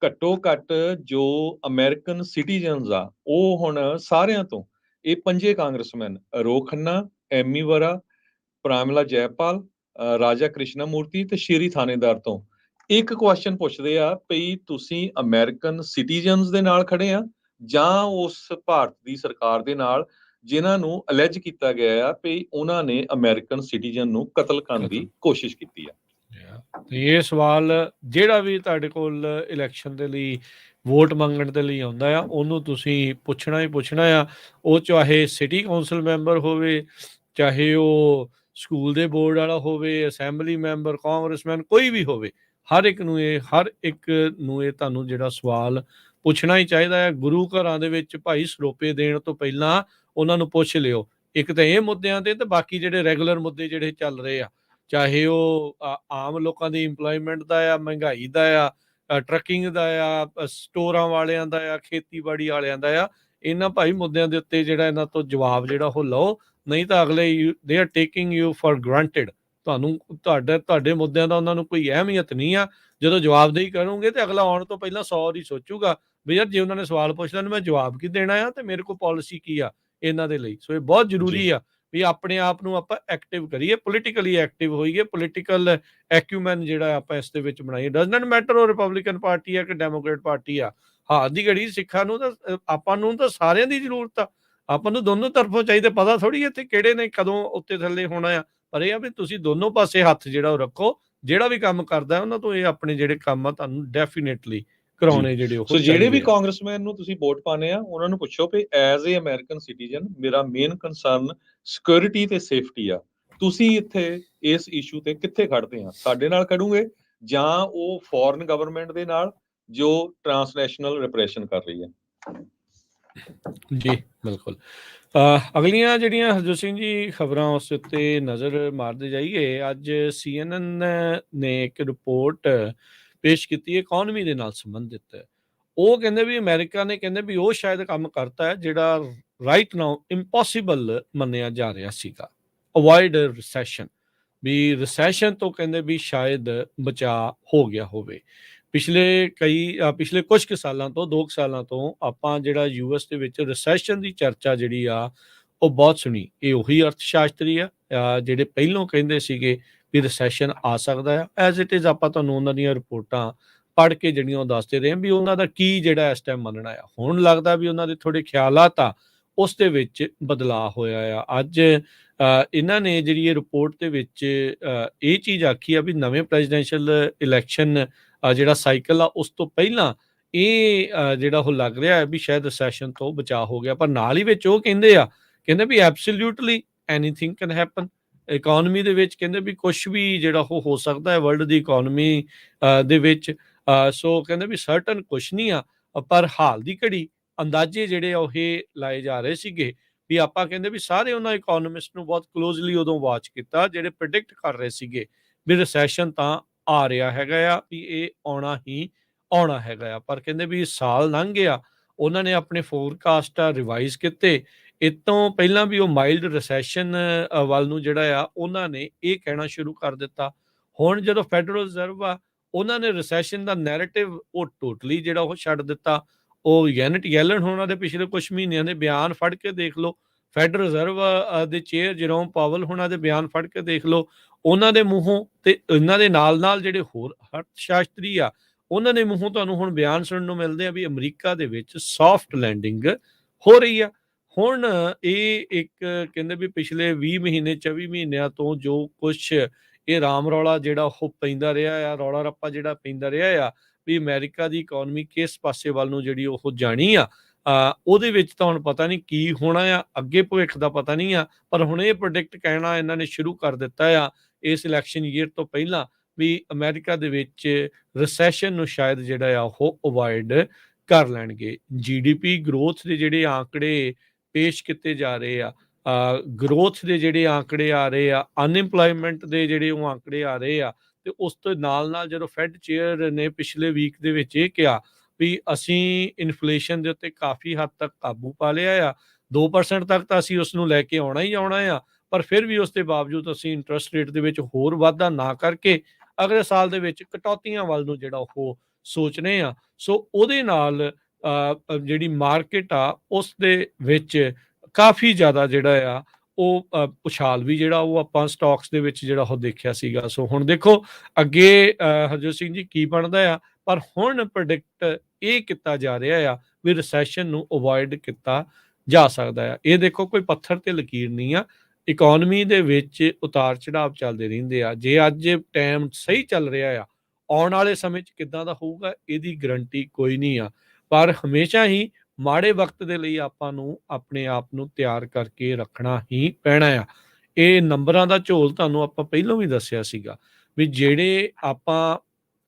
ਘੱਟੋ ਘੱਟ ਜੋ ਅਮਰੀਕਨ ਸਿਟੀਜ਼ਨਸ ਆ, ਉਹ ਹੁਣ ਸਾਰਿਆਂ ਤੋਂ ਇਹ ਪੰਜੇ ਕਾਂਗਰਸਮੈਨ ਰੋ ਖੰਨਾ, ਐਮੀ ਵਰਾ, ਪ੍ਰਾਮਿਲਾ ਜੈਪਾਲ, ਰਾਜਾ ਕ੍ਰਿਸ਼ਨਾ ਮੂਰਤੀ ਤੇ ਸ਼ੇਰੀ ਥਾਣੇਦਾਰ ਤੋਂ ਇੱਕ ਕੁਐਸਚਨ ਪੁੱਛਦੇ ਆ ਵੀ ਤੁਸੀਂ ਅਮਰੀਕਨ ਸਿਟੀਜ਼ਨਸ ਦੇ ਨਾਲ ਖੜੇ ਆ ਜਾਂ ਉਸ ਭਾਰਤ ਦੀ ਸਰਕਾਰ ਦੇ ਨਾਲ ਜਿਨ੍ਹਾਂ ਨੂੰ ਅਲੈਜ ਕੀਤਾ ਗਿਆ ਆ ਵੀ ਉਹਨਾਂ ਨੇ ਅਮਰੀਕਨ ਸਿਟੀਜ਼ਨ ਨੂੰ ਕਤਲ ਕਰਨ ਦੀ ਕੋਸ਼ਿਸ਼ ਕੀਤੀ ਆ। ਤੇ ਇਹ ਸਵਾਲ ਜਿਹੜਾ ਵੀ ਤੁਹਾਡੇ ਕੋਲ ਇਲੈਕਸ਼ਨ ਦੇ ਲਈ ਵੋਟ ਮੰਗਣ ਦੇ ਲਈ ਆਉਂਦਾ ਆ ਉਹਨੂੰ ਤੁਸੀਂ ਪੁੱਛਣਾ ਹੀ ਪੁੱਛਣਾ ਆ। ਉਹ ਚਾਹੇ ਸਿਟੀ ਕੌਂਸਲ ਮੈਂਬਰ ਹੋਵੇ, ਚਾਹੇ ਉਹ ਸਕੂਲ ਦੇ ਬੋਰਡ ਵਾਲਾ ਹੋਵੇ, ਅਸੈਂਬਲੀ ਮੈਂਬਰ, ਕਾਂਗਰਸਮੈਨ, ਕੋਈ ਵੀ ਹੋਵੇ, ਹਰ ਇੱਕ ਨੂੰ ਇਹ ਤੁਹਾਨੂੰ ਜਿਹੜਾ ਸਵਾਲ ਪੁੱਛਣਾ ਹੀ ਚਾਹੀਦਾ ਹੈ। ਗੁਰੂ ਘਰਾਂ ਦੇ ਵਿੱਚ ਭਾਈ ਸਰੋਪੇ ਦੇਣ ਤੋਂ ਪਹਿਲਾਂ ਉਹਨਾਂ ਨੂੰ ਪੁੱਛ ਲਿਓ, ਇੱਕ ਤਾਂ ਇਹ ਮੁੱਦਿਆਂ ਤੇ ਬਾਕੀ ਜਿਹੜੇ ਰੈਗੂਲਰ ਮੁੱਦੇ ਜਿਹੜੇ ਚੱਲ ਰਹੇ ਆ, ਚਾਹੇ ਉਹ ਆਮ ਲੋਕਾਂ ਦੀ ਇੰਪਲੋਇਮੈਂਟ ਦਾ ਆ, ਮਹਿੰਗਾਈ ਦਾ ਆ, ਟਰੱਕਿੰਗ ਦਾ ਆ, ਸਟੋਰਾਂ ਵਾਲਿਆਂ ਦਾ ਆ, ਖੇਤੀਬਾੜੀ ਵਾਲਿਆਂ ਦਾ ਆ, ਇਹਨਾਂ ਭਾਈ ਮੁੱਦਿਆਂ ਦੇ ਉੱਤੇ ਜਿਹੜਾ ਇਹਨਾਂ ਤੋਂ ਜਵਾਬ ਜਿਹੜਾ ਉਹ ਲਓ, ਨਹੀਂ ਤਾਂ ਅਗਲੇ they are taking you for granted. ਤੁਹਾਡੇ ਮੁੱਦਿਆਂ ਦਾ ਉਹਨਾਂ ਨੂੰ ਕੋਈ ਅਹਿਮੀਅਤ ਨਹੀਂ ਆ। ਜਦੋਂ ਜਵਾਬਦੇਹੀ ਕਰੋਗੇ ਤੇ ਅਗਲਾ ਆਉਣ ਤੋਂ ਪਹਿਲਾਂ 100 ਵਾਰੀ ਸੋਚੂਗਾ ਵੀ ਯਾਰ ਜੇ ਉਹਨਾਂ ਨੇ ਸਵਾਲ ਪੁੱਛ ਲੈਣ ਮੈਂ ਜਵਾਬ ਕੀ ਦੇਣਾ ਆ ਤੇ ਮੇਰੇ ਕੋਲ ਪਾਲਿਸੀ ਕੀ ਆ ਇਹਨਾਂ ਦੇ ਲਈ। ਸੋ ਇਹ ਬਹੁਤ ਜ਼ਰੂਰੀ ਆ ਵੀ ਆਪਣੇ ਆਪ ਨੂੰ ਆਪਾਂ ਐਕਟਿਵ ਕਰੀਏ, ਪੋਲੀਟੀਕਲੀ ਐਕਟਿਵ ਹੋਈਏ, ਪੋਲੀਟੀਕਲ ਐਕਿਊਮੈਨ ਜਿਹੜਾ ਆਪਾਂ ਇਸ ਦੇ ਵਿੱਚ ਬਣਾਈਏ। ਡਜ਼ ਨਾਟ ਮੈਟਰ ਉਹ ਰਿਪਬਲਿਕਨ ਪਾਰਟੀ ਆ ਕਿ ਡੈਮੋਕ੍ਰੇਟ ਪਾਰਟੀ ਆ। ਹਾਰ ਦੀ ਘੜੀ ਸਿੱਖਾਂ ਨੂੰ ਤਾਂ ਆਪਾਂ ਨੂੰ ਤਾਂ ਸਾਰਿਆਂ ਦੀ ਜ਼ਰੂਰਤ ਆ, ਆਪਾਂ ਨੂੰ ਦੋਨੋਂ ਤਰਫੋਂ ਚਾਹੀਦੇ। ਪਤਾ ਥੋੜੀ ਇੱਥੇ ਕਿਹੜੇ ਨੇ ਕਦੋਂ ਉੱਤੇ ਥੱਲੇ ਹੋਣਾ ਆ, ਪਰ ਇਹ ਆ ਵੀ ਤੁਸੀਂ ਦੋਨੋਂ ਪਾਸੇ ਹੱਥ ਜਿਹੜਾ ਉਹ ਰੱਖੋ। ਜਿਹੜਾ ਵੀ ਕੰਮ ਕਰਦਾ ਉਹਨਾਂ ਤੋਂ ਇਹ ਆਪਣੇ ਜਿਹੜੇ ਕੰਮ ਆ ਤੁਹਾਨੂੰ ਡੈਫੀਨੇਟਲੀ ਕਰਾਉਣੇ ਜਿਹੜੇ ਉਹ ਸੋ ਜਿਹੜੇ ਵੀ ਕਾਂਗਰਸਮੈਨ ਨੂੰ ਤੁਸੀਂ ਵੋਟ ਪਾਣੇ ਆ ਉਹਨਾਂ ਨੂੰ ਪੁੱਛੋ ਵੀ ਐਜ਼ ਏ ਅਮਰੀਕਨ ਸਿਟੀਜ਼ਨ ਮੇਰਾ ਮੇਨ ਕੰਸਰਨ ਸਿਕਿਉਰਿਟੀ ਤੇ ਸੇਫਟੀ ਆ, ਤੁਸੀਂ ਇੱਥੇ ਇਸ ਇਸ਼ੂ ਤੇ ਕਿੱਥੇ ਖੜਦੇ ਆ, ਸਾਡੇ ਨਾਲ ਖੜੂਗੇ ਜਾਂ ਉਹ ਫੋਰਨ ਗਵਰਨਮੈਂਟ ਦੇ ਨਾਲ ਜੋ ਟ੍ਰਾਂਸਨੈਸ਼ਨਲ ਰਿਪਰੈਸ਼ਨ ਕਰ ਰਹੀ ਹੈ। ਜੀ ਬਿਲਕੁਲ। ਅਗਲੀਆਂ ਜਿਹੜੀਆਂ ਹਰਜੋਤ ਸਿੰਘ ਜੀ ਖਬਰਾਂ ਉਸ ਉੱਤੇ ਨਜ਼ਰ ਮਾਰਦੇ ਜਾਈਏ। ਅੱਜ CNN ਨੇ ਇੱਕ ਰਿਪੋਰਟ ਪੇਸ਼ ਕੀਤੀ ਇਕਨੋਮੀ ਦੇ ਨਾਲ ਸੰਬੰਧਿਤ। ਉਹ ਕਹਿੰਦੇ ਵੀ ਅਮਰੀਕਾ ਨੇ ਕਹਿੰਦੇ ਵੀ ਉਹ ਸ਼ਾਇਦ ਕੰਮ ਕਰਤਾ ਹੈ ਜਿਹੜਾ ਰਾਈਟ ਨਾਓ ਇੰਪੋਸੀਬਲ ਮੰਨਿਆ ਜਾ ਰਿਹਾ ਸੀਗਾ, ਅਵੋਇਡ ਰਿਸੈਸ਼ਨ। ਵੀ ਰਿਸੈਸ਼ਨ ਤੋਂ ਕਹਿੰਦੇ ਵੀ ਸ਼ਾਇਦ ਬਚਾਅ ਹੋ ਗਿਆ ਹੋਵੇ। ਪਿਛਲੇ ਕੁਝ ਕੁ ਸਾਲਾਂ ਤੋਂ 2 ਸਾਲਾਂ ਤੋਂ ਆਪਾਂ ਜਿਹੜਾ US ਦੇ ਵਿੱਚ ਰਿਸੈਸ਼ਨ ਦੀ ਚਰਚਾ ਜਿਹੜੀ ਆ ਉਹ ਬਹੁਤ ਸੁਣੀ। ਇਹ ਉਹੀ ਅਰਥ ਸ਼ਾਸਤਰੀ ਆ ਜਿਹੜੇ ਪਹਿਲੋਂ ਕਹਿੰਦੇ ਸੀਗੇ ਵੀ ਰਿਸੈਸ਼ਨ ਆ ਸਕਦਾ ਆ। ਐਜ਼ ਇਟ ਇਜ਼ ਆਪਾਂ ਤੁਹਾਨੂੰ ਉਹਨਾਂ ਦੀਆਂ ਰਿਪੋਰਟਾਂ ਪੜ੍ਹ ਕੇ ਜਿਹੜੀਆਂ ਉਹ ਦੱਸਦੇ ਰਹੇ ਵੀ ਉਹਨਾਂ ਦਾ ਕੀ ਜਿਹੜਾ ਇਸ ਟਾਈਮ ਮੰਨਣਾ ਆ। ਹੁਣ ਲੱਗਦਾ ਵੀ ਉਹਨਾਂ ਦੇ ਥੋੜੇ ਖਿਆਲਾਤ ਆ ਉਸ ਦੇ ਵਿੱਚ ਬਦਲਾਅ ਹੋਇਆ ਆ। ਅੱਜ ਇਹਨਾਂ ਨੇ ਜਿਹੜੀ ਇਹ ਰਿਪੋਰਟ ਦੇ ਵਿੱਚ ਇਹ ਚੀਜ਼ ਆਖੀ ਆ ਵੀ ਨਵੇਂ ਪ੍ਰੈਜ਼ੀਡੈਂਸ਼ੀਅਲ ਇਲੈਕਸ਼ਨ ਜਿਹੜਾ ਸਾਈਕਲ ਆ ਉਸ ਤੋਂ ਪਹਿਲਾਂ ਇਹ ਜਿਹੜਾ ਉਹ ਲੱਗ ਰਿਹਾ ਹੈ ਵੀ ਸ਼ਾਇਦ ਰਿਸੈਸ਼ਨ ਤੋਂ ਬਚਾਅ ਹੋ ਗਿਆ। ਪਰ ਨਾਲ ਹੀ ਵਿੱਚ ਉਹ ਕਹਿੰਦੇ ਵੀ absolutely anything can happen. Economy ਦੇ ਵਿੱਚ ਕਹਿੰਦੇ ਵੀ ਕੁਝ ਵੀ ਜਿਹੜਾ ਉਹ ਹੋ ਸਕਦਾ ਹੈ ਵਰਲਡ ਦੀ ਇਕਨੋਮੀ ਦੇ ਵਿੱਚ। ਸੋ ਕਹਿੰਦੇ ਵੀ ਸਰਟਨ ਕੁਛ ਨਹੀਂ ਆ, ਪਰ ਹਾਲ ਦੀ ਘੜੀ ਅੰਦਾਜ਼ੇ ਜਿਹੜੇ ਆ ਉਹ ਲਾਏ ਜਾ ਰਹੇ ਸੀਗੇ ਵੀ ਆਪਾਂ ਕਹਿੰਦੇ ਵੀ ਸਾਰੇ ਉਹਨਾਂ ਇਕਨੋਮਿਸਟ ਨੂੰ ਬਹੁਤ ਕਲੋਜ਼ਲੀ ਉਦੋਂ ਵਾਚ ਕੀਤਾ ਜਿਹੜੇ ਪ੍ਰਿਡਿਕਟ ਕਰ ਰਹੇ ਸੀਗੇ ਵੀ ਰਿਸੈਸ਼ਨ ਤਾਂ ਆ ਰਿਹਾ ਹੈਗਾ ਆ, ਵੀ ਇਹ ਆਉਣਾ ਹੀ ਆਉਣਾ ਹੈਗਾ ਆ। ਪਰ ਕਹਿੰਦੇ ਵੀ ਸਾਲ ਲੰਘ ਗਿਆ, ਉਹਨਾਂ ਨੇ ਆਪਣੇ ਫੋਰਕਾਸਟ ਰਿਵਾਈਜ਼ ਕੀਤੇ। ਇਹ ਤੋਂ ਪਹਿਲਾਂ ਵੀ ਉਹ ਮਾਈਲਡ ਰਿਸੈਸ਼ਨ ਵੱਲ ਨੂੰ ਜਿਹੜਾ ਆ ਉਹਨਾਂ ਨੇ ਇਹ ਕਹਿਣਾ ਸ਼ੁਰੂ ਕਰ ਦਿੱਤਾ। ਹੁਣ ਜਦੋਂ ਫੈਡਰਲ ਰਿਜ਼ਰਵ ਆ ਉਹਨਾਂ ਨੇ ਰਿਸੈਸ਼ਨ ਦਾ ਨੈਰੇਟਿਵ ਉਹ ਟੋਟਲੀ ਜਿਹੜਾ ਉਹ ਛੱਡ ਦਿੱਤਾ। ਉਹ ਜੈਨਟ ਯੈਲਨ ਹੋਣਾ ਦੇ ਪਿਛਲੇ ਕੁਝ ਮਹੀਨਿਆਂ ਦੇ ਬਿਆਨ ਫੜ ਕੇ ਦੇਖ ਲਓ, ਫੈਡਰਲ ਰਿਜ਼ਰਵ ਦੇ ਚੇਅਰ ਜਰੋਮ ਪਾਵਲ ਹੋਣਾ ਦੇ ਬਿਆਨ ਫੜ ਕੇ ਦੇਖ ਲਓ, ਉਹਨਾਂ ਦੇ ਮੂੰਹੋਂ ਤੇ ਇਹਨਾਂ ਦੇ ਨਾਲ ਜਿਹੜੇ ਹੋਰ ਅਰਥ ਸ਼ਾਸਤਰੀ ਆ ਉਹਨਾਂ ਦੇ ਮੂੰਹੋਂ ਤੁਹਾਨੂੰ ਹੁਣ ਬਿਆਨ ਸੁਣਨ ਨੂੰ ਮਿਲਦੇ ਆ ਵੀ ਅਮਰੀਕਾ ਦੇ ਵਿੱਚ ਸੌਫਟ ਲੈਂਡਿੰਗ ਹੋ ਰਹੀ ਆ। ਹੁਣ ਇਹ ਇੱਕ ਕਹਿੰਦੇ ਵੀ ਪਿਛਲੇ 20 ਮਹੀਨੇ 24 ਮਹੀਨਿਆਂ ਤੋਂ ਜੋ ਕੁਛ ਇਹ ਰਾਮ ਰੌਲਾ ਜਿਹੜਾ ਉਹ ਪੈਂਦਾ ਰਿਹਾ ਆ, ਰੌਲਾ ਰੱਪਾ ਜਿਹੜਾ ਪੈਂਦਾ ਰਿਹਾ ਆ ਵੀ ਅਮਰੀਕਾ ਦੀ ਇਕਨੋਮੀ ਕਿਸ ਪਾਸੇ ਵੱਲ ਨੂੰ ਜਿਹੜੀ ਉਹ ਜਾਣੀ ਆ, ਉਹਦੇ ਵਿੱਚ ਤਾਂ ਹੁਣ ਪਤਾ ਨਹੀਂ ਕੀ ਹੋਣਾ ਆ, ਅੱਗੇ ਭਵਿੱਖ ਦਾ ਪਤਾ ਨਹੀਂ ਆ। ਪਰ ਹੁਣ ਇਹ ਪ੍ਰੈਡਿਕਟ ਕਹਿਣਾ ਇਹਨਾਂ ਨੇ ਸ਼ੁਰੂ ਕਰ ਦਿੱਤਾ ਆ ਇਸ ਇਲੈਕਸ਼ਨ ਈਅਰ ਤੋਂ ਪਹਿਲਾਂ ਵੀ ਅਮਰੀਕਾ ਦੇ ਵਿੱਚ ਰਿਸੈਸ਼ਨ ਨੂੰ ਸ਼ਾਇਦ ਜਿਹੜਾ ਆ ਉਹ ਅਵੋਇਡ ਕਰ ਲੈਣਗੇ। GDP ਗਰੋਥ ਦੇ ਜਿਹੜੇ ਆંકੜੇ ਪੇਸ਼ ਕੀਤੇ ਜਾ ਰਹੇ ਆ, ਗਰੋਥ ਦੇ ਜਿਹੜੇ ਆંકੜੇ ਆ ਰਹੇ ਆ, ਅਨਇੰਪਲੋਇਮੈਂਟ ਦੇ ਜਿਹੜੇ ਉਹ ਆંકੜੇ ਆ ਰਹੇ ਆ, ਤੇ ਉਸ ਤੋਂ ਨਾਲ ਜਦੋਂ ਫੈਡ ਚੇਅਰ ਨੇ ਪਿਛਲੇ ਵੀਕ ਦੇ ਵਿੱਚ ਇਹ ਕਿਹਾ ਵੀ ਅਸੀਂ ਇਨਫਲੇਸ਼ਨ ਦੇ ਉੱਤੇ ਕਾਫੀ ਹੱਦ ਤੱਕ ਕਾਬੂ ਪਾ ਲਿਆ ਆ, 2% ਤੱਕ ਤਾਂ ਅਸੀਂ ਉਸ ਨੂੰ ਲੈ ਕੇ ਆਉਣਾ ਹੀ ਆਉਣਾ ਆ, ਪਰ ਫਿਰ ਵੀ ਉਸ ਦੇ ਬਾਵਜੂਦ ਅਸੀਂ ਇੰਟਰਸਟ ਰੇਟ ਦੇ ਵਿੱਚ ਹੋਰ ਵਾਧਾ ਨਾ ਕਰਕੇ ਅਗਲੇ ਸਾਲ ਦੇ ਵਿੱਚ ਕਟੌਤੀਆਂ ਵੱਲ ਨੂੰ ਜਿਹੜਾ ਉਹ ਸੋਚ ਰਹੇ ਆ। ਸੋ ਉਹਦੇ ਨਾਲ ਜਿਹੜੀ ਮਾਰਕੀਟ ਆ ਉਸ ਦੇ ਵਿੱਚ ਕਾਫੀ ਜ਼ਿਆਦਾ ਜਿਹੜਾ ਆ ਉਹ ਉਛਾਲ ਵੀ ਜਿਹੜਾ ਉਹ ਆਪਾਂ ਸਟਾਕਸ ਦੇ ਵਿੱਚ ਜਿਹੜਾ ਉਹ ਦੇਖਿਆ ਸੀਗਾ। ਸੋ ਹੁਣ ਦੇਖੋ ਅੱਗੇ ਹਰਜੋਤ ਸਿੰਘ ਜੀ ਕੀ ਬਣਦਾ ਆ, ਪਰ ਹੁਣ ਪ੍ਰੈਡਿਕਟ ਇਹ ਕੀਤਾ ਜਾ ਰਿਹਾ ਆ ਵੀ ਰਿਸੈਸ਼ਨ ਨੂੰ ਅਵੋਇਡ ਕੀਤਾ ਜਾ ਸਕਦਾ ਆ। ਇਹ ਦੇਖੋ ਕੋਈ ਪੱਥਰ ਤੇ ਲਕੀਰ ਨਹੀਂ ਆ, ਇਕੋਨਮੀ ਦੇ ਵਿੱਚ ਉਤਾਰ ਚੜਾਵ ਚੱਲਦੇ ਰਹਿੰਦੇ ਆ। ਜੇ ਅੱਜ ਟਾਈਮ ਸਹੀ ਚੱਲ ਰਿਹਾ ਆ, ਆਉਣ ਵਾਲੇ ਸਮੇਂ 'ਚ ਕਿੱਦਾਂ ਦਾ ਹੋਊਗਾ ਇਹਦੀ ਗਰੰਟੀ ਕੋਈ ਨਹੀਂ ਆ, ਪਰ ਹਮੇਸ਼ਾ ਹੀ ਮਾੜੇ ਵਕਤ ਦੇ ਲਈ ਆਪਾਂ ਨੂੰ ਆਪਣੇ ਆਪ ਨੂੰ ਤਿਆਰ ਕਰਕੇ ਰੱਖਣਾ ਹੀ ਪੈਣਾ ਆ। ਇਹ ਨੰਬਰਾਂ ਦਾ ਝੋਲ ਤੁਹਾਨੂੰ ਆਪਾਂ ਪਹਿਲਾਂ ਵੀ ਦੱਸਿਆ ਸੀਗਾ ਵੀ ਜਿਹੜੇ ਆਪਾਂ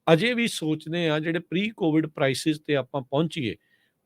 ਅਜੇ ਵੀ ਸੋਚਦੇ ਆ ਜਿਹੜੇ ਪ੍ਰੀ ਕੋਵਿਡ ਪ੍ਰਾਈਸਿਸ ਤੇ ਆਪਾਂ ਪਹੁੰਚੀਏ,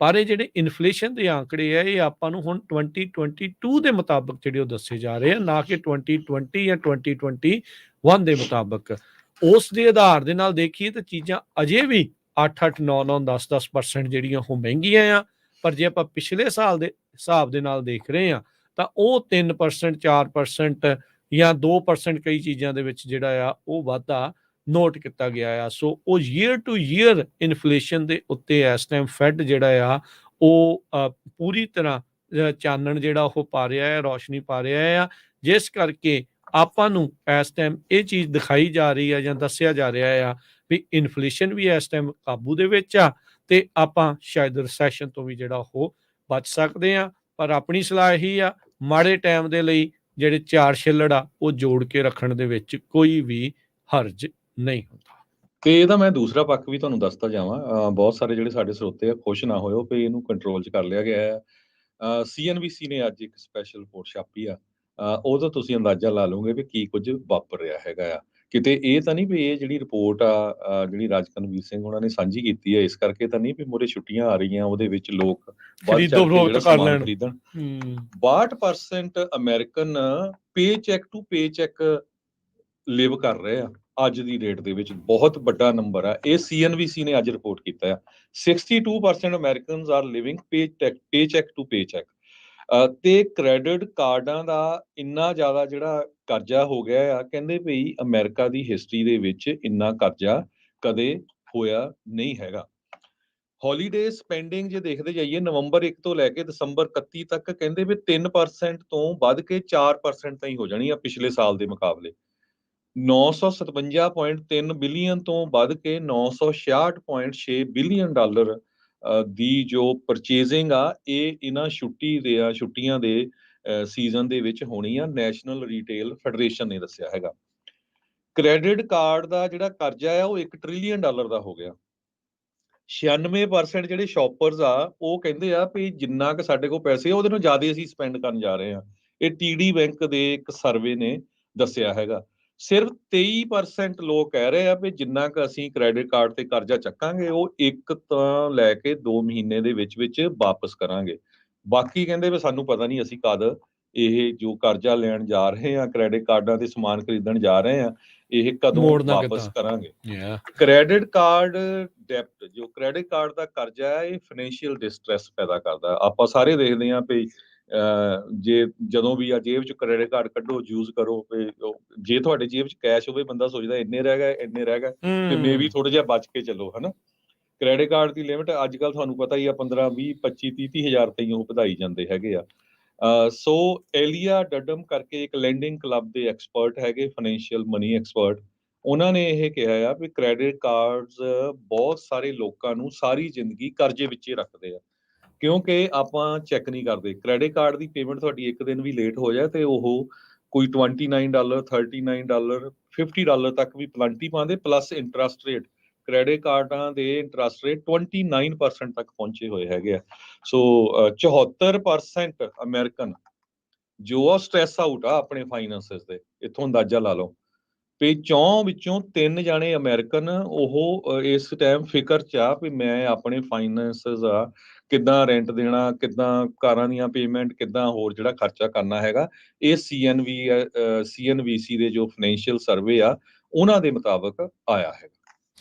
ਪਰ ਇਹ ਜਿਹੜੇ ਇਨਫਲੇਸ਼ਨ ਦੇ ਆંકੜੇ ਆ ਇਹ ਆਪਾਂ ਨੂੰ ਹੁਣ 2022 ਦੇ ਮੁਤਾਬਕ ਜਿਹੜੇ ਉਹ ਦੱਸੇ ਜਾ ਰਹੇ ਆ, ਨਾ ਕਿ 2020 ਜਾਂ 2021 ਦੇ ਮੁਤਾਬਕ। ਉਸ ਦੇ ਆਧਾਰ ਦੇ ਨਾਲ ਦੇਖੀਏ ਤਾਂ ਚੀਜ਼ਾਂ ਅਜੇ ਵੀ 8-8, 9-9, 10-10% ਜਿਹੜੀਆਂ ਉਹ ਮਹਿੰਗੀਆਂ ਆ, ਪਰ ਜੇ ਆਪਾਂ ਪਿਛਲੇ ਸਾਲ ਦੇ ਹਿਸਾਬ ਦੇ ਨਾਲ ਦੇਖ ਰਹੇ ਆ ਤਾਂ ਉਹ 3%, 4% ਜਾਂ 2% ਕਈ ਚੀਜ਼ਾਂ ਦੇ ਵਿੱਚ ਜਿਹੜਾ ਆ ਉਹ ਵਾਧਾ ਨੋਟ ਕੀਤਾ ਗਿਆ ਆ। ਸੋ ਉਹ ਈਅਰ ਟੂ ਈਅਰ ਇਨਫਲੇਸ਼ਨ ਦੇ ਉੱਤੇ ਇਸ ਟਾਈਮ ਫੈਡ ਜਿਹੜਾ ਆ ਉਹ ਪੂਰੀ ਤਰ੍ਹਾਂ ਚਾਨਣ ਜਿਹੜਾ ਉਹ ਪਾ ਰਿਹਾ ਹੈ, ਰੌਸ਼ਨੀ ਪਾ ਰਿਹਾ ਆ, ਜਿਸ ਕਰਕੇ ਆਪਾਂ ਨੂੰ ਇਸ ਟਾਈਮ ਇਹ ਚੀਜ਼ ਦਿਖਾਈ ਜਾ ਰਹੀ ਆ ਜਾਂ ਦੱਸਿਆ ਜਾ ਰਿਹਾ ਆ ਵੀ ਇਨਫਲੇਸ਼ਨ ਵੀ ਇਸ ਟਾਈਮ ਕਾਬੂ ਦੇ ਵਿੱਚ ਆ ਤੇ ਆਪਾਂ ਸ਼ਾਇਦ ਰਿਸੈਸ਼ਨ ਤੋਂ ਵੀ ਜਿਹੜਾ ਉਹ ਬਚ ਸਕਦੇ ਆ। ਪਰ ਆਪਣੀ ਸਲਾਹ ਇਹੀ ਆ, ਮਾੜੇ ਟਾਈਮ ਦੇ ਲਈ ਜਿਹੜੇ 4 ਛਿੱਲੜ ਆ ਉਹ ਜੋੜ ਕੇ ਰੱਖਣ ਦੇ ਵਿੱਚ ਕੋਈ ਵੀ ਹਰਜ ਨਹੀਂ ਹੁੰਦਾ। ਤੇ ਇਹਦਾ ਮੈਂ ਦੂਸਰਾ ਪੱਖ ਵੀ ਤੁਹਾਨੂੰ ਦੱਸਦਾ ਜਾਵਾਂ। ਬਹੁਤ ਸਾਰੇ ਜਿਹੜੇ ਸਾਡੇ ਸਰੋਤੇ ਆ ਖੁਸ਼ ਨਾ ਹੋਇਓ ਵੀ ਇਹਨੂੰ ਕੰਟਰੋਲ 'ਚ ਕਰ ਲਿਆ ਗਿਆ ਹੈ। CNBC ਨੇ ਅੱਜ ਇੱਕ ਸਪੈਸ਼ਲ ਰਿਪੋਰਟ ਛਾਪੀ ਆ। ਉਹਦਾ ਤੁਸੀਂ ਅੰਦਾਜ਼ਾ ਲਾ ਲਓਗੇ ਵੀ ਕੀ ਕੁਝ ਵਾਪਰ ਰਿਹਾ ਹੈਗਾ ਆ। ਕਿਤੇ ਇਹ ਤਾਂ ਨਹੀਂ ਵੀ ਇਹ ਜਿਹੜੀ ਰਿਪੋਰਟ ਆ ਜਿਹੜੀ ਰਾਜਕਨਵੀਰ ਸਿੰਘ ਉਹਨਾਂ ਨੇ ਸਾਂਝੀ ਕੀਤੀ ਹੈ ਇਸ ਕਰਕੇ ਤਾਂ ਨਹੀਂ ਵੀ ਮੂਹਰੇ ਛੁੱਟੀਆਂ ਆ ਰਹੀਆਂ ਉਹਦੇ ਵਿੱਚ ਲੋਕ ਵੱਧ ਖਰੀਦੋ ਚੜ੍ਹ ਕੇ ਫਰੋਖਤ ਜਿਹੜਾ ਕਰ ਸਮਾਨ ਲੈਣ। ਖਰੀਦਣ। ਹੂੰ 62% American paycheck to paycheck live ਕਰ ਰਹੇ ਆ ਅੱਜ ਦੀ ਡੇਟ ਦੇ ਵਿੱਚ। ਬਹੁਤ ਵੱਡਾ ਨੰਬਰ ਆ ਇਹ। CNBC ਨੇ ਅੱਜ ਰਿਪੋਰਟ ਕੀਤਾ ਆ 62% Americans are living paycheck to paycheck. ਤੇ ਕ੍ਰੈਡਿਟ ਕਾਰਡਾਂ ਦਾ ਇੰਨਾ ਜ਼ਿਆਦਾ ਜਿਹੜਾ ਕਰਜ਼ਾ ਹੋ ਗਿਆ ਆ, ਕਹਿੰਦੇ ਵੀ ਅਮਰੀਕਾ ਦੀ ਹਿਸਟਰੀ ਦੇ ਵਿੱਚ ਇੰਨਾ ਕਰਜ਼ਾ ਕਦੇ ਹੋਇਆ ਨਹੀਂ ਹੈਗਾ। ਹੌਲੀਡੇ ਸਪੈਂਡਿੰਗ ਜੇ ਦੇਖਦੇ ਜਾਈਏ ਨਵੰਬਰ 1 ਤੋਂ ਲੈ ਕੇ ਦਸੰਬਰ 31 ਤੱਕ ਕਹਿੰਦੇ ਵੀ 3% ਤੋਂ ਵੱਧ ਕੇ 4% ਤਾਈਂ ਹੋ ਜਾਣੀ ਆ ਪਿਛਲੇ ਸਾਲ ਦੇ ਮੁਕਾਬਲੇ। 957.3 ਬਿਲੀਅਨ ਤੋਂ ਵੱਧ ਕੇ 966.6 ਬਿਲੀਅਨ ਡਾਲਰ ਦੀ ਜੋ ਪਰਚੇਜ਼ਿੰਗ ਆ ਇਹ ਇਹਨਾਂ ਛੁੱਟੀਆਂ ਦੇ ਸੀਜ਼ਨ ਦੇ ਵਿੱਚ ਹੋਣੀ ਆ, ਨੈਸ਼ਨਲ ਰੀਟੇਲ ਫੈਡਰੇਸ਼ਨ ਨੇ ਦੱਸਿਆ ਹੈਗਾ। ਕ੍ਰੈਡਿਟ ਕਾਰਡ ਦਾ ਜਿਹੜਾ ਕਰਜ਼ਾ ਆ ਉਹ $1 ਟ੍ਰਿਲੀਅਨ ਦਾ ਹੋ ਗਿਆ। 96% ਜਿਹੜੇ ਸ਼ਾਪਰਸ ਆ ਉਹ ਕਹਿੰਦੇ ਆ ਵੀ ਜਿੰਨਾ ਕੁ ਸਾਡੇ ਕੋਲ ਪੈਸੇ ਆ ਉਹਦੇ ਨਾਲੋਂ ਜ਼ਿਆਦਾ ਅਸੀਂ ਸਪੈਂਡ ਕਰਨ ਜਾ ਰਹੇ ਆ। ਇਹ TD ਬੈਂਕ ਦੇ ਇੱਕ ਸਰਵੇ ਨੇ ਦੱਸਿਆ ਹੈਗਾ। ਸਿਰਫ 23% ਲੋਕ ਕਹਿ ਰਹੇ ਆ ਵੀ ਜਿੰਨਾ ਕੁ ਅਸੀਂ ਕ੍ਰੈਡਿਟ ਕਾਰਡ ਤੇ ਕਰਜ਼ਾ ਚੱਕਾਂਗੇ ਉਹ 1 ਤੋਂ ਲੈ ਕੇ 2 ਮਹੀਨੇ ਦੇ ਵਿੱਚ ਵਾਪਸ ਕਰਾਂਗੇ। ਬਾਕੀ ਕਹਿੰਦੇ ਵੀ ਸਾਨੂੰ ਪਤਾ ਨਹੀਂ ਅਸੀਂ ਕਦ ਇਹ ਜੋ ਕਰਜ਼ਾ ਲੈਣ ਜਾ ਰਹੇ ਆ, ਕ੍ਰੈਡਿਟ ਕਾਰਡਾਂ ਤੇ ਸਮਾਨ ਖਰੀਦਣ ਜਾ ਰਹੇ ਆ, ਇਹ ਕਦੋਂ ਮੋੜਨਾ ਵਾਪਸ ਕਿੱਦਾਂ। ਕਰਾਂਗੇ। Yeah. ਕ੍ਰੈਡਿਟ ਕਾਰਡ ਡੈਪਟ ਜੋ ਕ੍ਰੈਡਿਟ ਕਾਰਡ ਦਾ ਕਰਜ਼ਾ ਹੈ ਇਹ ਫਾਈਨੈਂਸ਼ੀਅਲ ਡਿਸਟ੍ਰੈਸ ਪੈਦਾ ਕਰਦਾ। ਆਪਾਂ ਸਾਰੇ ਦੇਖਦੇ ਹਾਂ ਵੀ ਜੇ ਜਦੋਂ ਵੀ ਆ ਜੇਬ 'ਚ ਕ੍ਰੈਡਿਟ ਕਾਰਡ ਕੱਢੋ ਯੂਜ਼ ਕਰੋ ਵੀ ਜੇ ਤੁਹਾਡੇ ਜੇਬ 'ਚ ਕੈਸ਼ ਹੋਵੇ ਬੰਦਾ ਸੋਚਦਾ ਇੰਨੇ ਰਹਿ ਗਏ ਤੇ ਮੇ ਵੀ ਥੋੜਾ ਜਿਹਾ ਬਚ ਕੇ ਚੱਲੋ ਹਨਾ। ਕ੍ਰੈਡਿਟ ਕਾਰਡ ਦੀ ਲਿਮਿਟ ਅੱਜ ਕੱਲ ਤੁਹਾਨੂੰ ਪਤਾ ਹੀ ਆ 15, 20, 25, 30 ਹਜ਼ਾਰ ਤਾਈਂ ਉਹ ਵਧਾਈ ਜਾਂਦੇ ਹੈਗੇ ਆ। ਸੋ ਏਲੀਆ ਡਡਮ ਕਰਕੇ ਇੱਕ ਲੈਂਡਿੰਗ ਕਲੱਬ ਦੇ ਐਕਸਪਰਟ ਹੈਗੇ, ਫਾਈਨੈਂਸ਼ੀਅਲ ਮਨੀ ਐਕਸਪਰਟ। ਉਹਨਾਂ ਨੇ ਇਹ ਕਿਹਾ ਆ ਵੀ ਕ੍ਰੈਡਿਟ ਕਾਰਡਸ ਬਹੁਤ ਸਾਰੇ ਲੋਕਾਂ ਨੂੰ ਸਾਰੀ ਜ਼ਿੰਦਗੀ ਕਰਜ਼ੇ ਵਿੱਚ ਹੀ ਰੱਖਦੇ ਆ ਕਿਉਂਕਿ ਆਪਾਂ ਚੈੱਕ ਨਹੀਂ ਕਰਦੇ। ਕ੍ਰੈਡਿਟ ਕਾਰਡ ਦੀ ਪੇਮੈਂਟ ਤੁਹਾਡੀ ਇੱਕ ਦਿਨ ਵੀ ਲੇਟ ਹੋ ਜਾਏ ਤੇ ਉਹ ਕੋਈ $29, $39, $50 ਤੱਕ ਵੀ ਪਲੰਟੀ ਪਾਉਂਦੇ ਪਲੱਸ ਇੰਟਰਸਟ ਰੇਟ। ਕ੍ਰੈਡਿਟ ਕਾਰਡਾਂ ਦੇ ਇੰਟਰਸਟ ਰੇਟ 29% ਤੱਕ ਪਹੁੰਚੇ ਹੋਏ ਹੈਗੇ ਆ। ਸੋ 74% ਅਮਰੀਕਨ ਜੋ ਆ ਸਟ੍ਰੈਸ ਆਊਟ ਆ ਆਪਣੇ ਫਾਈਨੈਂਸਿਸ ਦੇ। ਇੱਥੋਂ ਅੰਦਾਜ਼ਾ ਲਾ ਲਓ ਵੀ 4 ਵਿੱਚੋਂ 3 ਜਾਣੇ ਅਮਰੀਕਨ ਉਹ ਇਸ ਟਾਈਮ ਫਿਕਰ 'ਚ ਆ ਵੀ ਮੈਂ ਆਪਣੇ ਫਾਈਨੈਂਸਿਸ ਆ ਕਿੱਦਾਂ ਰੈਂਟ ਦੇਣਾ, ਕਿੱਦਾਂ ਕਾਰਾਂ ਦੀਆਂ ਪੇਮੈਂਟ, ਕਿੱਦਾਂ ਹੋਰ ਜਿਹੜਾ ਖਰਚਾ ਕਰਨਾ ਹੈਗਾ। ਇਹ CNBC ਦੇ ਜੋ ਫਾਈਨੈਂਸ਼ੀਅਲ ਸਰਵੇ ਆ ਉਹਨਾਂ ਦੇ ਮੁਤਾਬਕ ਆਇਆ ਹੈਗਾ।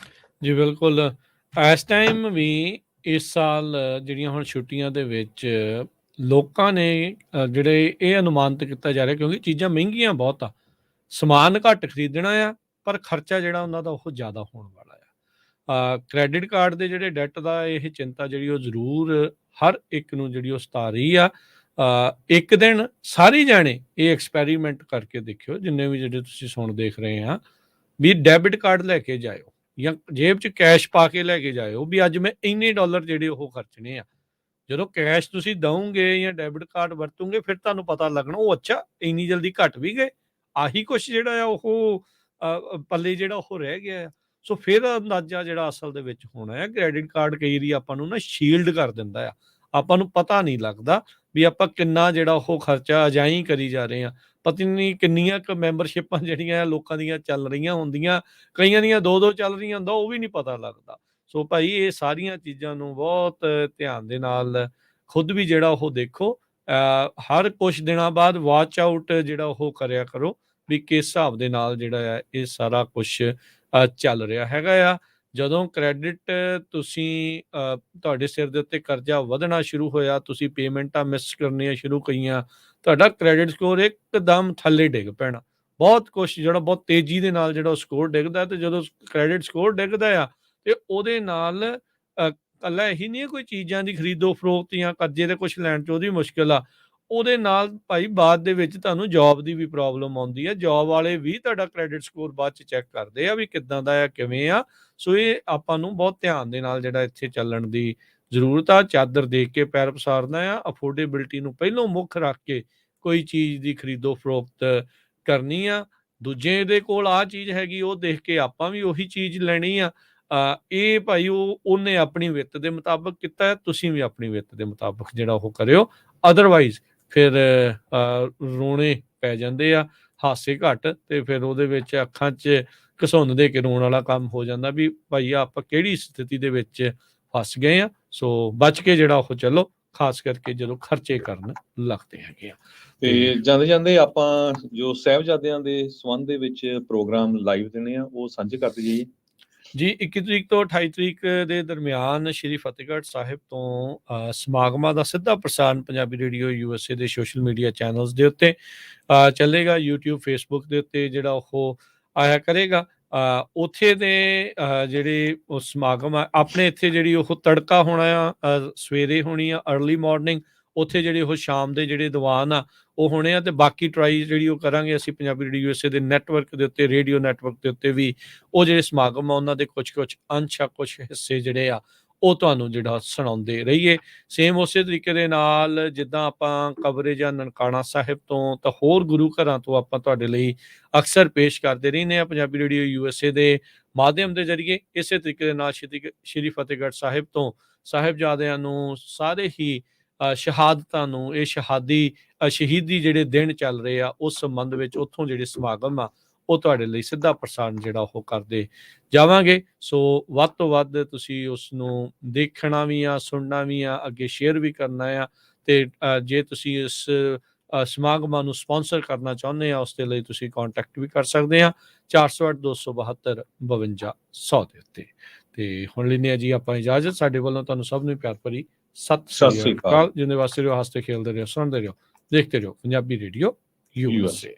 ਜੀ ਬਿਲਕੁਲ। ਇਸ ਟਾਈਮ ਵੀ ਇਸ ਸਾਲ ਜਿਹੜੀਆਂ ਹੁਣ ਛੁੱਟੀਆਂ ਦੇ ਵਿੱਚ ਲੋਕਾਂ ਨੇ ਜਿਹੜੇ ਇਹ ਅਨੁਮਾਨਿਤ ਕੀਤਾ ਜਾ ਰਿਹਾ ਕਿਉਂਕਿ ਚੀਜ਼ਾਂ ਮਹਿੰਗੀਆਂ ਬਹੁਤ ਆ, ਸਮਾਨ ਘੱਟ ਖਰੀਦਣਾ ਆ ਪਰ ਖਰਚਾ ਜਿਹੜਾ ਉਹਨਾਂ ਦਾ ਉਹ ਜ਼ਿਆਦਾ ਹੋਣ ਵਾਲਾ ਆ। ਕ੍ਰੈਡਿਟ ਕਾਰਡ ਦੇ ਜਿਹੜੇ ਡੈਟ ਦਾ ਇਹ ਚਿੰਤਾ ਜਿਹੜੀ ਉਹ ਜ਼ਰੂਰ ਹਰ ਇੱਕ ਨੂੰ ਜਿਹੜੀ ਉਹ ਸਤਾ ਰਹੀ ਆ। ਇੱਕ ਦਿਨ ਸਾਰੇ ਜਾਣੇ ਇਹ ਐਕਸਪੈਰੀਮੈਂਟ ਕਰਕੇ ਦੇਖਿਓ, ਜਿੰਨੇ ਵੀ ਜਿਹੜੇ ਤੁਸੀਂ ਸੁਣ ਦੇਖ ਰਹੇ ਆ, ਵੀ ਡੈਬਿਟ ਕਾਰਡ ਲੈ ਕੇ ਜਾਇਓ ਜਾਂ ਜੇਬ 'ਚ ਕੈਸ਼ ਪਾ ਕੇ ਲੈ ਕੇ ਜਾਇਓ ਵੀ ਅੱਜ ਮੈਂ ਇੰਨੇ ਡਾਲਰ ਜਿਹੜੇ ਉਹ ਖਰਚਣੇ ਆ। ਜਦੋਂ ਕੈਸ਼ ਤੁਸੀਂ ਦਓਗੇ ਜਾਂ ਡੈਬਿਟ ਕਾਰਡ ਵਰਤੋਗੇ ਫਿਰ ਤੁਹਾਨੂੰ ਪਤਾ ਲੱਗਣਾ ਉਹ ਅੱਛਾ ਇੰਨੀ ਜਲਦੀ ਘਟ ਵੀ ਗਏ, ਆਹੀ ਕੁਛ ਜਿਹੜਾ ਆ ਉਹ ਪੱਲੇ ਜਿਹੜਾ ਉਹ ਰਹਿ ਗਿਆ ਆ। ਸੋ ਫਿਰ ਅੰਦਾਜ਼ਾ ਜਿਹੜਾ ਅਸਲ ਦੇ ਵਿੱਚ ਹੋਣਾ ਹੈ। ਕ੍ਰੈਡਿਟ ਕਾਰਡ ਕਈ ਵਾਰੀ ਆਪਾਂ ਨੂੰ ਨਾ ਸ਼ੀਲਡ ਕਰ ਦਿੰਦਾ ਆ, ਆਪਾਂ ਨੂੰ ਪਤਾ ਨਹੀਂ ਲੱਗਦਾ ਵੀ ਆਪਾਂ ਕਿੰਨਾ ਜਿਹੜਾ ਉਹ ਖਰਚਾ ਅਜਾਈਂ ਕਰੀ ਜਾ ਰਹੇ ਆ। ਪਤਾ ਨਹੀਂ ਕਿੰਨੀਆਂ ਕੁ ਮੈਂਬਰਸ਼ਿਪਾਂ ਜਿਹੜੀਆਂ ਲੋਕਾਂ ਦੀਆਂ ਚੱਲ ਰਹੀਆਂ ਹੁੰਦੀਆਂ, ਕਈਆਂ ਦੀਆਂ 2-2 ਚੱਲ ਰਹੀਆਂ ਹੁੰਦਾ, ਉਹ ਵੀ ਨਹੀਂ ਪਤਾ ਲੱਗਦਾ। ਸੋ ਭਾਈ ਇਹ ਸਾਰੀਆਂ ਚੀਜ਼ਾਂ ਨੂੰ ਬਹੁਤ ਧਿਆਨ ਦੇ ਨਾਲ ਖੁਦ ਵੀ ਜਿਹੜਾ ਉਹ ਦੇਖੋ। ਹਰ ਕੁਛ ਦਿਨਾਂ ਬਾਅਦ ਵਾਚ ਆਊਟ ਜਿਹੜਾ ਉਹ ਕਰਿਆ ਕਰੋ ਵੀ ਕਿਸ ਹਿਸਾਬ ਦੇ ਨਾਲ ਜਿਹੜਾ ਆ ਇਹ ਸਾਰਾ ਕੁਛ ਚੱਲ ਰਿਹਾ ਹੈਗਾ ਆ। ਜਦੋਂ ਕ੍ਰੈਡਿਟ ਤੁਸੀਂ ਤੁਹਾਡੇ ਸਿਰ ਦੇ ਉੱਤੇ ਕਰਜ਼ਾ ਵਧਣਾ ਸ਼ੁਰੂ ਹੋਇਆ, ਤੁਸੀਂ ਪੇਮੈਂਟਾਂ ਮਿਸ ਕਰਨੀਆਂ ਸ਼ੁਰੂ ਕਰੀਆਂ, ਤੁਹਾਡਾ ਕ੍ਰੈਡਿਟ ਸਕੋਰ ਇੱਕਦਮ ਥੱਲੇ ਡਿੱਗ ਪੈਣਾ। ਬਹੁਤ ਕੁਛ ਜਿਹੜਾ ਬਹੁਤ ਤੇਜ਼ੀ ਦੇ ਨਾਲ ਜਿਹੜਾ ਉਹ ਸਕੋਰ ਡਿੱਗਦਾ, ਤੇ ਜਦੋਂ ਕ੍ਰੈਡਿਟ ਸਕੋਰ ਡਿੱਗਦਾ ਆ ਤੇ ਉਹਦੇ ਨਾਲ ਇਕੱਲਾ ਇਹੀ ਨਹੀਂ ਹੈ ਕੋਈ ਚੀਜ਼ਾਂ ਦੀ ਖਰੀਦੋ ਫਰੋਖਤ ਜਾਂ ਕਰਜ਼ੇ ਤੇ ਕੁਛ ਲੈਣ 'ਚ ਉਹਦੀ ਮੁਸ਼ਕਿਲ ਆ, ਉਹਦੇ ਨਾਲ ਭਾਈ ਬਾਅਦ ਦੇ ਵਿੱਚ ਤੁਹਾਨੂੰ ਜੋਬ ਦੀ ਵੀ ਪ੍ਰੋਬਲਮ ਆਉਂਦੀ ਹੈ। ਜੋਬ ਵਾਲੇ ਵੀ ਤੁਹਾਡਾ ਕ੍ਰੈਡਿਟ ਸਕੋਰ ਬਾਅਦ 'ਚ ਚੈੱਕ ਕਰਦੇ ਆ ਵੀ ਕਿੱਦਾਂ ਦਾ ਆ, ਕਿਵੇਂ ਆ। ਸੋ ਇਹ ਆਪਾਂ ਨੂੰ ਬਹੁਤ ਧਿਆਨ ਦੇ ਨਾਲ ਜਿਹੜਾ ਇੱਥੇ ਚੱਲਣ ਦੀ ਜ਼ਰੂਰਤ ਆ। ਚਾਦਰ ਦੇਖ ਕੇ ਪੈਰ ਪਸਾਰਨਾ ਆ, ਅਫੋਰਡੇਬਿਲਟੀ ਨੂੰ ਪਹਿਲੋਂ ਮੁੱਖ ਰੱਖ ਕੇ ਕੋਈ ਚੀਜ਼ ਦੀ ਖਰੀਦੋ ਫਰੋਖਤ ਕਰਨੀ ਆ। ਦੂਜੇ ਦੇ ਕੋਲ ਆਹ ਚੀਜ਼ ਹੈਗੀ ਉਹ ਦੇਖ ਕੇ ਆਪਾਂ ਵੀ ਉਹੀ ਚੀਜ਼ ਲੈਣੀ ਆ। ਇਹ ਭਾਈ ਉਹਨੇ ਆਪਣੀ ਵਿੱਤ ਦੇ ਮੁਤਾਬਕ ਕੀਤਾ, ਤੁਸੀਂ ਵੀ ਆਪਣੀ ਵਿੱਤ ਦੇ ਮੁਤਾਬਕ ਜਿਹੜਾ ਉਹ ਕਰਿਓ। ਅਦਰਵਾਈਜ਼ ਫਿਰ ਰੋਣੇ ਪੈ ਜਾਂਦੇ ਆ, ਹਾਸੇ ਘੱਟ, ਤੇ ਫਿਰ ਉਹਦੇ ਵਿੱਚ ਅੱਖਾਂ 'ਚ ਘਸੁੰਨ ਦੇ ਕੇ ਰੋਣ ਵਾਲਾ ਕੰਮ ਹੋ ਜਾਂਦਾ ਵੀ ਭਾਈ ਆਪਾਂ ਕਿਹੜੀ ਸਥਿਤੀ ਦੇ ਵਿੱਚ ਫਸ ਗਏ ਆ। ਸੋ ਬਚ ਕੇ ਜਿਹੜਾ ਉਹ ਚੱਲੋ, ਖਾਸ ਕਰਕੇ ਜਦੋਂ ਖਰਚੇ ਕਰਨ ਲੱਗਦੇ ਹੈਗੇ ਆ। ਤੇ ਜਾਂਦੇ ਜਾਂਦੇ ਆਪਾਂ ਜੋ ਸਾਹਿਬਜ਼ਾਦਿਆਂ ਦੇ ਸੰਬੰਧ ਦੇ ਵਿੱਚ ਪ੍ਰੋਗਰਾਮ ਲਾਈਵ ਦੇਣੇ ਆ ਉਹ ਸਾਂਝੇ ਕਰਦੇ ਜਾਈਏ ਜੀ। 21 ਤਰੀਕ ਤੋਂ 28 ਤਰੀਕ ਦੇ ਦਰਮਿਆਨ ਸ਼੍ਰੀ ਫਤਿਹਗੜ੍ਹ ਸਾਹਿਬ ਤੋਂ ਸਮਾਗਮਾਂ ਦਾ ਸਿੱਧਾ ਪ੍ਰਸਾਰਣ ਪੰਜਾਬੀ ਰੇਡੀਓ USA ਦੇ ਸੋਸ਼ਲ ਮੀਡੀਆ ਚੈਨਲਸ ਦੇ ਉੱਤੇ ਚੱਲੇਗਾ। YouTube, Facebook ਦੇ ਉੱਤੇ ਜਿਹੜਾ ਉਹ ਆਇਆ ਕਰੇਗਾ। ਉੱਥੇ ਦੇ ਜਿਹੜੇ ਉਹ ਸਮਾਗਮ ਆ, ਆਪਣੇ ਇੱਥੇ ਜਿਹੜੀ ਉਹ ਤੜਕਾ ਹੋਣਾ ਆ, ਸਵੇਰੇ ਹੋਣੀ ਆ ਅਰਲੀ ਮਾਰਨਿੰਗ। ਉੱਥੇ ਜਿਹੜੇ ਉਹ ਸ਼ਾਮ ਦੇ ਜਿਹੜੇ ਦੀਵਾਨ ਆ ਉਹ ਹੋਣੇ ਆ, ਤੇ ਬਾਕੀ ਟਰਾਈ ਜਿਹੜੀ ਉਹ ਕਰਾਂਗੇ ਅਸੀਂ ਪੰਜਾਬੀ ਰੇਡੀਓ USA ਦੇ ਨੈਟਵਰਕ ਦੇ ਉੱਤੇ, ਰੇਡੀਓ ਨੈਟਵਰਕ ਦੇ ਉੱਤੇ ਵੀ ਉਹ ਜਿਹੜੇ ਸਮਾਗਮ ਆ ਉਹਨਾਂ ਦੇ ਕੁਛ ਅੰਸ਼ ਆ, ਕੁਛ ਹਿੱਸੇ ਜਿਹੜੇ ਆ ਉਹ ਤੁਹਾਨੂੰ ਜਿਹੜਾ ਸੁਣਾਉਂਦੇ ਰਹੀਏ। ਸੇਮ ਉਸੇ ਤਰੀਕੇ ਦੇ ਨਾਲ ਜਿੱਦਾਂ ਆਪਾਂ ਕਵਰੇਜ ਆ ਨਨਕਾਣਾ ਸਾਹਿਬ ਤੋਂ ਤਾਂ ਹੋਰ ਗੁਰੂ ਘਰਾਂ ਤੋਂ ਆਪਾਂ ਤੁਹਾਡੇ ਲਈ ਅਕਸਰ ਪੇਸ਼ ਕਰਦੇ ਰਹਿੰਦੇ ਆ ਪੰਜਾਬੀ ਰੇਡੀਓ USA ਦੇ ਮਾਧਿਅਮ ਦੇ ਜ਼ਰੀਏ। ਇਸੇ ਤਰੀਕੇ ਦੇ ਨਾਲ ਸ਼੍ਰੀ ਫਤਿਹਗੜ੍ਹ ਸਾਹਿਬ ਤੋਂ ਸਾਹਿਬਜ਼ਾਦਿਆਂ ਨੂੰ ਸਾਰੇ ਹੀ ਸ਼ਹਾਦਤਾਂ ਨੂੰ, ਇਹ ਸ਼ਹੀਦੀ ਜਿਹੜੇ ਦਿਨ ਚੱਲ ਰਹੇ ਆ ਉਸ ਸੰਬੰਧ ਵਿੱਚ ਉੱਥੋਂ ਜਿਹੜੇ ਸਮਾਗਮ ਆ ਉਹ ਤੁਹਾਡੇ ਲਈ ਸਿੱਧਾ ਪ੍ਰਸਾਰਣ ਜਿਹੜਾ ਉਹ ਕਰਦੇ ਜਾਵਾਂਗੇ। ਸੋ ਵੱਧ ਤੋਂ ਵੱਧ ਤੁਸੀਂ ਉਸ ਨੂੰ ਦੇਖਣਾ ਵੀ ਆ, ਸੁਣਨਾ ਵੀ ਆ, ਅੱਗੇ ਸ਼ੇਅਰ ਵੀ ਕਰਨਾ ਆ। ਤੇ ਜੇ ਤੁਸੀਂ ਇਸ ਸਮਾਗਮਾਂ ਨੂੰ ਸਪਾਂਸਰ ਕਰਨਾ ਚਾਹੁੰਦੇ ਆ ਉਸ ਦੇ ਲਈ ਤੁਸੀਂ ਕੰਟੈਕਟ ਵੀ ਕਰ ਸਕਦੇ ਆ 408-272-52-100 ਦੇ ਉੱਤੇ। ਤੇ ਹੁਣ ਲੈਂਦੇ ਆ ਜੀ ਆਪਾਂ ਇਜਾਜ਼ਤ। ਸਾਡੇ ਵੱਲੋਂ ਤੁਹਾਨੂੰ ਸਭ ਨੂੰ ਪਿਆਰ ਭਰੀ ਸਤਿ ਸ੍ਰੀ ਅਕਾਲ। ਜਿੰਨੇ ਵਾਸਤੇ ਰਹੋ, ਹੱਸਦੇ ਖੇਲਦੇ ਰਹੋ, ਸੁਣਦੇ ਰਹੋ, ਦੇਖਦੇ ਰਹੋ ਪੰਜਾਬੀ ਰੇਡੀਓ USA।